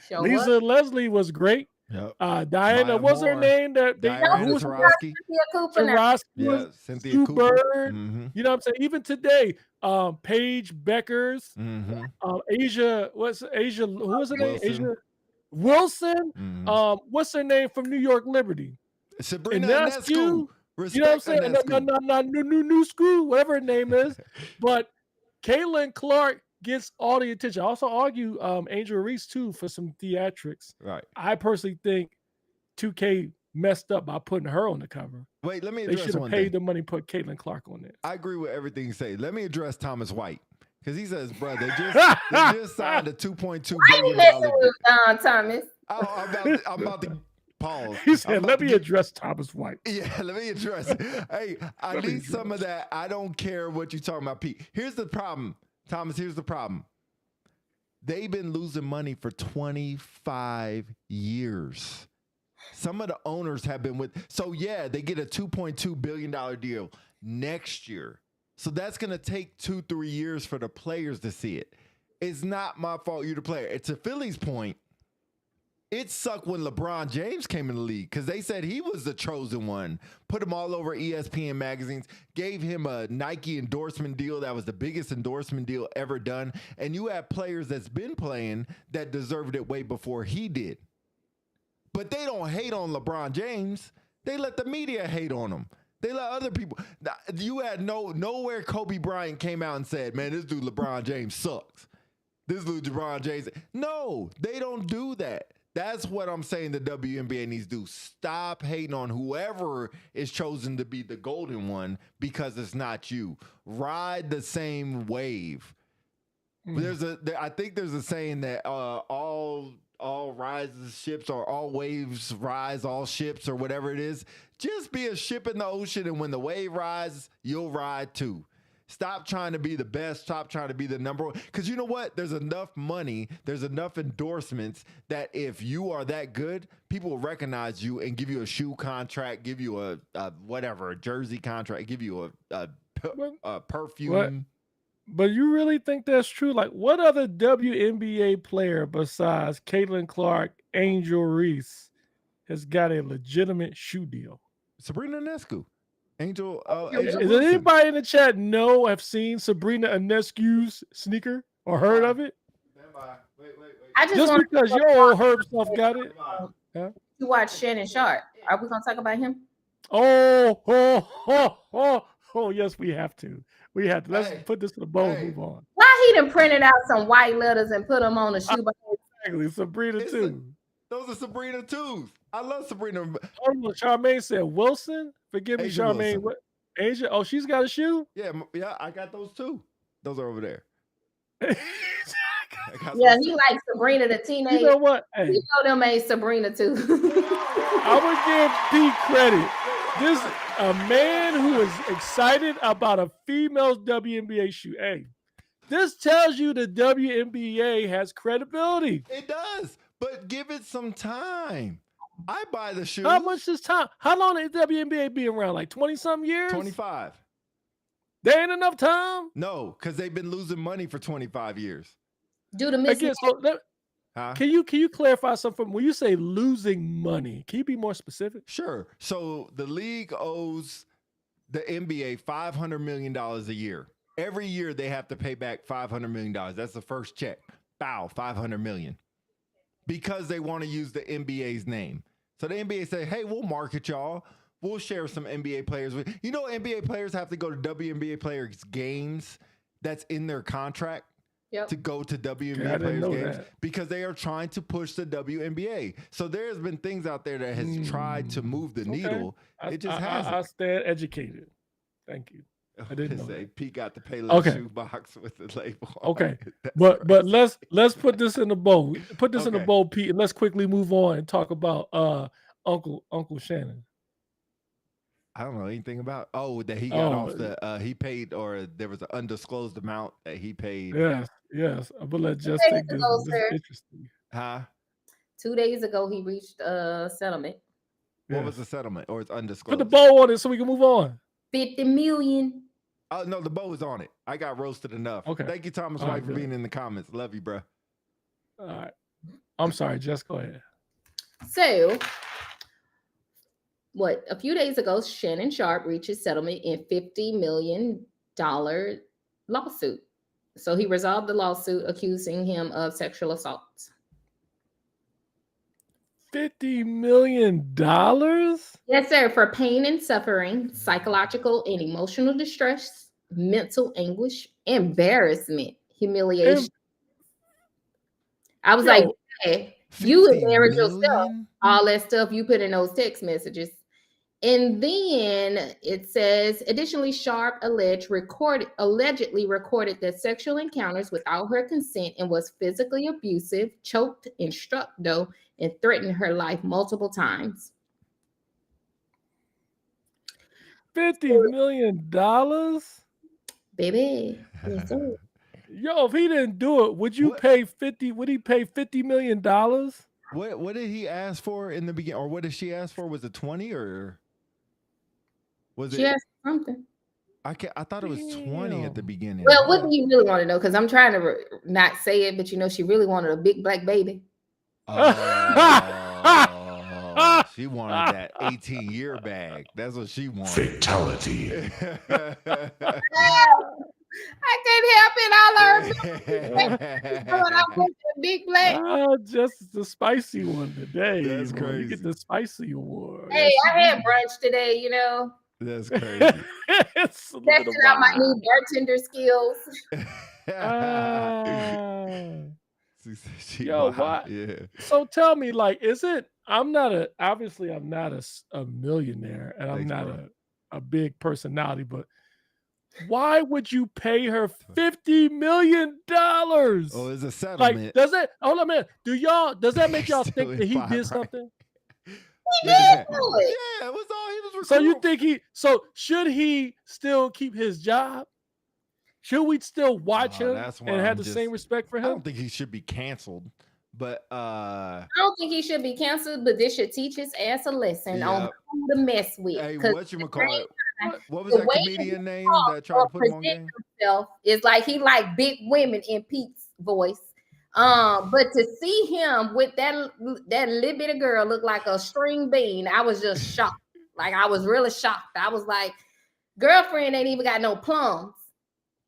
Show Lisa up. Leslie was great. Yep. Diana, Maya what's her Moore. name? That they Diana who was Taurasi. Cynthia Cooper now. Taurasi Yeah. was Cynthia Sue Cooper. Bird. Mm-hmm. You know what I'm saying? Even today, Paige Beckers, Mm-hmm. Asia, who was her name? Wilson. Asia Wilson. Mm-hmm. What's her name from New York Liberty? Sabrina Inescu. Inescu. You know what I'm saying? Inescu. Not new school, whatever her name is. But Caitlin Clark gets all the attention. I also argue Angel Reese too for some theatrics. Right. I personally think 2K messed up by putting her on the cover. Wait, let me They address should have one paid thing. the money, put Caitlin Clark on there. I agree with everything you say. Let me address Thomas White because he says, bro, they just signed a $2.2 Why you billion. messing with Thomas? I'm about to pause. He I'm said, about let to me get- address Thomas White. Yeah, let me address. Hey, I Let me need some of that. I don't care what you're talking about, Pete. Here's the problem, Thomas. Here's the problem. They've been losing money for 25 years. Some of the owners have been with. So, yeah, they get a $2.2 billion deal next year. So that's going to take 2-3 years for the players to see it. It's not my fault you're the player. It's a Phillies point. It sucked when LeBron James came in the league because they said he was the chosen one. Put him all over ESPN magazines, gave him a Nike endorsement deal that was the biggest endorsement deal ever done. And you have players that's been playing that deserved it way before he did. But they don't hate on LeBron James. They let the media hate on him. They let other people. You had nowhere Kobe Bryant came out and said, man, this dude LeBron James sucks. This dude LeBron James. No, they don't do that. That's what I'm saying the WNBA needs to do. Stop hating on whoever is chosen to be the golden one because it's not you. Ride the same wave. I think there's a saying that all rises ships or all waves rise all ships or whatever it is. Just be a ship in the ocean, and when the wave rises, you'll ride too. Stop trying to be the best. Stop trying to be the number one. Because you know what? There's enough money. There's enough endorsements that if you are that good, people will recognize you and give you a shoe contract, give you a jersey contract, give you a perfume. What? But you really think that's true? Like, what other WNBA player besides Caitlin Clark, Angel Reese, has got a legitimate shoe deal? Sabrina Ionescu. Angel Does anybody in the chat have seen Sabrina Ionescu's sneaker or heard of it? Wait. I just because your old Herb stuff got it. You watch Shannon Sharp. Are we gonna talk about him? Oh, yes, we have to. Let's put this in the bowl and move on. Why he done printed out some white letters and put them on the shoe? Exactly, Sabrina too. Those are Sabrina twos. I love Sabrina. Charmaine said Wilson. Forgive me, Asia Charmaine. Wilson. What? Asia? Oh, she's got a shoe? Yeah, I got those too. Those are over there. Yeah, he likes Sabrina the teenage. You know what? Hey, you know them ain't Sabrina too. I would give Pete credit. This a man who is excited about a female's WNBA shoe. Hey, this tells you the WNBA has credibility. It does, but give it some time. I buy the shoes. How much is time? How long has WNBA been around? Like 20-something years? 25. There ain't enough time? No, because they've been losing money for 25 years. Do the missing. Can you clarify something? When you say losing money, can you be more specific? Sure. So the league owes the NBA $500 million a year. Every year they have to pay back $500 million. That's the first check. Bow, $500 million. Because they want to use the NBA's name. So the NBA say, hey, we'll market y'all. We'll share some NBA players. You know, NBA players have to go to WNBA players games. That's in their contract. Yep. To go to WNBA players games because they are trying to push the WNBA. So there has been things out there that has tried to move the needle. It just hasn't. I stand educated. Thank you. I didn't know that. Pete got the Payless shoe box with the label. Okay, but let's put this in the bowl. Put this in the bowl, Pete, and let's quickly move on and talk about Uncle Shannon. I don't know anything about. That he got off the. He paid, or there was an undisclosed amount that he paid. Yes. I'm gonna let Jess take this. This is interesting. Huh? 2 days ago, he reached a settlement. What was the settlement, or it's undisclosed? Put the bow on it so we can move on. $50 million. Oh no, the bow is on it. I got roasted enough. Okay. Thank you, Thomas White, for being in the comments. Love you, bro. All right. I'm sorry, Jess. Go ahead. So, a few days ago, Shannon Sharp reached a settlement in $50 million lawsuit. So he resolved the lawsuit accusing him of sexual assault. $50 million? Yes, sir. For pain and suffering, psychological and emotional distress, mental anguish, embarrassment, humiliation. I was like, hey, you embarrassed yourself. All that stuff you put in those text messages. And then it says, additionally, Sharp allegedly recorded the sexual encounters without her consent and was physically abusive, choked and struck, and threatened her life multiple times. $50 million? Baby. Yes, sir. Yo, if he didn't do it, would he pay $50 million? What did he ask for in the beginning, or what did she ask for? Was it 20 or was she asked something? I thought it was 20 at the Damn. beginning. Well, what do you really want to know? Because I'm trying to not say it, but she really wanted a big black baby. Oh, she wanted that 18-year bag. That's what she wanted. Fatality. I can't help it. I learned when I went to big black. Just the spicy one today. That's boy. You crazy. get the spicy award. Hey, I had brunch today, That's crazy. It's a little testing out my new bartender skills. Yo, why? Yeah. So tell me, like, is it? I'm not a millionaire, and I'm Thanks, not bro. a big personality, but why would you pay her $50 million? Oh, it's a settlement. Like, does it? Hold on a minute. Does that make y'all Still think in that he five, did right? something? He did do it. Yeah, it was all he was So you recruiting. think so should he still keep his job? Should we still watch him That's why and have I'm the just- same respect for I him? don't think he should be canceled, but I don't think he should be canceled, but this should teach his ass a lesson on Yep. who to mess with. hey, 'Cause what you call it? What was the that way comedian name talk that tried to or put him on present game? himself is like he like big women in Pete's voice. But to see him with that little bit of girl look like a string bean, I was just shocked. Like I was really shocked. I was like, girlfriend ain't even got no plums,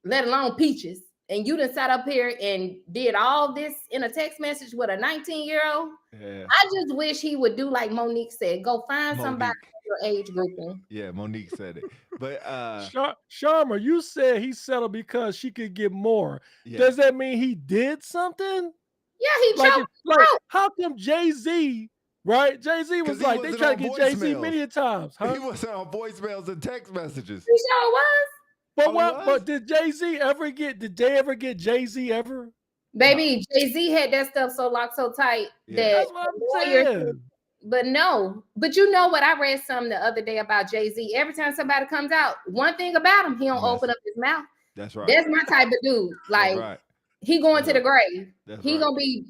let alone peaches. And you done sat up here and did all this in a text message with a 19-year-old. Yeah, I just wish he would do like Monique said, go find somebody Monique. in your age grouping. Yeah, Monique said it. But Sharma, you said he settled because she could get more. yeah. Does that mean he did something? Yeah, he choked. Like how come Jay-Z, right? Jay-Z 'Cause was he like, they wasn't tried on to get Jay-Z voicemails. many a times. Huh? He wasn't on voicemails and text messages. He sure was. But Oh, what? he was? But did Jay-Z ever get? Did they ever get Jay-Z ever? Baby, Jay-Z had that stuff so locked so tight Yeah. that That's what I'm lawyers- saying. But no, but you know what? I read something the other day about Jay-Z. Every time somebody comes out, one thing about him, he don't Yes. open up his mouth. That's right. That's my type of dude. Like That's right. he going to the Yeah. grave. That's He right. gonna be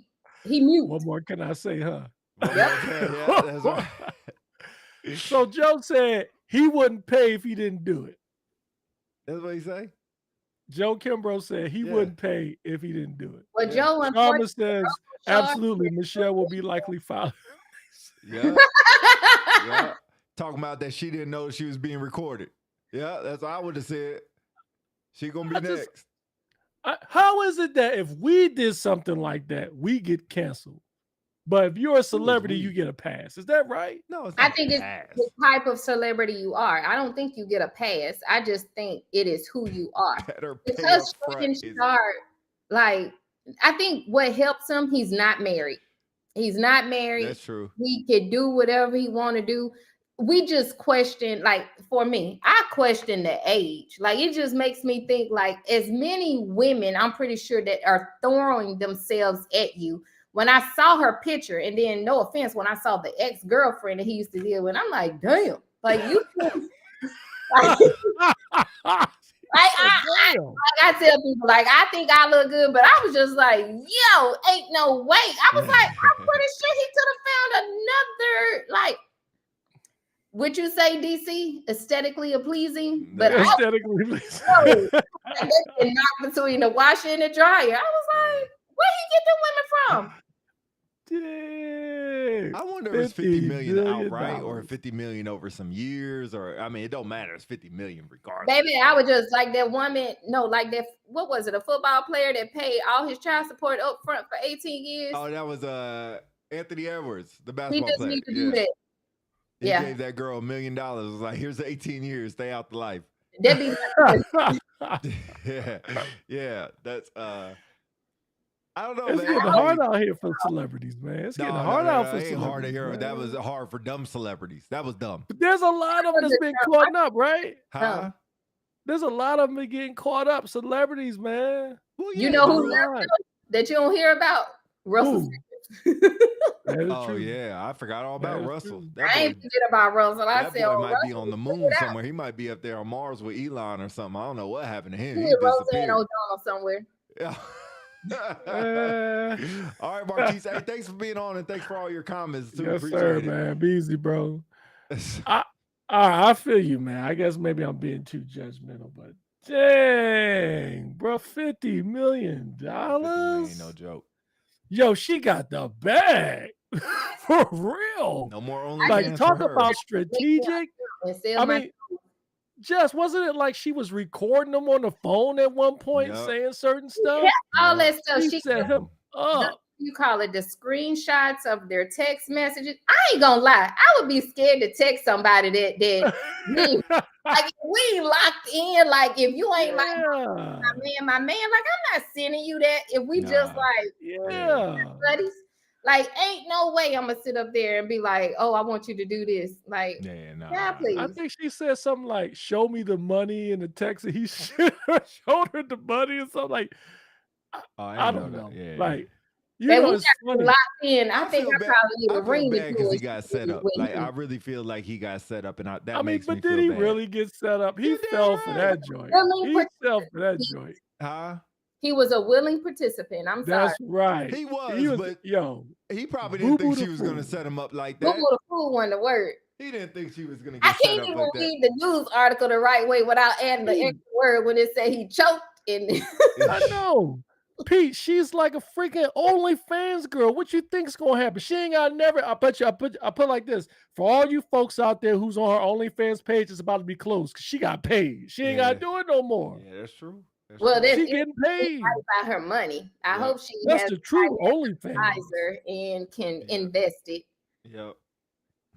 mute. What more can I say, huh? One more time, yeah, that's right. So Joe said he wouldn't pay if he didn't do it. That's what he say. Joe Kimbrough said he Yeah. wouldn't pay if he didn't do it. Well, Yeah. Joe, Sharma says Sharma- absolutely. Michelle will be likely filing. Yeah. Yeah. Talking about that she didn't know she was being recorded. Yeah, that's what I would have said. She gonna be I just- next. How is it that if we did something like that, we get canceled? But if you're a celebrity, we? you get a pass. Is that right? No, it's I not think it's pass. the type of celebrity you are. I don't think you get a pass. I just think it is who you are. Better pay Because up front Shannon is- Sharp, like, I think what helps him, he's not married. He's not married. That's true. He can do whatever he want to do. We just question, like, for me, I question the age. Like, it just makes me think, like, as many women, I'm pretty sure, that are throwing themselves at you. When I saw her picture, and then no offense, when I saw the ex-girlfriend that he used to deal with, I'm like, damn, like you I tell people, like, I think I look good, but I was just like, yo, ain't no way. I was like, I'm pretty sure he could have found another, like, would you say, DC, aesthetically pleasing? But I Aesthetically, know that knock between the washer and the dryer. I was like, where he get the women from? Dang. I wonder if it's 50 million million outright or dollars. 50 million over some years, or I mean, it don't matter. It's 50 million regardless. Baby, I was just like that woman, no, like that, what was it, a football player that paid all his child support up front for 18 years? Oh, that was Anthony Edwards, the He basketball just player. need to do that. He Yeah. gave that girl $1 million. It was like, here's 18 years, stay out the life. That be Yeah, that's I don't know, It's man. getting I hard mean, out here for celebrities, man. It's getting no, hard no, out no, for it ain't hard to celebrities. hear. man. That was hard for dumb celebrities. That was dumb. But there's a lot of them that's been caught up, right? Huh? There's a lot of them getting caught up. Celebrities, man. Well, You know who There's a lot. that you don't hear about? Russell. Who? Simmons. That is Oh true. yeah, I forgot all about That is Russell. true. That I ain't boy, forget about Russell. I that said, boy oh, might be Russell, on the figure moon it out. somewhere. He might be up there on Mars with Elon or something. I don't know what happened to him. He He with Roseanne disappeared. O'Donnell somewhere. Yeah. Uh, All right, Marquise. Hey, thanks for being on and thanks for all your comments too. yes, Appreciate sir, it. man. Be easy, bro. I feel you, man. I guess maybe I'm being too judgmental, but dang, bro, $50 million. 50 million, no joke. Yo, she got the bag. For real. No more OnlyFans Like, talk for her. about strategic. I mean, Jess, wasn't it like she was recording them on the phone at one point, saying certain stuff? Yeah, all that stuff. She set him up. You call it the screenshots of their text messages. I ain't gonna lie. I would be scared to text somebody that like if we ain't locked in. Like if you ain't like my man, like I'm not sending you that. If we just like buddies, like ain't no way I'm gonna sit up there and be like, oh, I want you to do this. Like, please. I think she said something like, "Show me the money," in the text, and he showed her the money or something. Like, I don't know. Yeah. Like. You know, it's locked in. I think I probably need a ring because he got set up. Like I really feel like he got set up, and that makes me feel bad. But did he really get set up? He fell for that joint. He fell for that joint. Huh? He was a willing participant. I'm sorry. That's right. He was, but he probably didn't think she was going to set him up like that. Boo the fool wasn't the word. He didn't think she was going to get set up like that. I can't even read the news article the right way without adding the extra word when it said he choked in. I know. Pete, she's like a freaking OnlyFans girl. What you think's gonna happen? She ain't got never. I put like this for all you folks out there who's on her OnlyFans page. It's about to be closed because she got paid. She ain't gotta do it no more. Yeah, that's true. She's getting paid about her money. I hope she has the true OnlyFans and can invest it. Yep.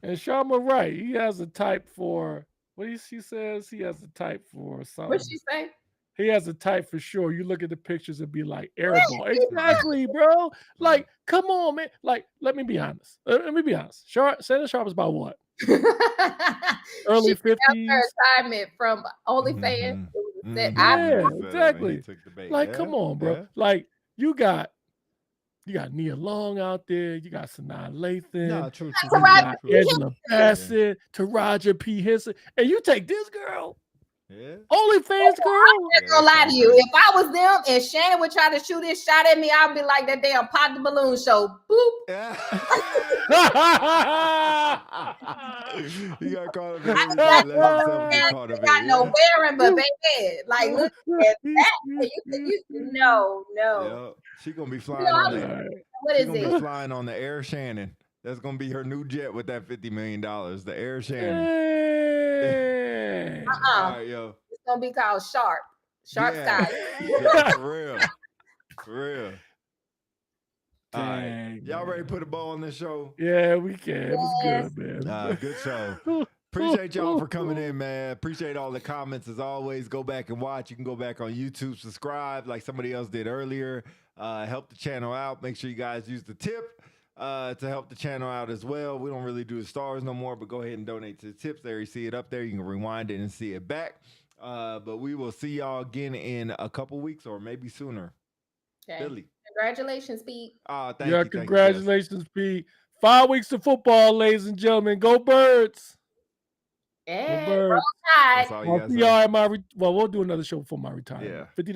And Sharma, right? He has a type for what she says. He has a type for something. What she say? He has a type for sure. You look at the pictures and be like, airball. Exactly, bro. Like, come on, man. Like, let me be honest. Shannon Sharp is about what? Early 50s. Her assignment from OnlyFans. Exactly. Like, come on, bro. Yeah. Like, you got Nia Long out there. You got Sanaa Lathan. True. You got Angela Bassett, Taraji P. Henson. And you take this girl. Yeah. OnlyFans girl. I'm not gonna lie to you. If I was them and Shannon would try to shoot this shot at me, I'd be like that damn Pop the Balloon show. Boop. Yeah. He got caught up. I got no wearing, but baby, like look at that. No. Yeah. She gonna be flying on the. What is it? Flying on the Air Shannon. That's gonna be her new jet with that $50 million. The Air Shannon. All right, yo. It's gonna be called Sharp Sky. Yeah, for real. All right, y'all ready to put a bow on this show? Yeah, we can. It was good, man. Good show. Appreciate y'all for coming in, man. Appreciate all the comments as always. Go back and watch. You can go back on YouTube, subscribe like somebody else did earlier. Help the channel out. Make sure you guys use the tip to help the channel out as well. We don't really do the stars no more, but go ahead and donate to the tips. There you see it up there. You can rewind it and see it back. But we will see y'all again in a couple weeks or maybe sooner. Okay. Billy. Congratulations, Pete. Thank you. Congratulations, Pete. 5 weeks of football, ladies and gentlemen. Go Birds. Yeah. Go Birds. Roll Tide. I'll see y'all at we'll do another show before my retirement. Yeah. $50.